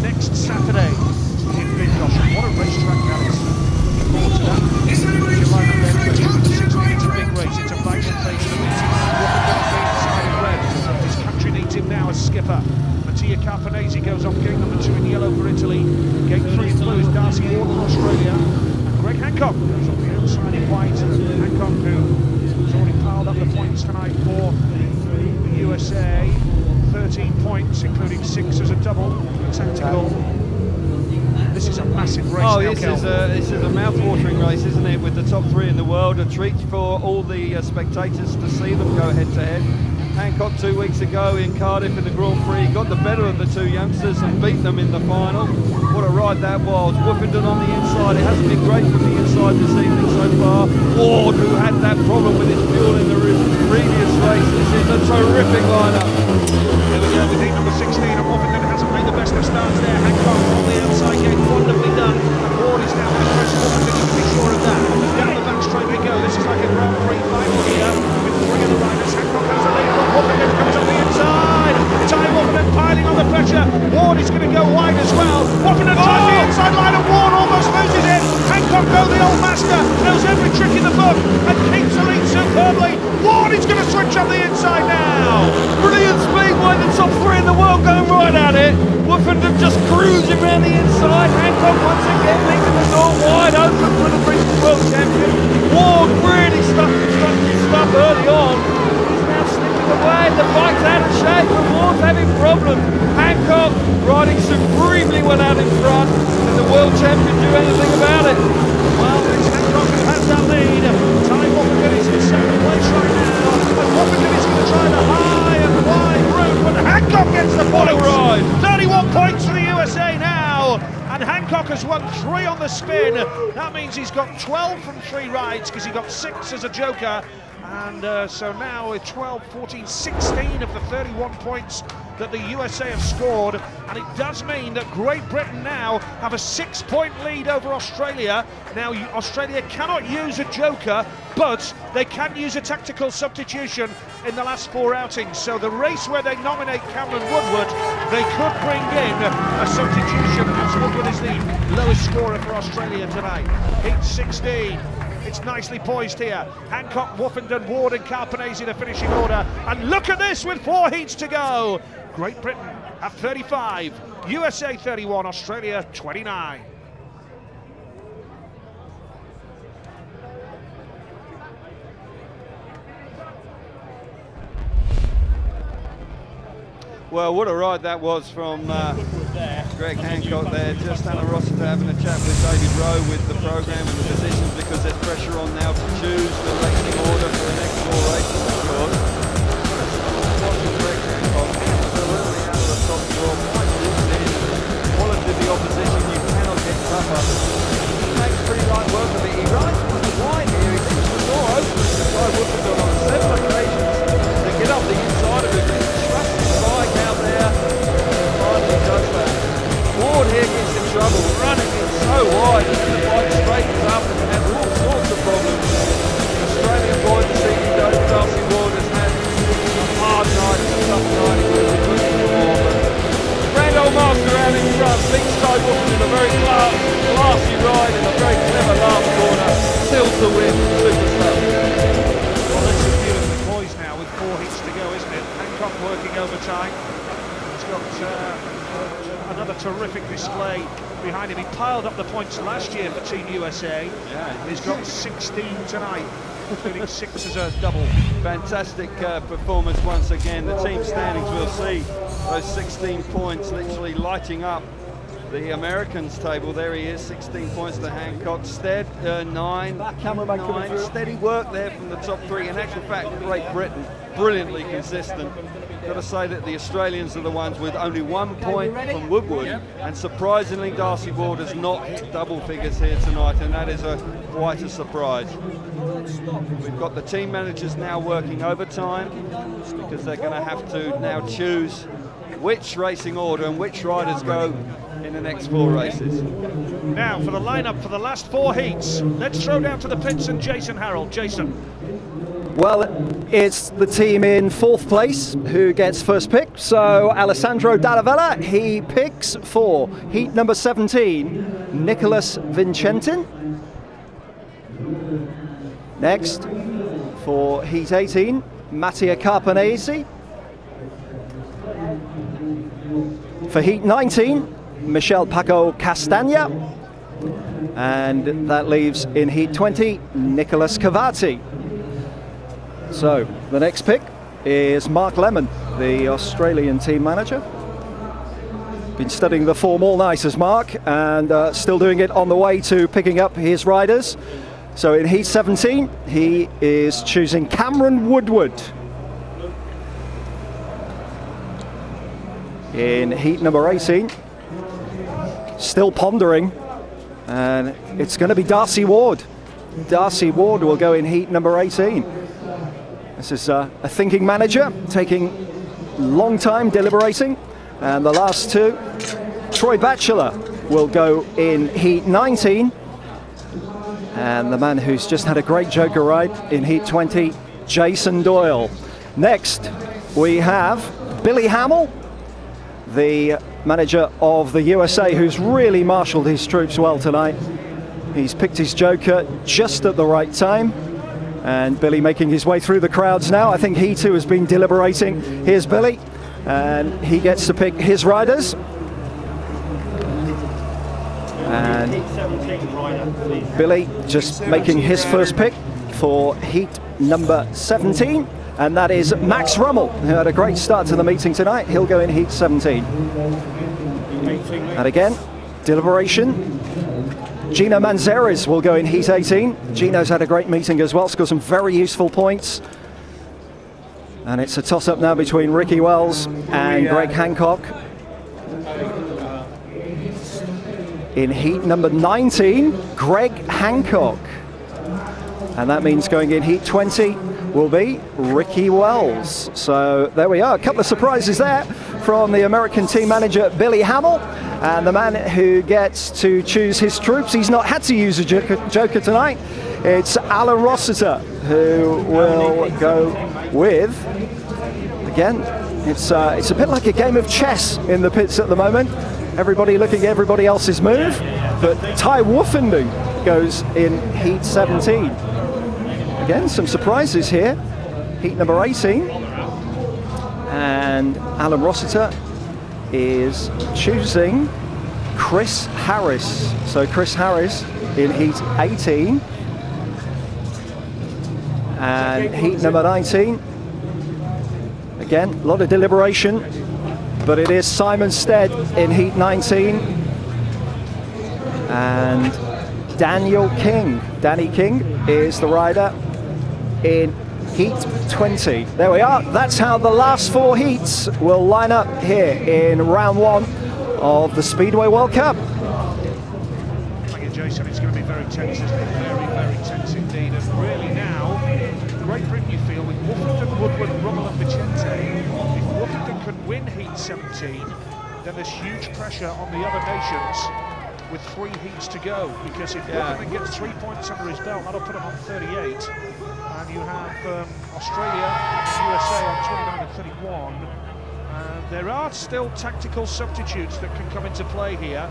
next Saturday in Bydgoszcz. What a racetrack that is. Looking forward to that. It's a big race. It's a vital place for the meeting. His country needs him now as skipper. Mattia Carpanese goes off gate number 2 in yellow for Italy. Gate 3 in blue is Darcy Ward for Australia. And Greg Hancock goes off the outside in white. Hancock, who has already piled up the points tonight for the USA. 13 points, including 6 as a double, tactical. This is a massive race. Oh, now, this is a mouth-watering race, isn't it? With the top 3 in the world, a treat for all the spectators to see them go head-to-head. Hancock 2 weeks ago in Cardiff in the Grand Prix got the better of the 2 youngsters and beat them in the final. What a ride that was. Woofenden on the inside. It hasn't been great from the inside this evening so far. Ward, who had that problem with his fuel in the previous race. This is a terrific lineup. Here we go with heat number 16, and Woofenden hasn't made the best of starts there. Hancock on the outside gate, wonderfully done. And Ward is now going to press Woofenden, you can be sure of that. Down the back straight we go. This is like a Grand Prix final here with 3 of the riders. Hancock has a lead, but Woofenden comes on the inside. Ty Woofenden piling on the pressure. Ward is going to go wide as well. Woofenden tries the inside line, and Ward almost loses it. Hancock, though, the old master, knows every trick in the book and keeps the lead superbly. Ward is going to switch up the inside now. Brilliant speedway, the top 3 in the world going right at it. Woofenden just cruising around the inside. Hancock once again leaving the door wide open for the British World Champion. Ward really stuck his stuff early on. He's now slipping away. The bike's out of shape and Ward's having problems. Hancock riding supremely well out in front. Can the World Champion do anything about it? Well, it's Hancock who has that lead. Ty Woofenden is in second place right now. And Woofenden is going to try the high and wide route, but Hancock gets the points. Ride. 31 points for the USA now. And Hancock has won 3 on the spin. That means he's got 12 from 3 rides because he got 6 as a joker. And so now with 12, 14, 16 of the 31 points that the USA have scored. And it does mean that Great Britain now have a 6-point lead over Australia. Now, Australia cannot use a joker, but they can use a tactical substitution in the last 4 outings. So the race where they nominate Cameron Woodward, they could bring in a substitution, as Woodward is the lowest scorer for Australia tonight. Heat 16. It's nicely poised here. Hancock, Woofenden, Ward and Carpanese in the finishing order. And look at this with 4 heats to go. Great Britain have 35, USA 31, Australia 29. Well, what a ride that was from Greg Hancock there. Just Anna Rossiter having a chat with David Rowe with the programme and the positions, because there's pressure on now to choose the racing order for the next 4 races, of course. Greg Hancock absolutely out of the top draw, quite limited. Quality of the opposition, you cannot get tougher. He makes pretty light work of it. He rides with the wide here. He keeps the door open to Ty Woofenden on 7 occasions to get up the inside of it. Out there, finally does that. Ward here gets in trouble, running in so wide that the bike straightens up and has all sorts of problems. Australian boy, the CEO, Darcy Ward, has had a hard night, a tough night. He was looking for more, but grand old master out in front, beats Ty Woofenden in a very classy ride in a very clever last corner, seals the win, super stuff. Well, this is beautifully poised now with 4 hits to go, isn't it? Hancock working overtime. He's got another terrific display behind him. He piled up the points last year for Team USA. Yeah, he's got 16 tonight, including 6 as a double. Fantastic performance once again. The team standings will see those 16 points literally lighting up the Americans table. There he is, 16 points to Hancock. Stead, 9. Steady work there from the top 3. In actual fact, Great Britain, brilliantly consistent. Got to say that the Australians are the ones with only 1 point from Woodward, and surprisingly Darcy Ward has not hit double figures here tonight, and that is quite a surprise. We've got the team managers now working overtime because they're going to have to now choose which racing order and which riders go in the next 4 races. Now for the lineup for the last 4 heats. Let's throw down to the pits and Jason Harrell. Jason. Well, it's the team in 4th place who gets first pick. So Alessandro Dallavella, he picks for heat number 17, Nicholas Vincentin. Next, for heat 18, Mattia Carpanesi. For heat 19, Michel Paco Castagna. And that leaves in heat 20, Nicholas Cavati. So the next pick is Mark Lemon, the Australian team manager. Been studying the form all night as Mark, and still doing it on the way to picking up his riders. So in heat 17, he is choosing Cameron Woodward. In heat number 18, still pondering, and it's going to be Darcy Ward. Darcy Ward will go in heat number 18. This is a thinking manager, taking long time deliberating. And the last 2, Troy Batchelor will go in heat 19. And the man who's just had a great Joker ride in heat 20, Jason Doyle. Next, we have Billy Hamill, the manager of the USA, who's really marshalled his troops well tonight. He's picked his Joker just at the right time. And Billy making his way through the crowds now. I think he too has been deliberating. Here's Billy, and he gets to pick his riders. And Billy just making his first pick for heat number 17, and that is Max Rummel, who had a great start to the meeting tonight. He'll go in heat 17. And again, deliberation. Gino Manzarez will go in heat 18. Gino's had a great meeting as well, scored some very useful points. And it's a toss-up now between Ricky Wells and Greg Hancock. In heat number 19, Greg Hancock. And that means going in heat 20 will be Ricky Wells. So there we are, a couple of surprises there from the American team manager Billy Hamill. And the man who gets to choose his troops, he's not had to use a joker tonight. It's Alan Rossiter who will go with, again, it's a bit like a game of chess in the pits at the moment. Everybody looking at everybody else's move, but Ty Woofenden goes in heat 17. Again, some surprises here. Heat number 18. And Alan Rossiter is choosing Chris Harris. So Chris Harris in heat 18. And heat number 19. Again, a lot of deliberation, but it is Simon Stead in heat 19. And Daniel King. Danny King is the rider in heat 20. There we are. That's how the last 4 heats will line up here in round 1 of the Speedway World Cup. Thank you, Jason. It's going to be very tense, isn't it? Very, very tense indeed. And really now, Great Britain, you feel, with Woofenden, Woodward, Rummel and Vicente. If Woofenden can win heat 17, then there's huge pressure on the other nations with 3 heats to go, because if Woofenden gets 3 points under his belt, that'll put him on 38. And you have Australia and the USA on 29 and 31. And there are still tactical substitutes that can come into play here.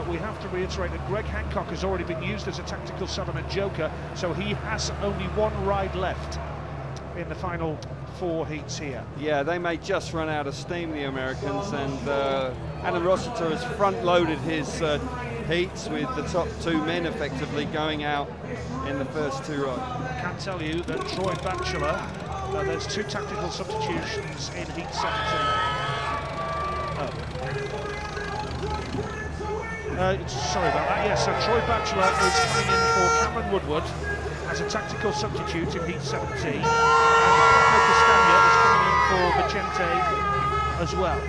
We have to reiterate that Greg Hancock has already been used as a tactical sub and a joker, so he has only 1 ride left in the final 4 heats here. Yeah, they may just run out of steam, the Americans, and Alan Rossiter has front-loaded his heats with the top 2 men effectively going out in the first 2 rides. I can tell you that Troy Batchelor, there's 2 tactical substitutions in heat 17. sorry about that. Yes, so Troy Batchelor is coming in for Cameron Woodward as a tactical substitute in heat 17. And Paco Castagna is coming in for Vicente as well.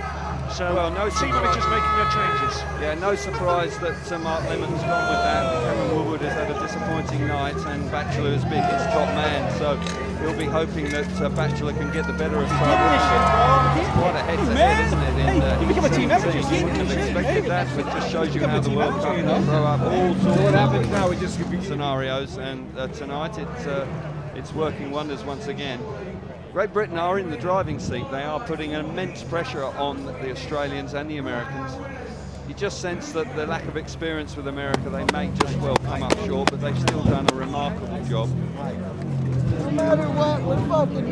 So, well, no team managers making their changes. Yeah, no surprise that Mark Lemon's gone with that. Cameron Woodward has had a disappointing night, and Batchelor has been his top man. So he'll be hoping that Batchelor can get the better of Troy. It's quite a head-to-head, isn't it? In become a team effort. you wouldn't have expected that, but it just shows you how the World Cup can throw up all sorts What happens of now? We just scenarios, and tonight it's working wonders once again. Great Britain are in the driving seat. They are putting immense pressure on the Australians and the Americans. You just sense that the lack of experience with America, they may just well come up short, but they've still done a remarkable job. No matter what, we're fucking,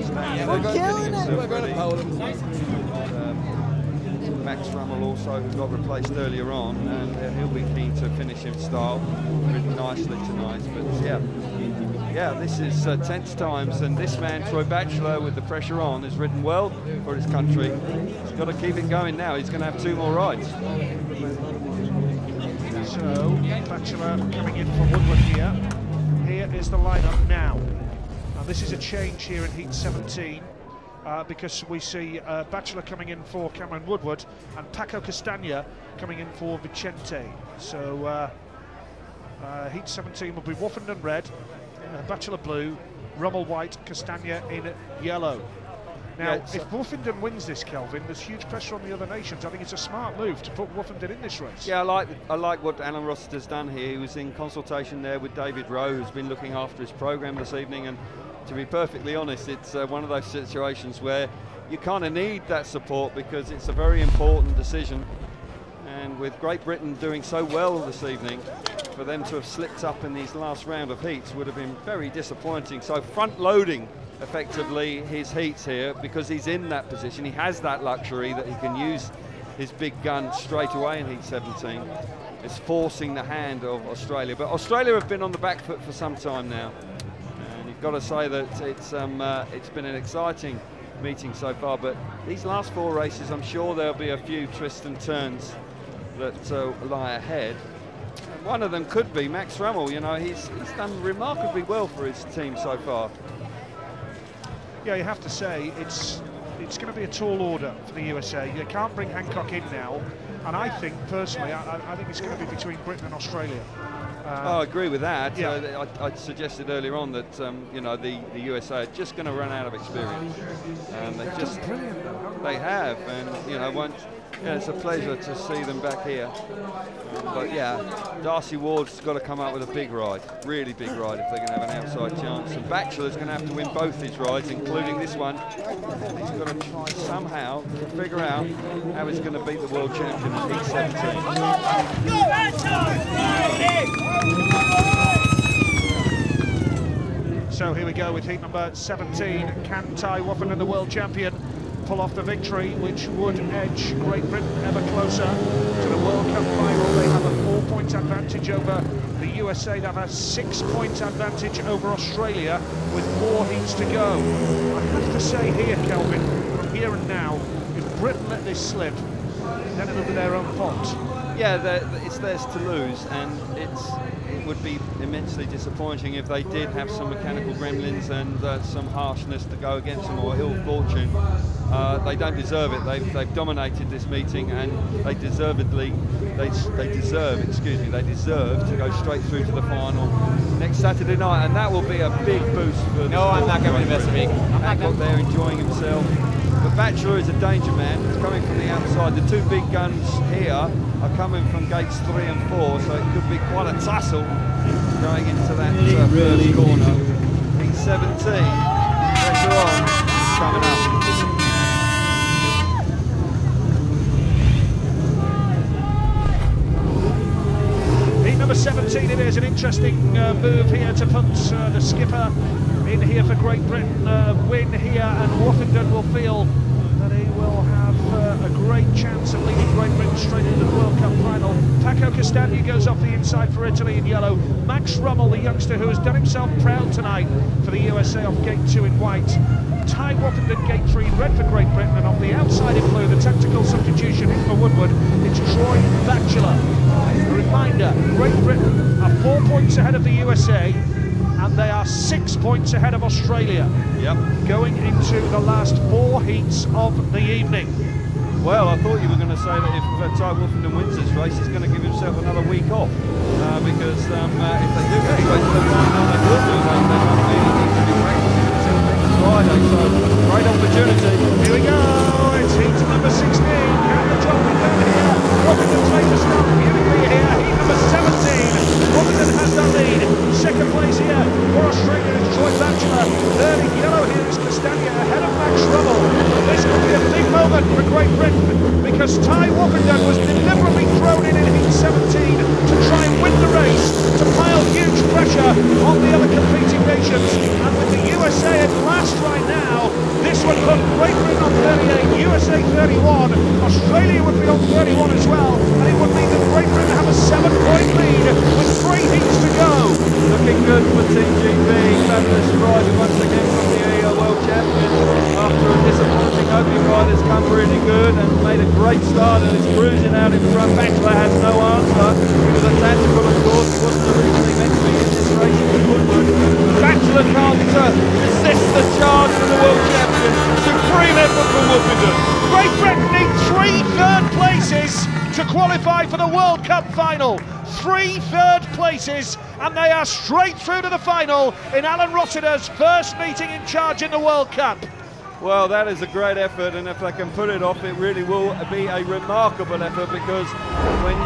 we're killing it. We're going to Poland. Max Rummel also, who got replaced earlier on, and he'll be keen to finish in style. Ridden nicely tonight, but yeah, this is tense times, and this man, Troy Batchelor, with the pressure on, has ridden well for his country. He's got to keep it going now. He's going to have 2 more rides. So, Batchelor coming in for Woodward here. Here is the lineup now. Now, this is a change here in Heat 17. Because we see Batchelor coming in for Cameron Woodward and Paco Castagna coming in for Vicente. So Heat 17 will be Woofenden red, Batchelor blue, Rummel white, Castagna in yellow. Now, if Woofenden wins this, Kelvin, there's huge pressure on the other nations. I think it's a smart move to put Woofenden in this race. Yeah, I like what Alan Rossiter's done here. He was in consultation there with David Rowe, who's been looking after his programme this evening, and to be perfectly honest, it's one of those situations where you kind of need that support because it's a very important decision. And with Great Britain doing so well this evening, for them to have slipped up in these last round of heats would have been very disappointing. So front-loading, effectively, his heats here because he's in that position. He has that luxury that he can use his big gun straight away in heat 17. It's forcing the hand of Australia. But Australia have been on the back foot for some time now. Got to say that it's been an exciting meeting so far, but these last 4 races, I'm sure there'll be a few twists and turns that lie ahead. And one of them could be Max Rummel. You know, he's done remarkably well for his team so far. Yeah, you have to say it's going to be a tall order for the USA. You can't bring Hancock in now, and I think personally, I think it's going to be between Britain and Australia. I agree with that. Yeah. I suggested earlier on that you know, the USA are just going to run out of experience, and they have, and you know, it's a pleasure to see them back here. But yeah, Darcy Ward's got to come up with a big ride, really big ride, if they're going to have an outside chance. And Batchelor's going to have to win both his rides, including this one. He's got to try somehow to figure out how he's going to beat the world champion in Heat 17. So here we go with heat number 17. Can Ty Woofenden, the world champion, pull off the victory, which would edge Great Britain ever closer to the World Cup final? They have a 4-point advantage over the USA. They have a 6-point advantage over Australia with 4 heats to go. I have to say here, Kelvin, from here and now, if Britain let this slip, then it'll be their own fault. Yeah, it's theirs to lose, and it would be immensely disappointing if they did have some mechanical gremlins and some harshness to go against them, or ill fortune. They don't deserve it. They've dominated this meeting, and they deserve to go straight through to the final next Saturday night, and that will be a big boost for the I'm not going to miss a week. Hancock there enjoying himself. But Batchelor is a danger man. He's coming from the outside. The 2 big guns here are coming from gates 3 and 4, so it could be quite a tussle going into that first corner. Heat 17, pressure on, coming up. Heat number 17 it is, an interesting move here to put the skipper in here for Great Britain. Win here, and Woofenden will feel that he will have a great chance of leading Great Britain straight into the World Cup final. Paco Castagna goes off the inside for Italy in yellow. Max Rummel, the youngster who has done himself proud tonight for the USA, off gate 2 in white. Ty Woofenden, gate 3, red for Great Britain, and off the outside in blue, the tactical substitution in for Woodward, it's Troy Batchelor. They're in reminder, Great Britain are 4 points ahead of the USA, and they are 6 points ahead of Australia. Yep. Going into the last 4 heats of the evening. Well, I thought you were going to say that if Ty Wolfenden wins this race, he's going to give himself another week off. Because if they do get straight to the final, they will do. They must really need to be practicing until next Friday. So, great opportunity. Here we go. It's heat number 16. Can the job be done here? Wolfenden's made the start beautifully here. Heat number 17. Wolfenden has the lead. Second place here for Australia is Troy Batchelor. Third in yellow here is Castagna ahead of Max Rubble. This could be a big moment for Great Britain because Ty Wolfenden was deliberately thrown in heat 17 to try and win the race, to pile huge pressure on the other competing nations. And with the USA at last right now, this would put Great Britain on 38, USA 31, Australia would be on 31 as well, and it would mean that Great Britain have a 7-point lead with 3 heats to go. Looking good for Team GB. Fabulous ride once again from the World Champion. After a disappointing opening ride, has come really good and made a great start and is cruising out in front. Batchelor has no answer. It was a tactical, of course. He wasn't originally meant to be in this race with Woodward. Batchelor can't resist the charge from the World Champion. Supreme effort from Wolfenden. Great Britain need 3 third places to qualify for the World Cup final. 3 third places, and they are straight through to the final in Alan Rossiter's first meeting in charge in the World Cup. Well, that is a great effort, and if they can put it off, it really will be a remarkable effort because when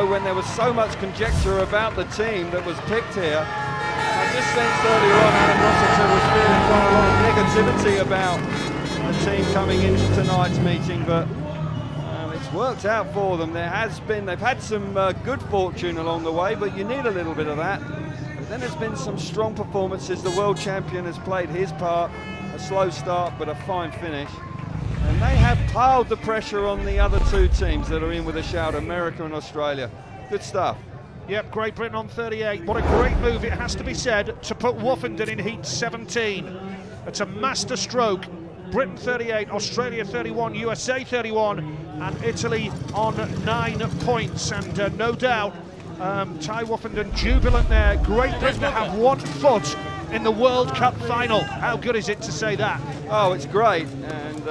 when there was so much conjecture about the team that was picked here, I just sensed earlier on Alan Rossiter was feeling quite a lot of negativity about the team coming into tonight's meeting, but it's worked out for them. They've had some good fortune along the way, but you need a little bit of that. But then there's been some strong performances. The world champion has played his part, a slow start but a fine finish. And they have piled the pressure on the other 2 teams that are in with a shout, America and Australia. Good stuff. Yep, Great Britain on 38. What a great move, it has to be said, to put Wolfenden in heat 17. It's a master stroke. Britain 38, Australia 31, USA 31, and Italy on 9 points. And no doubt, Ty Wolfenden jubilant there. Great Britain have 1 foot in the World Cup final. How good is it to say that? Oh, it's great. And,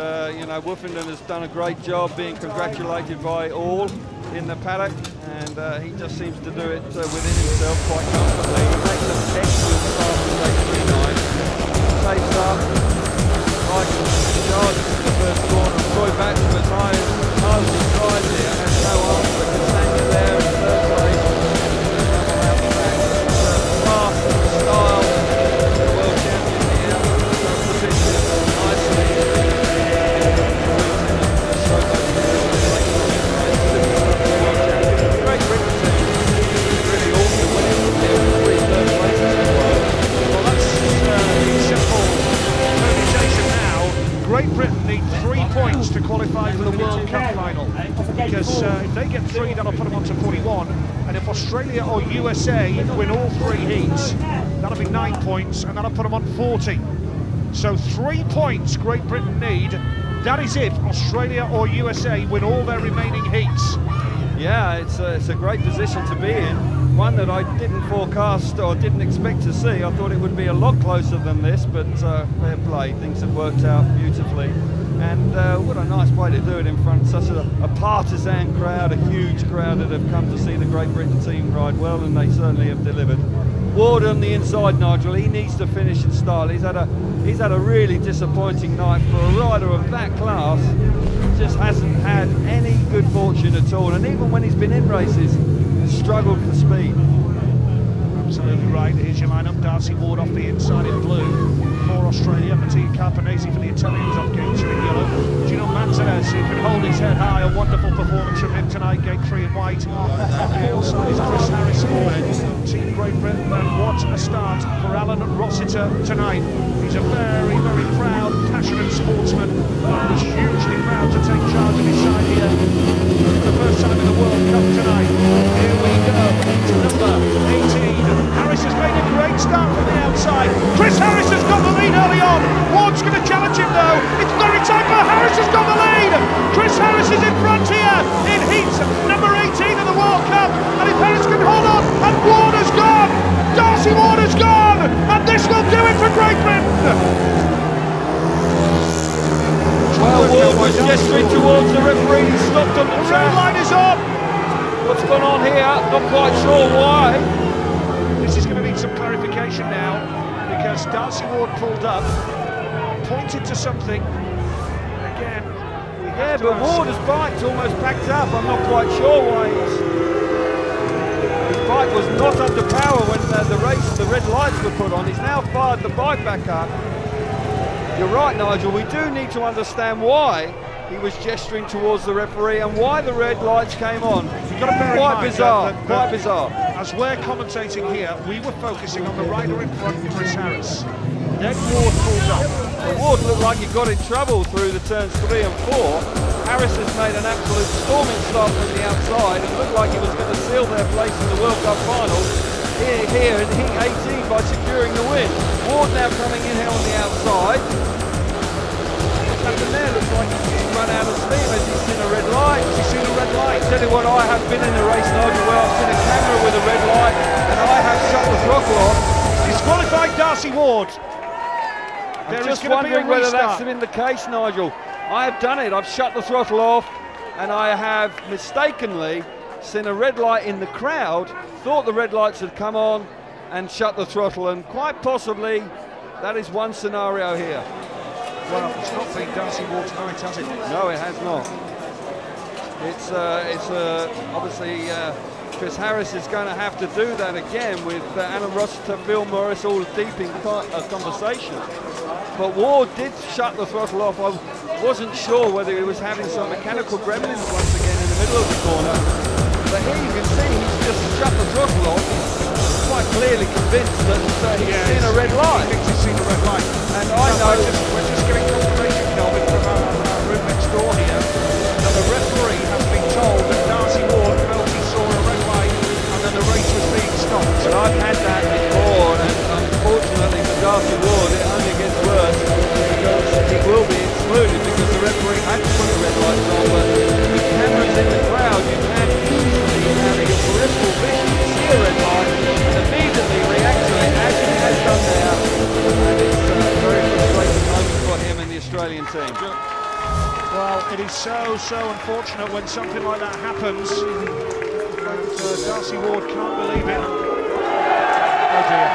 Wolfenden has done a great job being congratulated by all in the paddock. And he just seems to do it within himself quite comfortably. He makes an excellent start to race 39. Takes up. Charges in the first corner. Troy Batchelor as high as he tries here. Has no answer. Castagna there in third place. Class and style. The world champion here. Position nicely. Great Britain team. Really awesome winning from here. 3 third places as well. Well, that's simple permutation now. Great Britain need 3 points to qualify for the World Cup final, because if they get 3, that'll put them on to 41, and if Australia or USA win all 3 heats, that'll be 9 points, and that'll put them on 40. So 3 points Great Britain need. That is if Australia or USA win all their remaining heats. Yeah, it's a great position to be in. One that I didn't forecast or didn't expect to see. I thought it would be a lot closer than this, but fair play. Things have worked out beautifully. And what a nice way to do it in front of such a partisan crowd, a huge crowd that have come to see the Great Britain team ride well, and they certainly have delivered. Ward on the inside, Nigel. He needs to finish in style. He's had a really disappointing night for a rider of that class. He just hasn't had any good fortune at all, and even when he's been in races, he's struggled for speed. Absolutely right. Here's your lineup. Darcy Ward off the inside in blue for Australia. Mattia Carpanesi for the Italians off gate 2 in yellow. Gino Manzanez, who can hold his head high. A wonderful performance from him tonight. Gate 3 in white. Off the outside is Chris Harris for Team Great Britain. And what a start for Alan Rossiter tonight. He's a very, very proud, passionate sportsman. And was hugely proud to take charge of his side here for the first time in the World Cup tonight. Here we go. To number 18. Harris has made a great start from the outside. Chris Harris has got the lead early on. Ward's going to challenge him though. It's very tight, but Harris has got the lead. Chris Harris is in front here in heat number 18 of the World Cup. The red light is up! What's gone on here? Not quite sure why. This is going to need some clarification now, because Darcy Ward pulled up, pointed to something. Again, yeah, but Ward's bike's almost packed up. I'm not quite sure why his bike was not under power when the red lights were put on. He's now fired the bike back up. You're right, Nigel, we do need to understand why he was gesturing towards the referee and why the red lights came on. You've got to bear in quite mind bizarre, that quite bizarre. As we're commentating here, we were focusing on the rider in front, Chris Harris. Then Ward pulled up. Well, Ward looked like he got in trouble through the turns 3 and 4. Harris has made an absolute storming start from the outside and looked like he was going to seal their place in the World Cup final here in heat 18 by securing the win. Ward now coming in here on the outside. What's happened there? Looks like he's run out of steam. Has he seen a red light? Has he seen a red light? I tell you what, I have been in a race, Nigel, where I've seen a camera with a red light and I have shut the throttle off. Disqualified Darcy Ward. I'm just wondering whether that's been the case, Nigel. I have done it. I've shut the throttle off and I have mistakenly seen a red light in the crowd, thought the red lights had come on and shut the throttle, and quite possibly that is one scenario here. Well, it's not been Darcy Ward tonight, has it? No, it has not. It's obviously Chris Harris is going to have to do that again with Alan Rossiter, Phil Morris all deep in conversation. But Ward did shut the throttle off. I wasn't sure whether he was having some mechanical gremlins once again in the middle of the corner. But here you can see he's just shut the throttle off. He's quite clearly convinced that he's seen a red light. He thinks he's seen a red light. And I know... We're just getting confirmation, Kelvin, from our room next door here, that the referee has been told that Darcy Ward felt he saw a red light and then the race was being stopped. But I've had that before, and unfortunately for Darcy Ward, it only gets worse because he will be excluded because the referee had to put the red lights on. But with cameras in the crowd, you can easily have a peripheral vision to see a red light and immediately react to it as he has done now. And it's a very frustrating moment for him and the Australian team. Well, it is so unfortunate when something like that happens. And Darcy Ward can't believe it. Oh dear.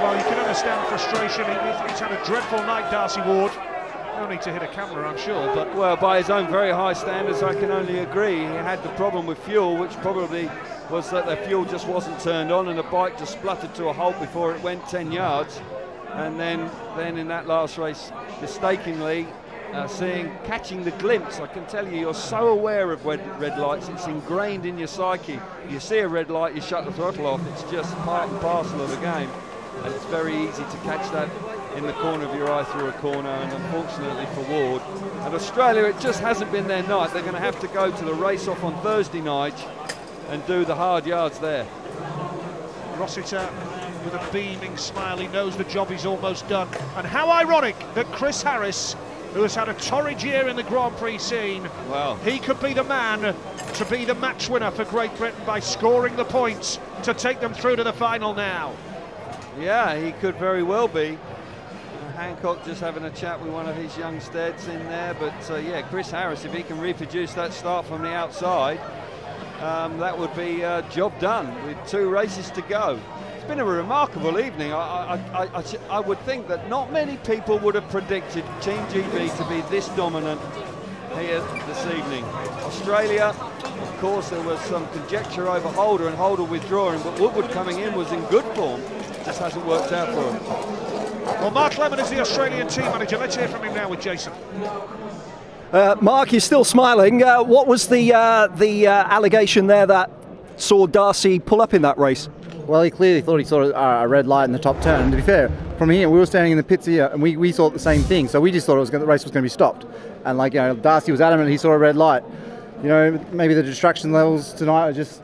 Well, you can understand frustration. He's had a dreadful night, Darcy Ward. No need to hit a camera, I'm sure, but... Well, by his own very high standards, I can only agree. He had the problem with fuel, which probably was that the fuel just wasn't turned on and the bike just spluttered to a halt before it went 10 yards. And then in that last race, mistakenly, catching the glimpse. I can tell you, you're so aware of red lights, it's ingrained in your psyche. You see a red light, you shut the throttle off. It's just part and parcel of the game. And it's very easy to catch that in the corner of your eye through a corner, and unfortunately for Ward. And Australia, it just hasn't been their night. They're going to have to go to the race-off on Thursday night and do the hard yards there. Rossiter with a beaming smile, he knows the job is almost done. And how ironic that Chris Harris, who has had a torrid year in the Grand Prix scene, well, he could be the man to be the match winner for Great Britain by scoring the points to take them through to the final now. Yeah, he could very well be. Hancock just having a chat with one of his young steads in there, but yeah, Chris Harris, if he can reproduce that start from the outside, that would be job done with 2 races to go. It's been a remarkable evening. I would think that not many people would have predicted Team GB to be this dominant here this evening. Australia, of course, there was some conjecture over Holder and Holder withdrawing, but Woodward coming in was in good form. Just hasn't worked out for him. Well, Mark Lemon is the Australian team manager. Let's hear from him now with Jason. Mark, you're still smiling. What was the allegation there that saw Darcy pull up in that race? Well, he clearly thought he saw a red light in the top turn. And to be fair, from here, we were standing in the pits here, and we thought the same thing. So we just thought the race was going to be stopped. And like, Darcy was adamant he saw a red light. Maybe the distraction levels tonight are just,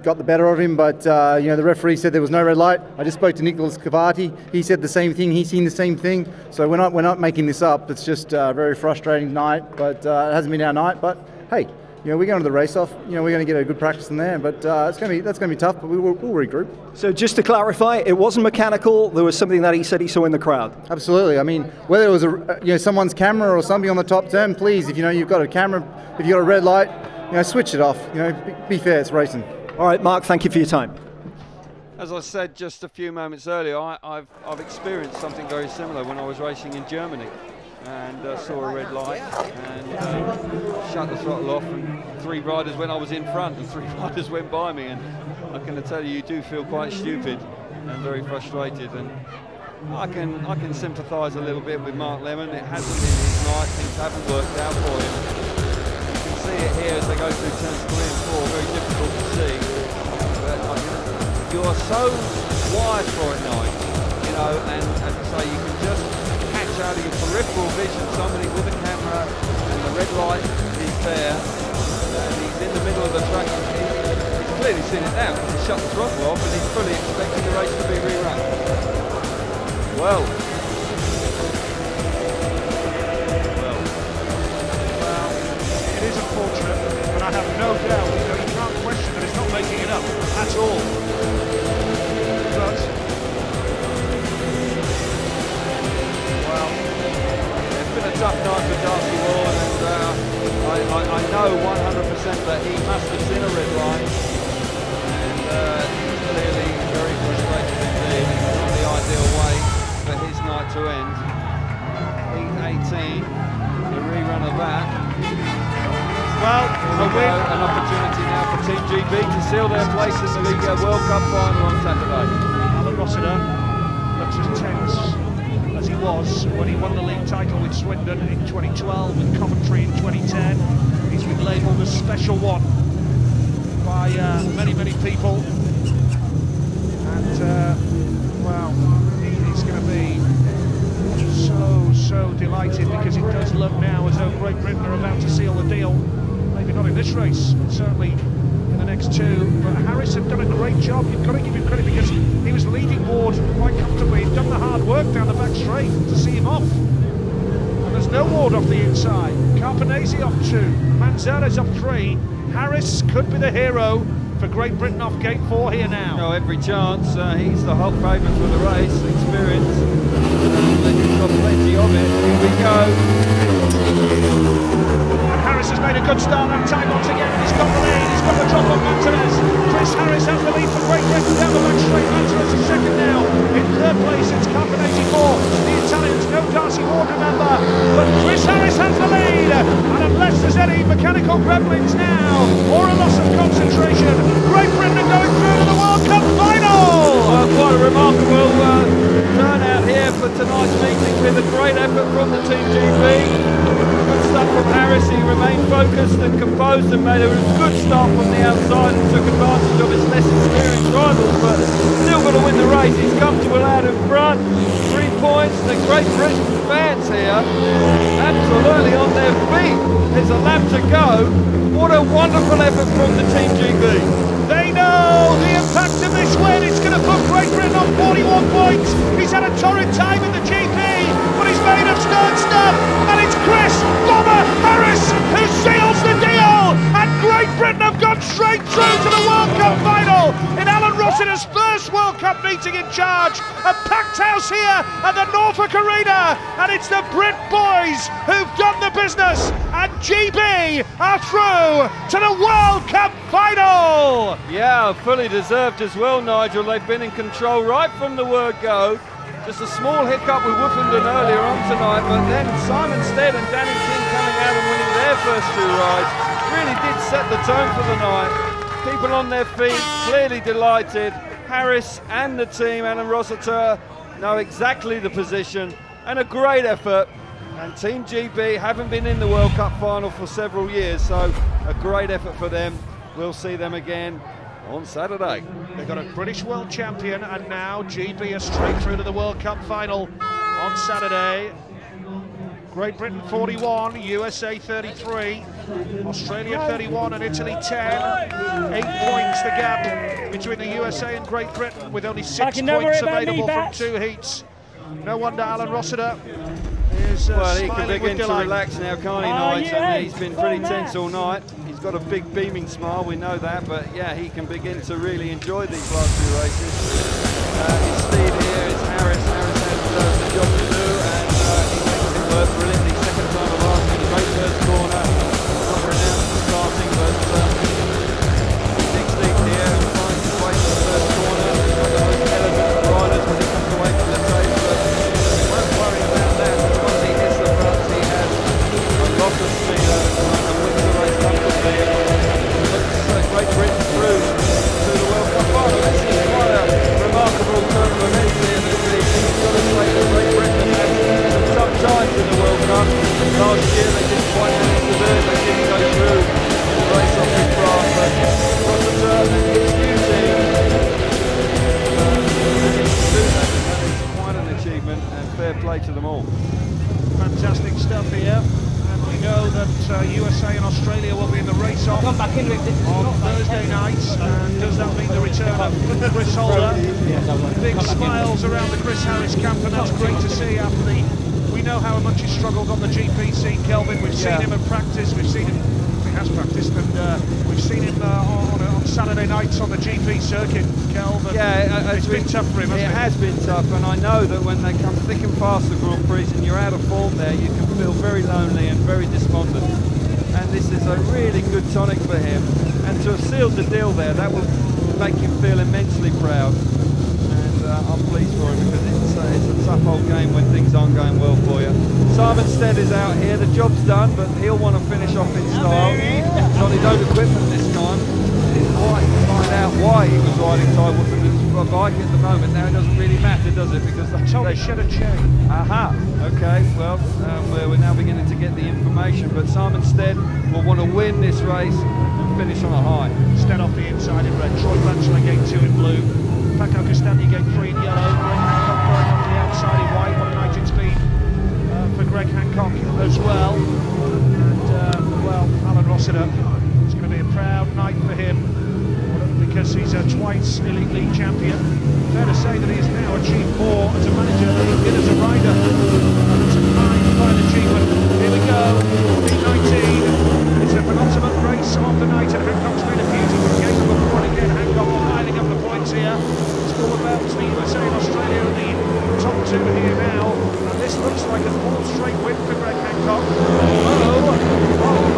got the better of him. But the referee said there was no red light. I just spoke to Nicholas Cavati. He said the same thing. He's seen the same thing. So we're not making this up. It's just a very frustrating night. But it hasn't been our night. But hey, you know, we're going to the race off. You know, we're going to get a good practice in there, but that's going to be tough. But we'll regroup. So just to clarify, it wasn't mechanical. There was something that he said he saw in the crowd. Absolutely. I mean, whether it was someone's camera or something on the top turn, please, if you know you've got a camera, if you've got a red light, you know, switch it off. You know, be fair. It's racing. All right, Mark. Thank you for your time. As I said just a few moments earlier, I've experienced something very similar when I was racing in Germany, and saw a red light and shut the throttle off, and 3 riders when I was in front and 3 riders went by me, and I can tell you do feel quite stupid and very frustrated, and I can sympathise a little bit with Mark Lemon. It hasn't been his night, things haven't worked out for him. You can see it here as they go through turns 3 and 4, very difficult to see, but you're so wired for it, Nigel, you know, and as I say, you can just catch out of your peripheral vision somebody with a camera, and the red light is there, and he's in the middle of the track. He's clearly seen it now because he shut the throttle off, and he's fully expecting the race to be rerun. Well, it is unfortunate, but I have no doubt, you know, you can't question that it's not making it up at all. But, well, it's been a tough night for Darcy Ward, and I know 100% that he must have seen a red light, and he's clearly very frustrated indeed. It's not the ideal way for his night to end. Heat 18, the rerun of that. Well, an opportunity now for Team GB to seal their place in the World Cup final on Saturday. Alan Rossiter looks as tense as he was when he won the league title with Swindon in 2012 and Coventry in 2010. He's been labelled a special one by many people, and well, he's going to be so delighted, because it does look now as though Great Britain are about to seal the deal. Maybe not in this race, but certainly in the next 2. But Harris had done a great job. You've got to give him credit, because he was leading Ward quite comfortably. He'd done the hard work down the back straight to see him off. And there's no Ward off the inside. Carpenese off 2. Manzana's off 3. Harris could be the hero for Great Britain off gate 4 here now. No, every chance. He's the whole favourite for the race. Experience. He's got plenty of it. Here we go. And Harris has made a good start that time once again. He's got the lead. He's got the drop on Martinez. Chris Harris has the lead for Great Britain down the back straight. Martinez is second now. In 3rd place, it's Carpenese 4. The Italians, no Darcy Ward, remember. But Chris Harris has the lead. And unless there's any mechanical gremlins now, or a loss of concentration, Great Britain are going through to the World Cup final. Quite a remarkable turnout here for tonight's meeting, with a great effort from the Team GB. Good stuff from Harris. He remained focused and composed and made a good start from the outside and took advantage of his less experienced rivals, but still going to win the race. He's comfortable out in front. 3 points. The Great Britain fans here absolutely on their feet. There's a lap to go. What a wonderful effort from the Team GB. They know the impact of this win. It's going to put Great Britain on 41 points. He's had a torrid time in the GP, but he's made a stern stuff, and it's Chris Bomber Harris who seals the deal, and Great Britain have gone straight through to the World Cup final in Alan Rossiter's first World Cup meeting in charge. A packed house here at the Norfolk Arena, and it's the Brit boys who've done the business, and GB are through to the World Cup final. Yeah, fully deserved as well, Nigel. They've been in control right from the word go. Just a small hiccup with Woofenden earlier on tonight, but then Simon Stead and Danny King coming out and winning their first 2 rides really did set the tone for the night. People on their feet, clearly delighted. Harris and the team, Alan Rossiter, know exactly the position, and a great effort. And Team GB haven't been in the World Cup final for several years, so a great effort for them. We'll see them again on Saturday. They've got a British world champion, and now GB are straight through to the World Cup final on Saturday. Great Britain 41, USA 33, Australia 31 and Italy 10. 8 points the gap between the USA and Great Britain, with only 6 points available from 2 heats. No wonder Alan Rossiter is is well, he can smiling with begin to delight. relax now, can't he, Nigel? I mean, he's been pretty tense all night. He's got a big beaming smile, we know that, but yeah, he can begin to really enjoy these last few races. His speed here is Harris. Harris has the job to do, and he makes it work brilliantly. Second time of last in the great first corner. Not renounced for starting, but digs deep here and finds his way to the first corner. One of the most elegant riders when he comes away from the tape, but he won't worry about that. Once he hits the front, he has a lot of speed over time and wins the race comfortably. Looks Great Britain through to the World Cup final. This is quite a remarkable turn of events here. You've got to say that Great Britain had some tough times in the World Cup. Last year they didn't quite manage to do it. They didn't go through the race off in France, but across the turn and his new team managed to do that. And that is quite an achievement, and fair play to them all. Fantastic stuff here. And we know that USA and Australia will be in the race-off on Thursday night. And does that mean the return of Chris Holder? Big smiles around the Chris Harris camp, and that's great to see after the... We know how much he struggled on the GP scene, Kelvin. We've seen him at practice. We've seen him... He has practiced, and we've seen him on Saturday nights on the GP circuit, Kelvin. Yeah, it's been tough for him, hasn't it? It has been tough, and I know that when they come thick and fast the Grand Prix and you're out of form there, you can feel very lonely and very despondent. And this is a really good tonic for him. And to have sealed the deal there, that will make him feel immensely proud. And I'm pleased for him, because it's a tough old game when things aren't going well for you. Simon Stead is out here. The job's done, but he'll want to finish off in style. He's on his own equipment this time. Didn't quite find out why he was riding Ty Woodman's bike at the moment. Now it doesn't really matter, does it? Because they told me shed a chain. Aha. Okay. Well, we're now beginning to get the information. But Simon Stead will want to win this race and finish on a high. Stead off the inside in red. Troy Blanchard gate 2 in blue. Paco Castagna gate 3 in yellow. Greg Hancock going off the outside in white. What a night it's been for Greg Hancock as well. And well, Alan Rossiter, it's going to be a proud night for him, because he's a twice Elite League champion. Fair to say that he has now achieved more as a manager than he did as a rider. It's a fine achievement. Here we go, P19. It's a penultimate race of the night, and Hancock's made a beautiful gate number 4 again. Hancock piling up the points here. It's all about the USA and Australia in the top 2 here now. And this looks like a 4th straight win for Greg Hancock.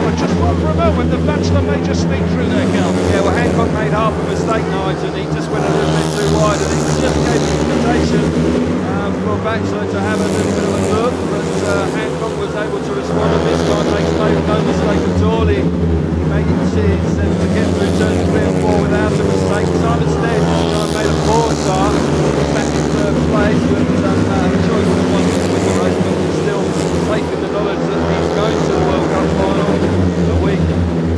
I just thought for a moment that Bachelor may just sneak through there, Kel. Yeah, well, Hancock made half a mistake, Nigel, and he just went a little bit too wide, and he just gave the invitation for Bachelor to have a little bit of a look, but Hancock was able to respond, and this time made no mistake at all. He made it to get through turns 3 and 4 without a mistake. Simon Stead this time made a poor start, back in 3rd place, but I'm sure he would have won the race, but he's still safe in the knowledge that he's going to the World Cup final a week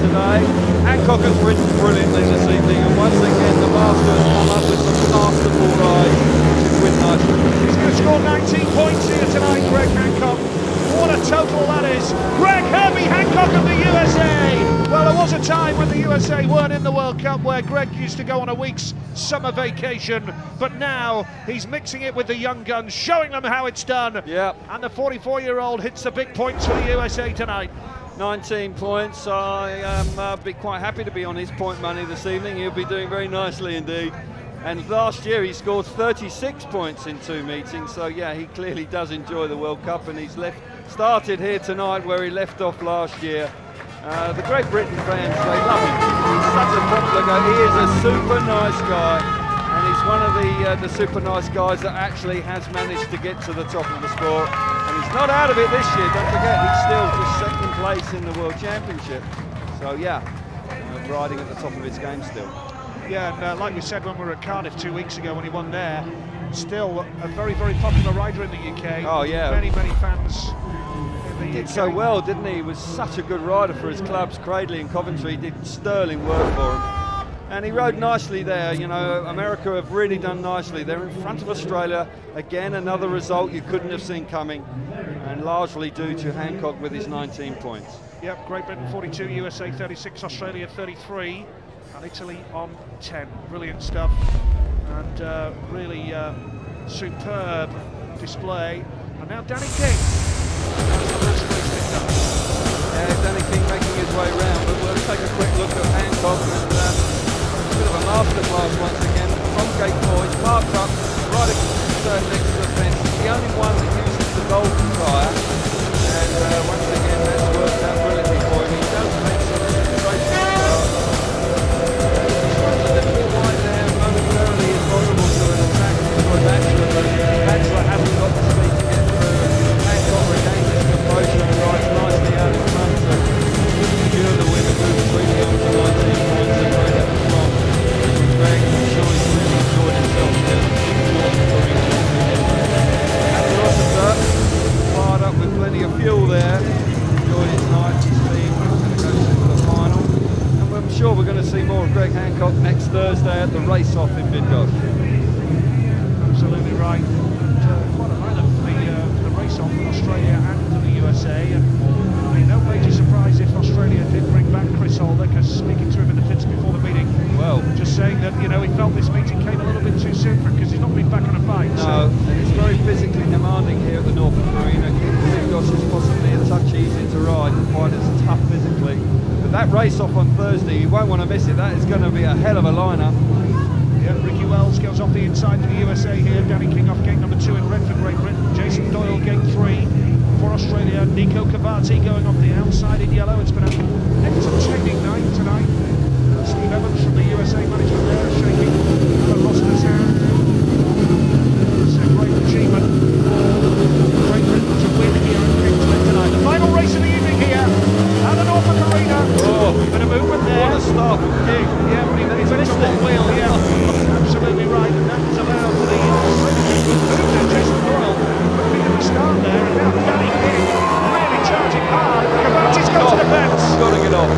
today. Hancock has ridden brilliantly this evening, and once again the master has come up with some masterful rides to win night. He's going to score 19 points here tonight, Greg Hancock. What a total that is. Greg Herbie Hancock of the USA. Well, there was a time when the USA weren't in the World Cup where Greg used to go on a week's summer vacation, but now he's mixing it with the young guns, showing them how it's done. Yep. And the 44-year-old hits the big points for the USA tonight. 19 points. I am be quite happy to be on his point money this evening. He'll be doing very nicely indeed. And last year he scored 36 points in 2 meetings, so yeah, he clearly does enjoy the World Cup, and he's started here tonight where he left off last year. The Great Britain fans, they love him. He's such a popular guy. He is a super nice guy, and he's one of the super nice guys that actually has managed to get to the top of the sport. And he's not out of it this year. Don't forget, he's still just 2nd place in the World Championship. So yeah, riding at the top of his game still. Yeah, and like we said when we were at Cardiff 2 weeks ago when he won there, still a very, very popular rider in the UK. Oh yeah. Many fans. He did so well, didn't he? He was such a good rider for his clubs. Cradley and Coventry did sterling work for him. And he rode nicely there. You know, America have really done nicely. They're in front of Australia. Again, another result you couldn't have seen coming, and largely due to Hancock with his 19 points. Yep, Great Britain 42, USA 36, Australia 33, and Italy on 10. Brilliant stuff, and really superb display. And now Danny King. Yeah, Danny King making his way round, but we'll take a quick look at Hancock and a bit of a masterclass once again from gate 4. He's parked up right next to the fence. He's the only one that uses the golden tyre, and once again that's worked out brilliantly for him. He does make some great start. He's trying to lift it right there momentarily as possible to an attack for Bachelor, but Bachelor hasn't got the speed to get through. Hancock regains his composure and rides nicely out in front to secure the win and move quickly on to 19 points and right at the top. Greg, I'm sure he's really enjoyed himself here. Fired up with plenty of fuel there. Enjoyed his night, his team, and goes into the final. And I'm sure we're going to see more of Greg Hancock next Thursday at the race-off in Bidgosh. Absolutely right. Quite a lineup for the race-off in Australia and the USA. And I mean, no major surprise if Australia did bring back Chris Holder, because speaking to him in the pits before the meeting, well, just saying that, you know, he felt this meeting came a little bit too soon for him because he's not been back on a bike. No, and it's very physically demanding here at the Norfolk Arena. Bidgosh is possibly a touch easier to ride and quite as tough physically. But that race-off on Thursday, you won't want to miss it. That is going to be a hell of a lineup. Yeah, Ricky Wells goes off the inside for the USA here. Danny King off gate number 2 in red for Great Britain. Jason Doyle gate 3 for Australia. Nico Cavati going off the outside in yellow. It's been an entertaining night tonight. Steve Evans from the USA management there, shaking Alan Rossiter's hand. It's a great achievement for Great Britain to win here at King's Lynn tonight. The final race of the evening here at the Norfolk Arena. Oh, bit of movement there. What a start from King. Yeah, but he's missed one wheel, yeah. Absolutely right, and that was allowed for the Australian to move there. Jason Doyle quickly at the start there, and now Danny King really charging hard. Cavati's got to the fence. Got to get off.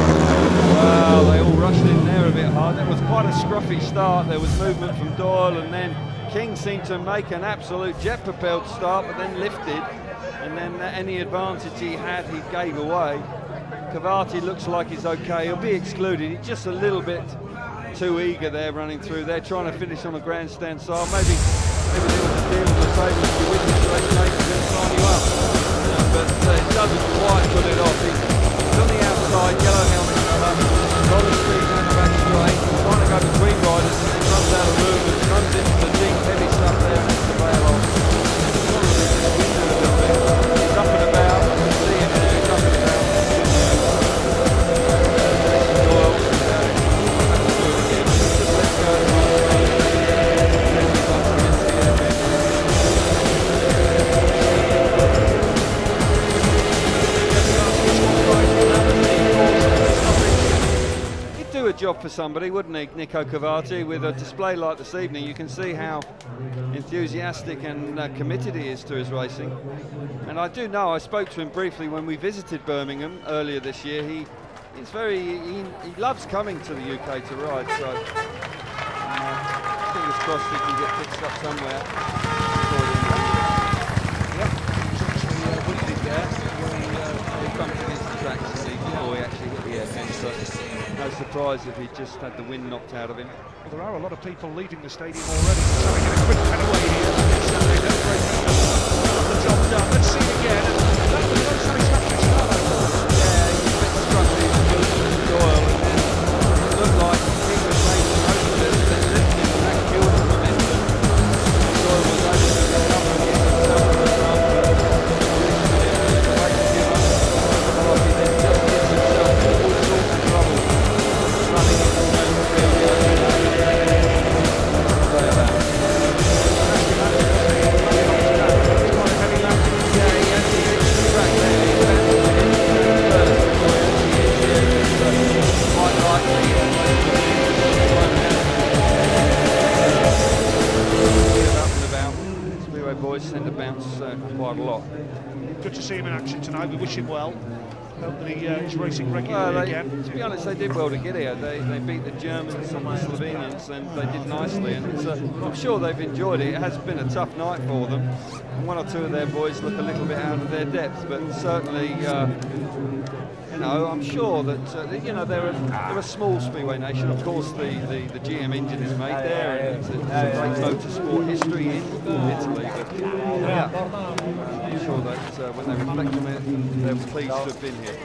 Well, they all rushed in there a bit hard. That was quite a scruffy start. There was movement from Doyle, and then King seemed to make an absolute jet-propelled start, but then lifted, and then any advantage he had, he gave away. Cavati looks like he's okay. He'll be excluded. He's just a little bit too eager there running through. They're trying to finish on a grandstand style. Maybe they were just dealing with the favour. If you win this race, they're going to sign you up. But it doesn't quite put it off. He's on the outside, yellow helmet colour, rolling speed down the back straight, trying to go between riders, and then runs out of room and runs into the deep, heavy stuff there and has to bail off. He's up and about. You can see him there. He's up and about. A job for somebody, wouldn't he, Nico Cavati? With a display like this evening, you can see how enthusiastic and committed he is to his racing. And I do know, I spoke to him briefly when we visited Birmingham earlier this year. He loves coming to the UK to ride, so fingers crossed he can get fixed up somewhere. Yep, he's actually winning there when he bumped against the track before he actually hit the air fence. So no surprise if he just had the wind knocked out of him. Well, there are a lot of people leaving the stadium already, so we get a quick cut away here. Certainly no great got the job done. Let's see it again. That was a very satisfactory start. Yeah, he's a bit scruffy with Doyle, and then it looked like he was making most of it, but then lifting, and that killed the momentum. Doyle was able to recover and get himself to the front, but he then just gets himself into all sorts of trouble. Running into the Speedway boys send a bounce quite a lot. Good to see him in action tonight. We wish him well. Hope that he is racing regularly again. To be honest, they did well to get here. They beat the Germans and the Slovenians, and they did nicely. And it's, I'm sure they've enjoyed it. It has been a tough night for them. And one or two of their boys look a little bit out of their depth, but certainly, you know, I'm sure that you know they're a small speedway nation. Of course, the GM engine is made there, and it's a great motorsport history in Italy. But, yeah. sure that when they reflect on it, they're pleased to have been here.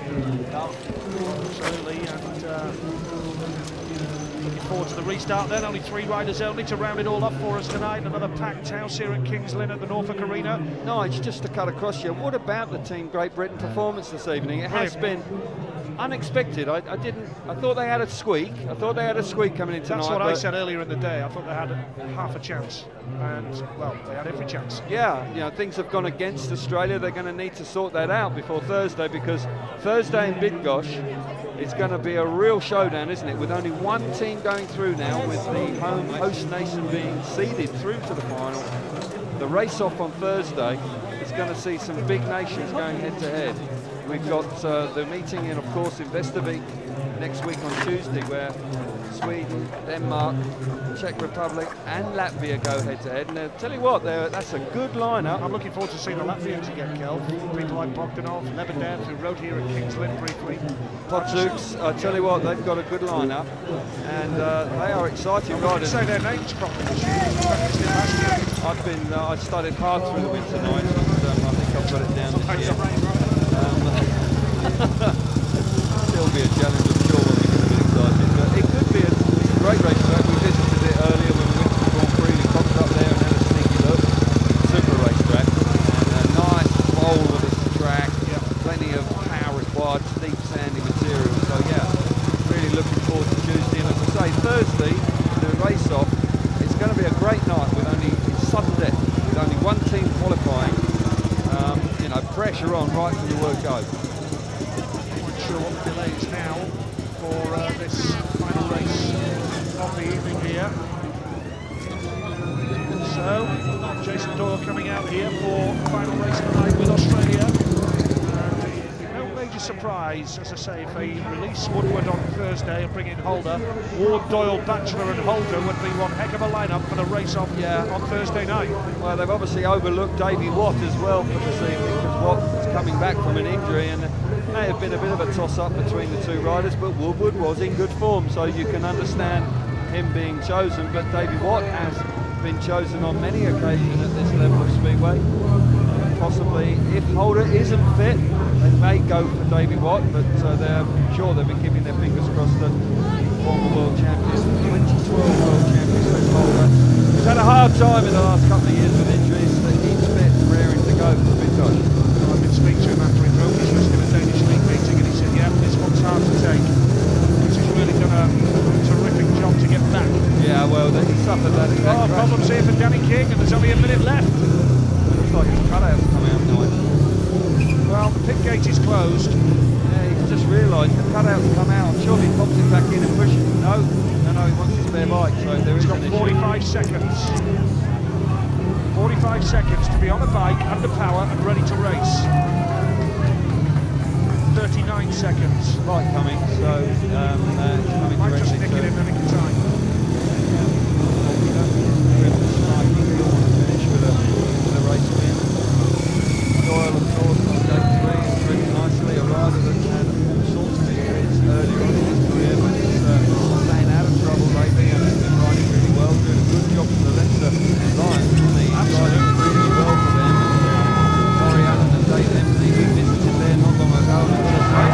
Absolutely, and looking forward to the restart then. Only 3 riders only to round it all up for us tonight. Another packed house here at Kings Lynn at the Norfolk Arena. No, it's just to cut across here. What about the Team Great Britain performance this evening? It has been unexpected. I thought they had a squeak. I thought they had a squeak coming in tonight. That's what I said earlier in the day. I thought they had half a chance, and well, they had every chance. Yeah, you know, things have gone against Australia. They're going to need to sort that out before Thursday, because Thursday in Bydgoszcz, it's going to be a real showdown, isn't it? With only one team going through now, with the host nation being seeded through to the final. The race off on Thursday is going to see some big nations going head to head. We've got the meeting in, of course, in Västervik next week on Tuesday, where Sweden, Denmark, Czech Republic and Latvia go head to head. And I'll tell you what, that's a good lineup. I'm looking forward to seeing the Latvians again, Kel. People like Bogdanov, Lebedev, who rode here at Kings Lynn briefly. Potsuks, I tell you what, they've got a good lineup, and they are exciting riders. Say their names properly. I studied hard through the winter nights, and I think I've got it down this year. It'll be a challenge, I'm sure, when we get a bit excited. But it could be it's a great racetrack. We visited it earlier when we went to the Grand Prix. We popped up there and had a sneaky look. Super racetrack, and a nice bowl of this track. Plenty of power required, steep sandy material. So yeah, really looking forward to Tuesday. And as I say, Thursday, the race off, it's going to be a great night with only sudden death, with only one team qualifying. You know, pressure on right from the word go. Sure what the delay is now for this final race of the evening here. So, Jason Doyle coming out here for the final race tonight with Australia. No major surprise, as I say, if they release Woodward on Thursday and bring in Holder. Ward, Doyle, Batchelor and Holder would be one heck of a lineup for the race on Thursday night. Well, they've obviously overlooked Davey Watt as well for this evening, because Watt is coming back from an injury, and may have been a bit of a toss-up between the two riders, but Woodward was in good form, so you can understand him being chosen. But Davey Watt has been chosen on many occasions at this level of speedway. Possibly, if Holder isn't fit, they may go for Davey Watt, but they're sure they've been keeping their fingers crossed. The former world champion, 2012 world champion, Holder, he's had a hard time in the last couple of years with injuries, but he's fit, raring to go for Bydgoszcz. I did speak to him after he broke his wrist in a Danish league meeting, and he said, yeah, this one's hard to take. He's really done a terrific job to get back. Yeah, well, he suffered that. Problems here for Danny King, and there's only a minute left. Looks like his cutout's coming out now. Well, the pit gate is closed. Yeah, he's just realised the cutout's come out. I'm sure he pops it back in and pushes. No, he wants his spare bike, so there is an issue. 45 seconds. 45 seconds to be on a bike, under power and ready to race. 39 seconds. Light coming, so it's coming might just directly nick it in the nick of time. Finish with a race win. Doyle, of course, on day 3, has ridden nicely. A rider that's had all sorts of injuries earlier on in his career, but he's staying out of trouble lately and has been riding really well, doing a good job for the Leicester Lions, isn't he? He's riding really well for them. Laurie Allen and Dave Dempsey, we visited there not long ago, and I've got to say,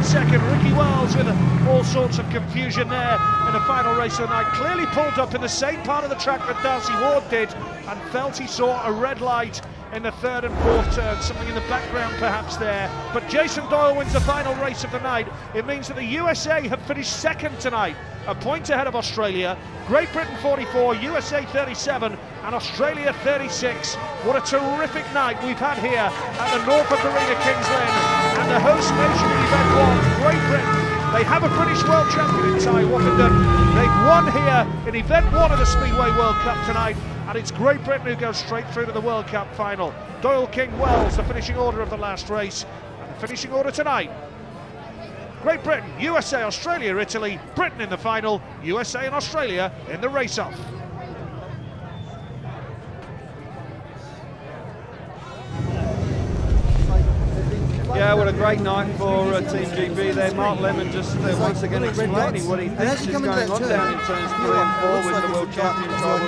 second. Ricky Wells with all sorts of confusion there in the final race of the night. Clearly pulled up in the same part of the track that Darcy Ward did and felt he saw a red light in the third and fourth turn, something in the background perhaps there. But Jason Doyle wins the final race of the night. It means that the USA have finished second tonight, a point ahead of Australia. Great Britain 44, USA 37 and Australia 36. What a terrific night we've had here at the Norfolk Arena, Kings Lynn, and the host nation in Event 1, Great Britain. They have a British world champion in Ty Woffington. They've won here in Event 1 of the Speedway World Cup tonight, and it's Great Britain who goes straight through to the World Cup final. Doyle, King, Wells, the finishing order of the last race, and the finishing order tonight. Great Britain, USA, Australia, Italy, Britain in the final, USA and Australia in the race-off. Yeah, what a great night for Team GB there. Mark Lemon just once again explaining what he thinks is going on down in turns 3 and 4 with the World Champion title.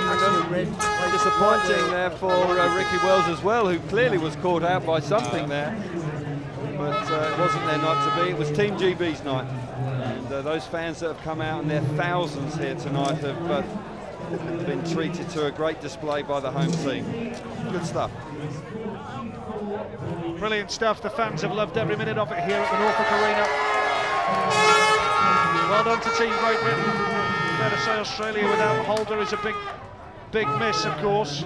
Disappointing there for Ricky Wells as well, who clearly was caught out by something there. But it wasn't their night to be, it was Team GB's night. And those fans that have come out in their thousands here tonight have been treated to a great display by the home team. Good stuff. Brilliant stuff. The fans have loved every minute of it here at the Norfolk Arena. Well done to Team Great Britain. Fair to say Australia without Holder is a big miss, of course.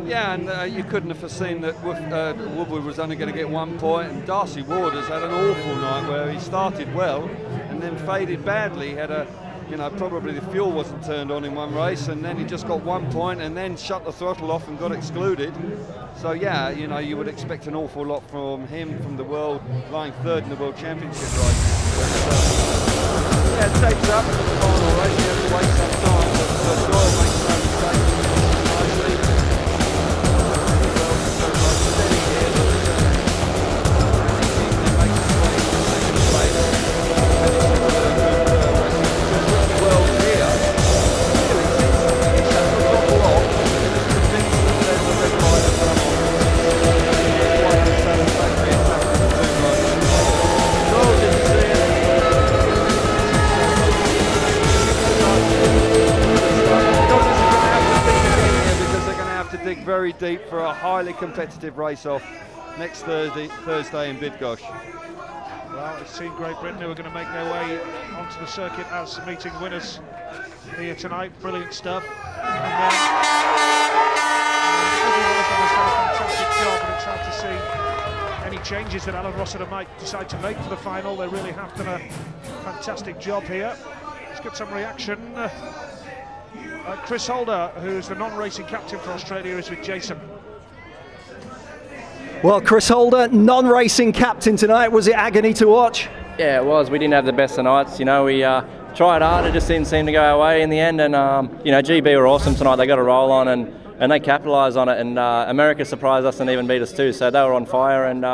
Yeah, and you couldn't have foreseen that Woodward was only going to get 1 point, and Darcy Ward has had an awful night where he started well and then faded badly. He had probably the fuel wasn't turned on in one race, and then he just got 1 point and then shut the throttle off and got excluded. So yeah, you would expect an awful lot from him, from the world, lying third in the World Championship right now. Yeah, it takes up in the final race, you have to wait some time, but Doyle makes no mistake. Dig very deep for a highly competitive race-off next Thursday in Bydgoszcz. Well, it's Team Great Britain who are going to make their way onto the circuit as meeting winners here tonight. Brilliant stuff. And everyone of them has done a fantastic job, and it's hard to see any changes that Alan Rossiter might decide to make for the final. They really have done a fantastic job here. Let's get some reaction. Chris Holder, who's the non-racing captain for Australia, is with Jason. Well, Chris Holder, non-racing captain tonight. Was it agony to watch? Yeah, it was. We didn't have the best of nights. We tried hard. It just didn't seem to go our way in the end. And GB were awesome tonight. They got a roll on and they capitalised on it. And America surprised us and even beat us too. So they were on fire. And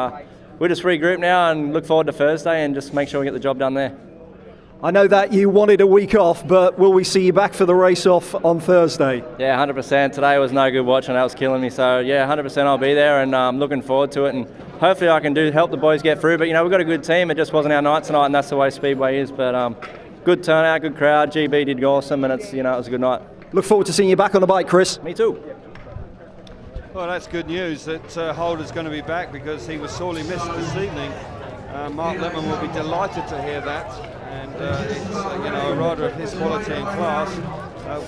we just regroup now and look forward to Thursday and just make sure we get the job done there. I know that you wanted a week off, but will we see you back for the race-off on Thursday? Yeah, 100%. Today was no good watching. That was killing me. So, yeah, 100% I'll be there, and I'm looking forward to it. And hopefully I can help the boys get through. But, we've got a good team. It just wasn't our night tonight, and that's the way Speedway is. But good turnout, good crowd. GB did awesome, and it was a good night. Look forward to seeing you back on the bike, Chris. Me too. Well, that's good news that Holder's going to be back, because he was sorely missed this evening. Mark Lemon will be delighted to hear that. And it's a rider of his quality and class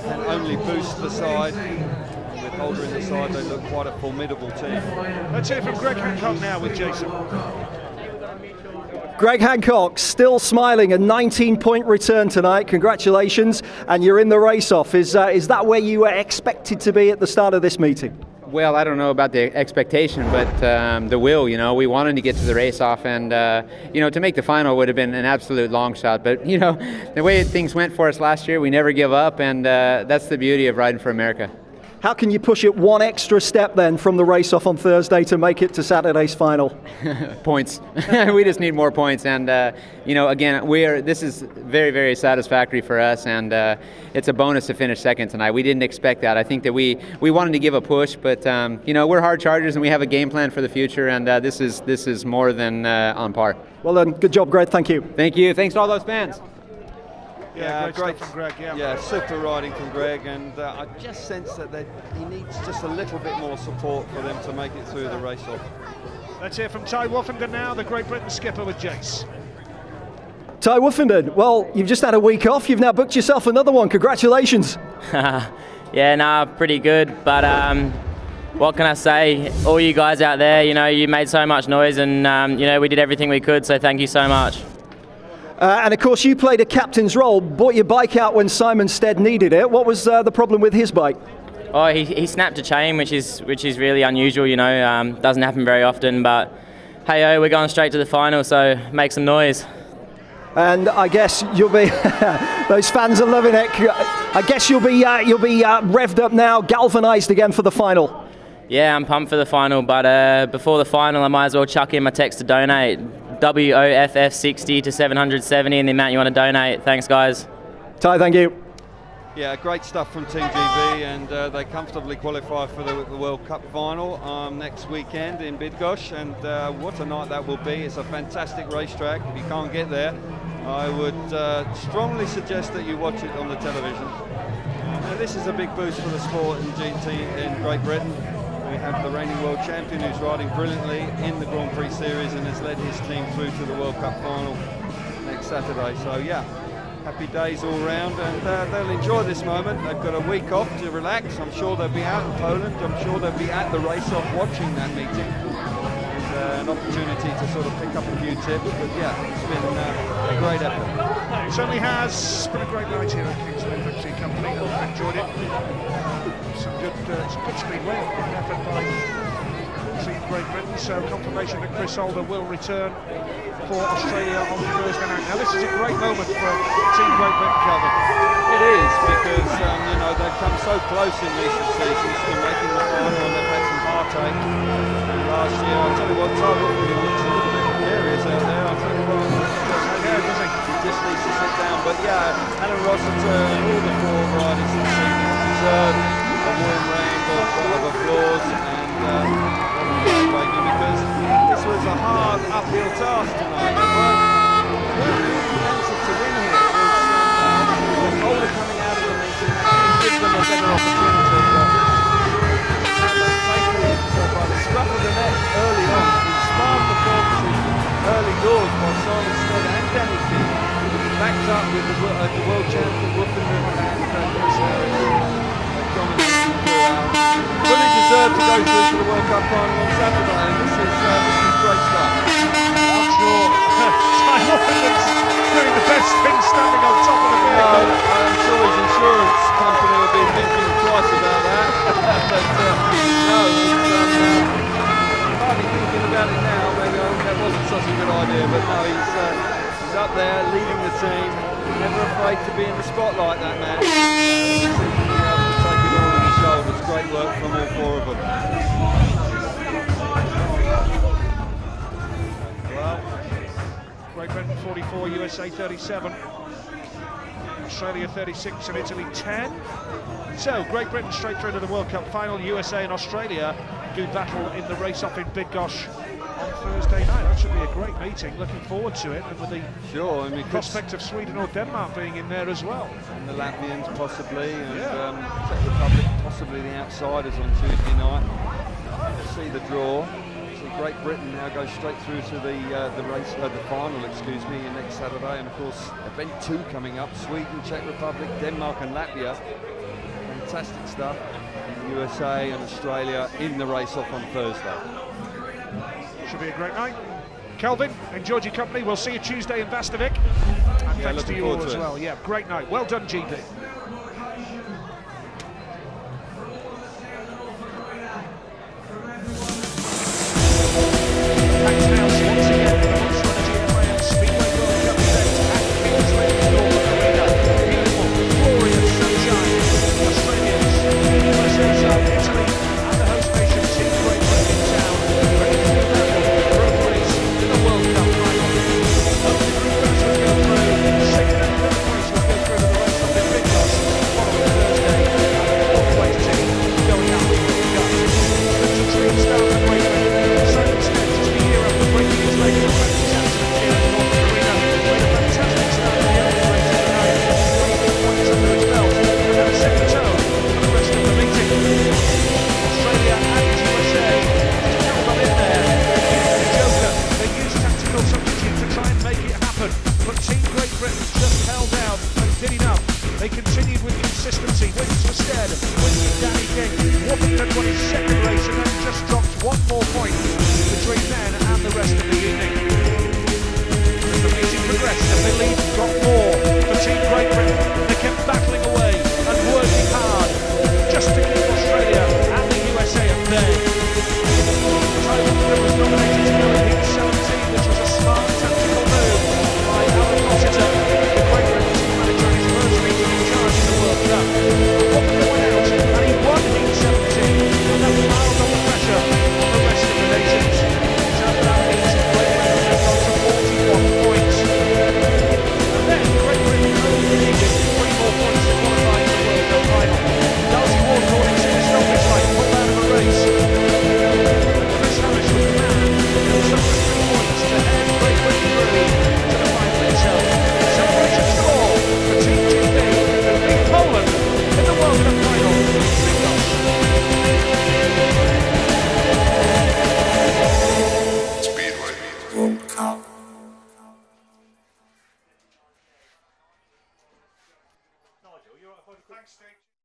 can only boost the side. And with Holder in the side, they look quite a formidable team. Let's hear from Greg Hancock now with Jason. Greg Hancock, still smiling, a 19-point return tonight. Congratulations, and you're in the race-off. Is that where you were expected to be at the start of this meeting? Well, I don't know about the expectation, but the will, we wanted to get to the race-off, and, to make the final would have been an absolute long shot. But, the way things went for us last year, we never give up, and that's the beauty of riding for America. How can you push it one extra step then from the race off on Thursday to make it to Saturday's final? Points. We just need more points, and you know, again, this is very, very satisfactory for us, and it's a bonus to finish second tonight. We didn't expect that. I think that we wanted to give a push, but you know, we're hard chargers and we have a game plan for the future, and this is more than on par. Well done. Good job, Greg. Thank you. Thank you. Thanks to all those fans. Yeah, great stuff from Greg. Yeah, super riding from Greg, and I just sense that he needs just a little bit more support for them to make it through the race off. Let's hear from Ty Woffenden now, the Great Britain skipper with Jace. Ty Woffenden, well, you've just had a week off. You've now booked yourself another one. Congratulations. Yeah, nah, pretty good, but what can I say? All you guys out there, you know, you made so much noise, and you know, we did everything we could, so thank you so much. And of course, you played a captain's role, brought your bike out when Simon Stead needed it. What was the problem with his bike? Oh, he snapped a chain, which is really unusual, you know, doesn't happen very often, but hey-oh, we're going straight to the final, so make some noise. And I guess you'll be, those fans are loving it. I guess you'll be revved up now, galvanised again for the final. Yeah, I'm pumped for the final, but before the final, I might as well chuck in my text to donate. WOFF 60 to 770 and the amount you want to donate. Thanks, guys. Ty, thank you. Yeah, great stuff from Team GB, and they comfortably qualify for the World Cup final next weekend in Bydgoszcz, and what a night that will be. It's a fantastic racetrack. If you can't get there, I would strongly suggest that you watch it on the television. Now, this is a big boost for the sport in GT in Great Britain. We have the reigning world champion who's riding brilliantly in the Grand Prix series and has led his team through to the World Cup final next Saturday. So yeah, happy days all round, and they'll enjoy this moment. They've got a week off to relax. I'm sure they'll be out in Poland. I'm sure they'll be at the race-off watching that meeting. And an opportunity to sort of pick up a few tips, but yeah, it's been a great effort. It certainly has been a great night here at King's Lynn Victory Company. Hope you've enjoyed it. Some good speedway, good effort by Team Great Britain. So confirmation that Chris Holder will return for Australia on Thursday night. Now this is a great moment for Team Great Britain, Calvin. It is, because you know, they've come so close in recent seasons to making the final, and they've had some heartache last year. I'll tell you what, Ty Woffenden looks a little bit precarious out there. I'll tell you what, he just needs to sit down. But yeah, Alan Rossiter and all the four riders this season deserve a warm round of applause, and maybe because this was a hard uphill task tonight. They weren't answered to win here. It was Holder coming out of the meeting, and gives them a better opportunity. But they've taken it by the scruff of the neck early on. Inspired performances early doors by Simon Stead and Danny King, backed up with the world champion Woffenden and Chris Harris. Fully deserved to go through to the World Cup final on Saturday, and this is great stuff. I'm sure Ty Woffenden's doing the best thing standing on top of the vehicle. I'm sure his insurance company will be thinking twice about that. But no, hardly thinking about it now. Maybe that wasn't such a good idea, but no, he's up there leading the team. Never afraid to be in the spotlight, that man. It's great work from all four of them. Well, Great Britain 44, USA 37, Australia 36 and Italy 10. So Great Britain straight through to the World Cup final. USA and Australia do battle in the race-off in Bydgoszcz on Thursday night. That should be a great meeting. Looking forward to it, and with the prospect of Sweden or Denmark being in there as well. And the Latvians possibly, and Czech Republic possibly the outsiders on Tuesday night. We'll see the draw. See Great Britain now go straight through to the final, excuse me, next Saturday, and of course event 2 coming up: Sweden, Czech Republic, Denmark, and Latvia. Fantastic stuff. USA and Australia in the race-off on Thursday. Should be a great night. Kelvin, enjoyed your company. We'll see you Tuesday in Vastavik. And thanks to you all as well. Yeah, great night. Well done, GB. Thanks now once again to the FIM Speedway World Cup event at King's Lynn Northern Arena. Beautiful, glorious sunshine. Australians, USA Nigel, you're right. Thanks, Steve.